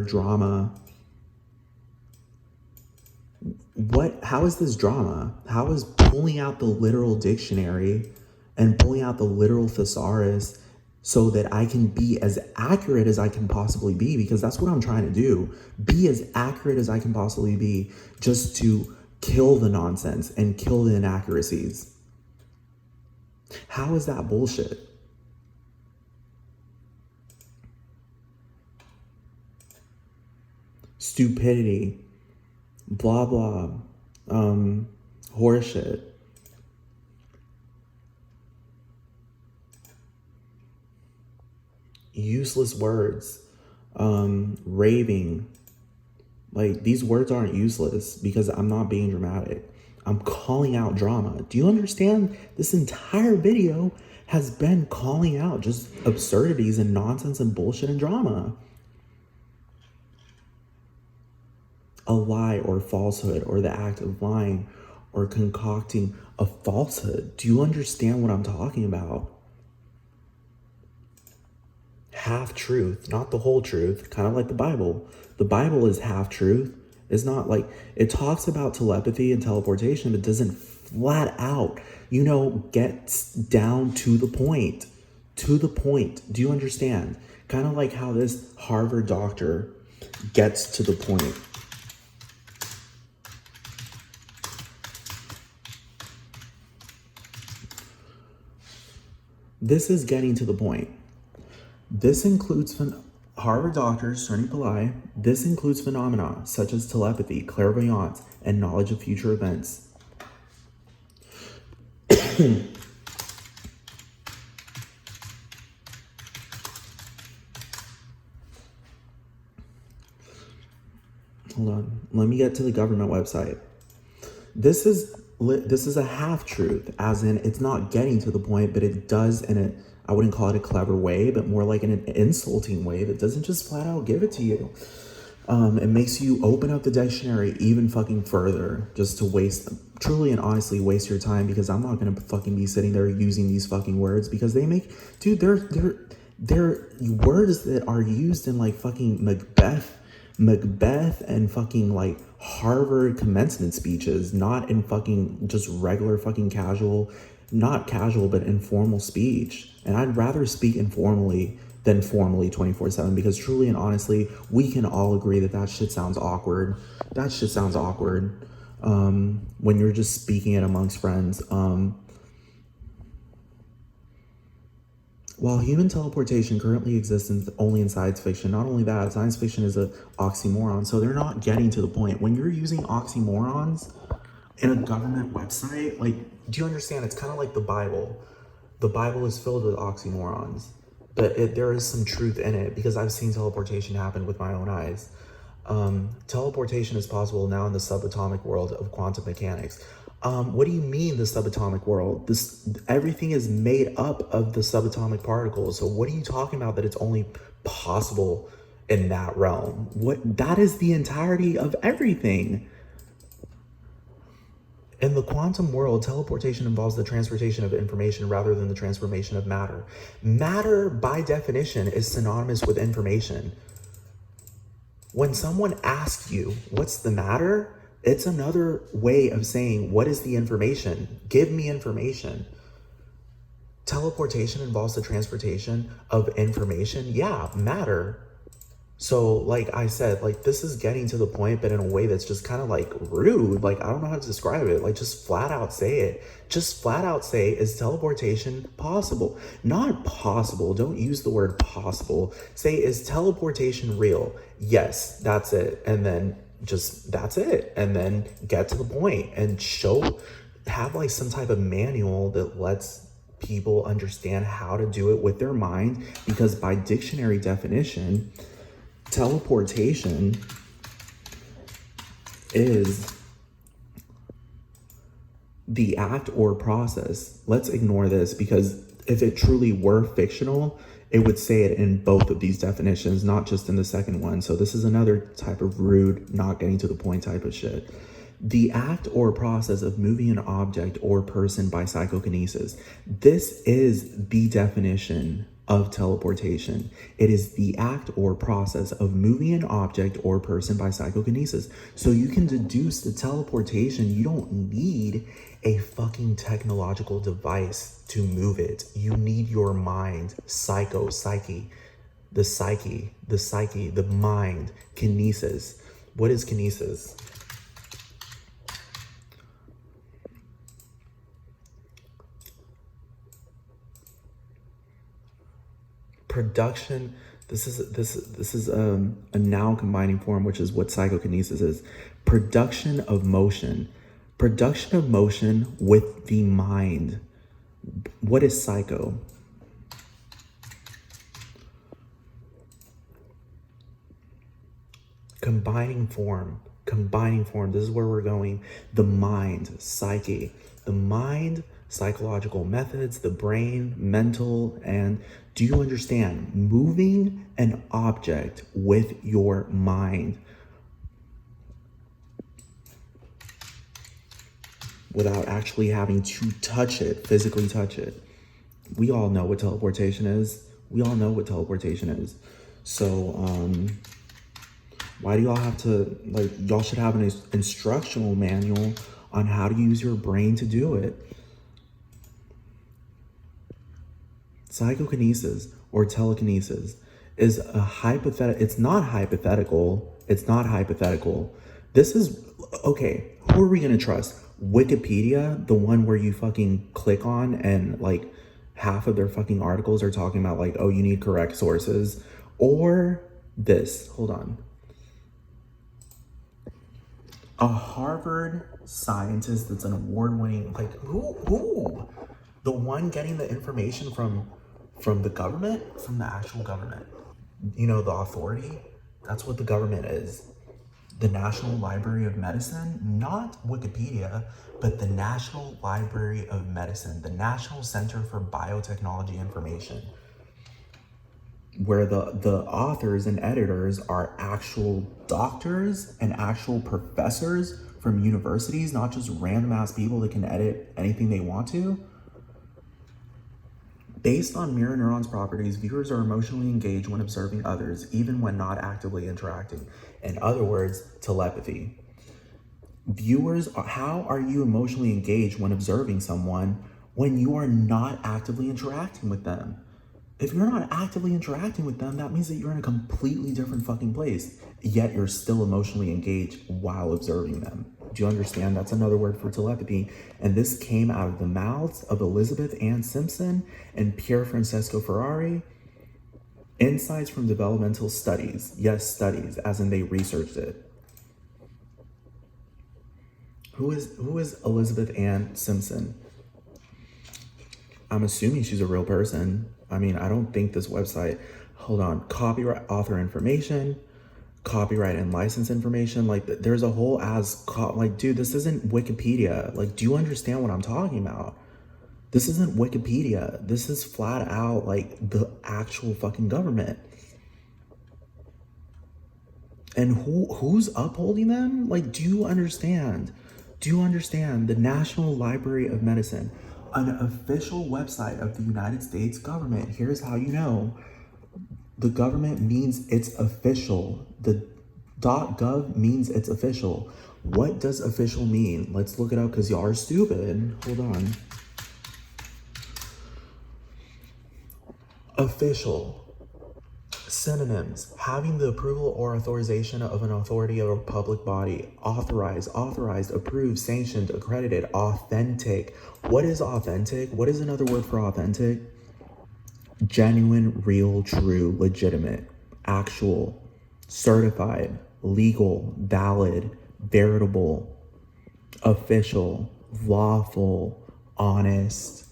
drama. How is this drama? How is pulling out the literal dictionary and pulling out the literal thesaurus so that I can be as accurate as I can possibly be? Because that's what I'm trying to do. Be as accurate as I can possibly be, just to kill the nonsense and kill the inaccuracies. How is that bullshit? Stupidity, blah blah, horseshit. Useless words, raving. Like, these words aren't useless because I'm not being dramatic. I'm calling out drama. Do you understand? This entire video has been calling out just absurdities and nonsense and bullshit and drama. A lie or falsehood, or the act of lying or concocting a falsehood. Do you understand what I'm talking about? Half truth, not the whole truth, kind of like the Bible. The Bible is half truth. It's not like, it talks about telepathy and teleportation, but doesn't flat out, you know, get down to the point. To the point. Do you understand? Kind of like how this Harvard doctor gets to the point. This is getting to the point. This includes Harvard doctor Cerny Pillai. This includes phenomena such as telepathy, clairvoyance, and knowledge of future events. Hold on. Let me get to the government website. This is a half truth, as in it's not getting to the point, but it does in a, I wouldn't call it a clever way, but more like in an insulting way that doesn't just flat out give it to you. It makes you open up the dictionary even fucking further just to truly and honestly waste your time, because I'm not gonna fucking be sitting there using these fucking words, because they make, dude, they're words that are used in like fucking Macbeth and fucking like Harvard commencement speeches, not in fucking just regular fucking casual, not casual, but informal speech. And I'd rather speak informally than formally 24/7, because truly and honestly, we can all agree that that shit sounds awkward. That shit sounds awkward when you're just speaking it amongst friends. While human teleportation currently exists only in science fiction, not only that, science fiction is an oxymoron, so they're not getting to the point. When you're using oxymorons in a government website, like, do you understand? It's kind of like the Bible. The Bible is filled with oxymorons, but there is some truth in it, because I've seen teleportation happen with my own eyes. Teleportation is possible now in the subatomic world of quantum mechanics. What do you mean the subatomic world? Everything is made up of the subatomic particles. So what are you talking about that it's only possible in that realm? That is the entirety of everything. In the quantum world, teleportation involves the transportation of information rather than the transformation of matter. Matter, by definition, is synonymous with information. When someone asks you, what's the matter? It's another way of saying, what is the information? Give me information. Teleportation involves the transportation of information. Yeah, matter. So like I said, like this is getting to the point, but in a way that's just kind of like rude. Like, I don't know how to describe it. Like, just flat out say it. Just flat out say, is teleportation possible? Not possible. Don't use the word possible. Say, is teleportation real? Yes, that's it. And then just, that's it. And then get to the point and have like some type of manual that lets people understand how to do it with their mind. Because by dictionary definition, teleportation is the act or process. Let's ignore this, because if it truly were fictional, it would say it in both of these definitions, not just in the second one. So this is another type of rude, not getting to the point type of shit. The act or process of moving an object or person by psychokinesis. This is the definition of teleportation. It is the act or process of moving an object or person by psychokinesis. So you can deduce the teleportation. You don't need a fucking technological device to move it. You need your mind, psyche, the mind, kinesis. What is kinesis? Production. This is a noun combining form, which is what psychokinesis is. Production of motion with the mind. What is psycho? Combining form. This is where we're going. The mind, psyche. The mind, psychological methods, the brain, mental, and do you understand? Moving an object with your mind without actually having to touch it, physically touch it. We all know what teleportation is. So, why do y'all have to, like, y'all should have an instructional manual on how to use your brain to do it. Psychokinesis or telekinesis is a hypothetical. It's not hypothetical. It's not hypothetical. This is, okay, who are we gonna trust? Wikipedia, the one where you fucking click on and like half of their fucking articles are talking about like, oh, you need correct sources, or this, hold on. A Harvard scientist that's an award-winning, like who? The one getting the information from the government, from the actual government. You know, the authority, that's what the government is. The National Library of Medicine, not Wikipedia, but the National Library of Medicine, the National Center for Biotechnology Information, where the authors and editors are actual doctors and actual professors from universities, not just random ass people that can edit anything they want to. Based on mirror neurons properties, viewers are emotionally engaged when observing others, even when not actively interacting. In other words, telepathy. How are you emotionally engaged when observing someone when you are not actively interacting with them? If you're not actively interacting with them, that means that you're in a completely different fucking place, yet you're still emotionally engaged while observing them. Do you understand? That's another word for telepathy. And this came out of the mouths of Elizabeth Ann Simpson and Pier Francesco Ferrari. Insights from developmental studies. Yes, studies, as in they researched it. Who is Elizabeth Ann Simpson? I'm assuming she's a real person. I mean, I don't think this website, hold on, copyright, author information, copyright and license information. Like there's a whole like, dude, this isn't Wikipedia. Like, do you understand what I'm talking about? This isn't Wikipedia. This is flat out like the actual fucking government. And who's upholding them? Like, do you understand? Do you understand? The National Library of Medicine, an official website of the United States government. Here's how you know. The government means it's official. The .gov means it's official. What does official mean? Let's look it up because y'all are stupid. Hold on. Official. Synonyms: having the approval or authorization of an authority or public body. Authorized, approved, sanctioned, accredited. Authentic. What is authentic? What is another word for authentic? Genuine, real, true, legitimate, actual, certified, legal, valid, veritable, official, lawful, honest,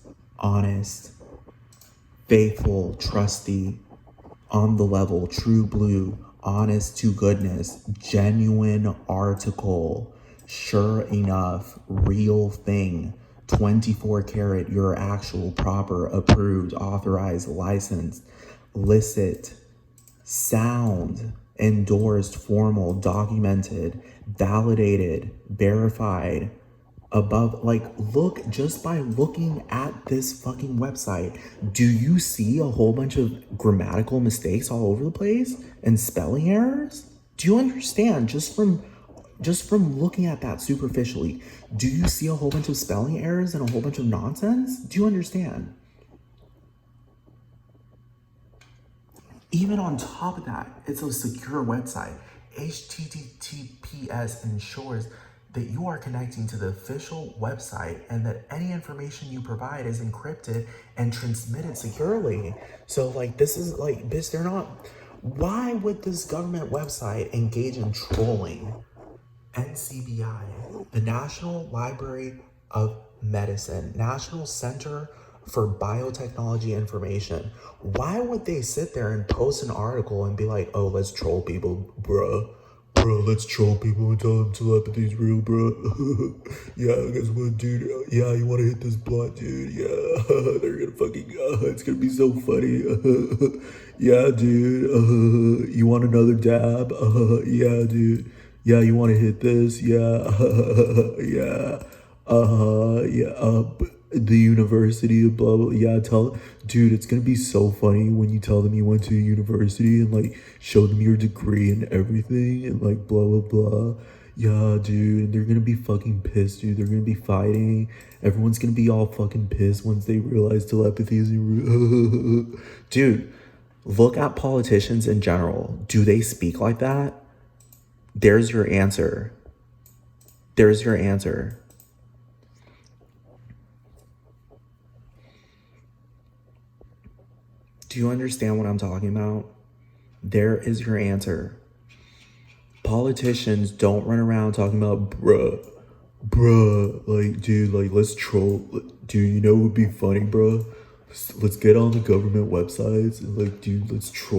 faithful, trusty, on the level, true blue, honest to goodness, genuine article, sure enough, real thing, 24 karat, your actual, proper, approved, authorized, licensed, licit, sound, endorsed, formal, documented, validated, verified, above. Like, look, just by looking at this fucking website, do you see a whole bunch of grammatical mistakes all over the place and spelling errors? Do you understand? Just from looking at that superficially, do you see a whole bunch of spelling errors and a whole bunch of nonsense? Do you understand? Even on top of that, it's a secure website. HTTPS ensures that you are connecting to the official website and that any information you provide is encrypted and transmitted securely. So like, this is like, bitch, they're not, why would this government website engage in trolling? NCBI, the National Library of Medicine, National Center for Biotechnology Information. Why would they sit there and post an article and be like, oh, let's troll people, bruh. Bro, let's troll people and tell them telepathy's real, bro. Yeah, guess what, dude? Yeah, you want to hit this blunt, dude? Yeah, they're gonna fucking, it's gonna be so funny. Yeah, dude. You want another dab? Yeah, dude. Yeah, you want to hit this? Yeah, yeah. The university of blah blah. Yeah, dude, it's gonna be so funny when you tell them you went to a university and like show them your degree and everything and like blah blah blah. Yeah, dude, and they're gonna be fucking pissed, dude. They're gonna be fighting. Everyone's gonna be all fucking pissed once they realize telepathy isn't real. Dude, Look at politicians in general. Do they speak like that? There's your answer. There's your answer. Do you understand what I'm talking about? There is your answer. Politicians don't run around talking about bruh, like, dude, like, let's troll. Dude, you know what would be funny, bruh? Let's get on the government websites and, like, dude, let's troll.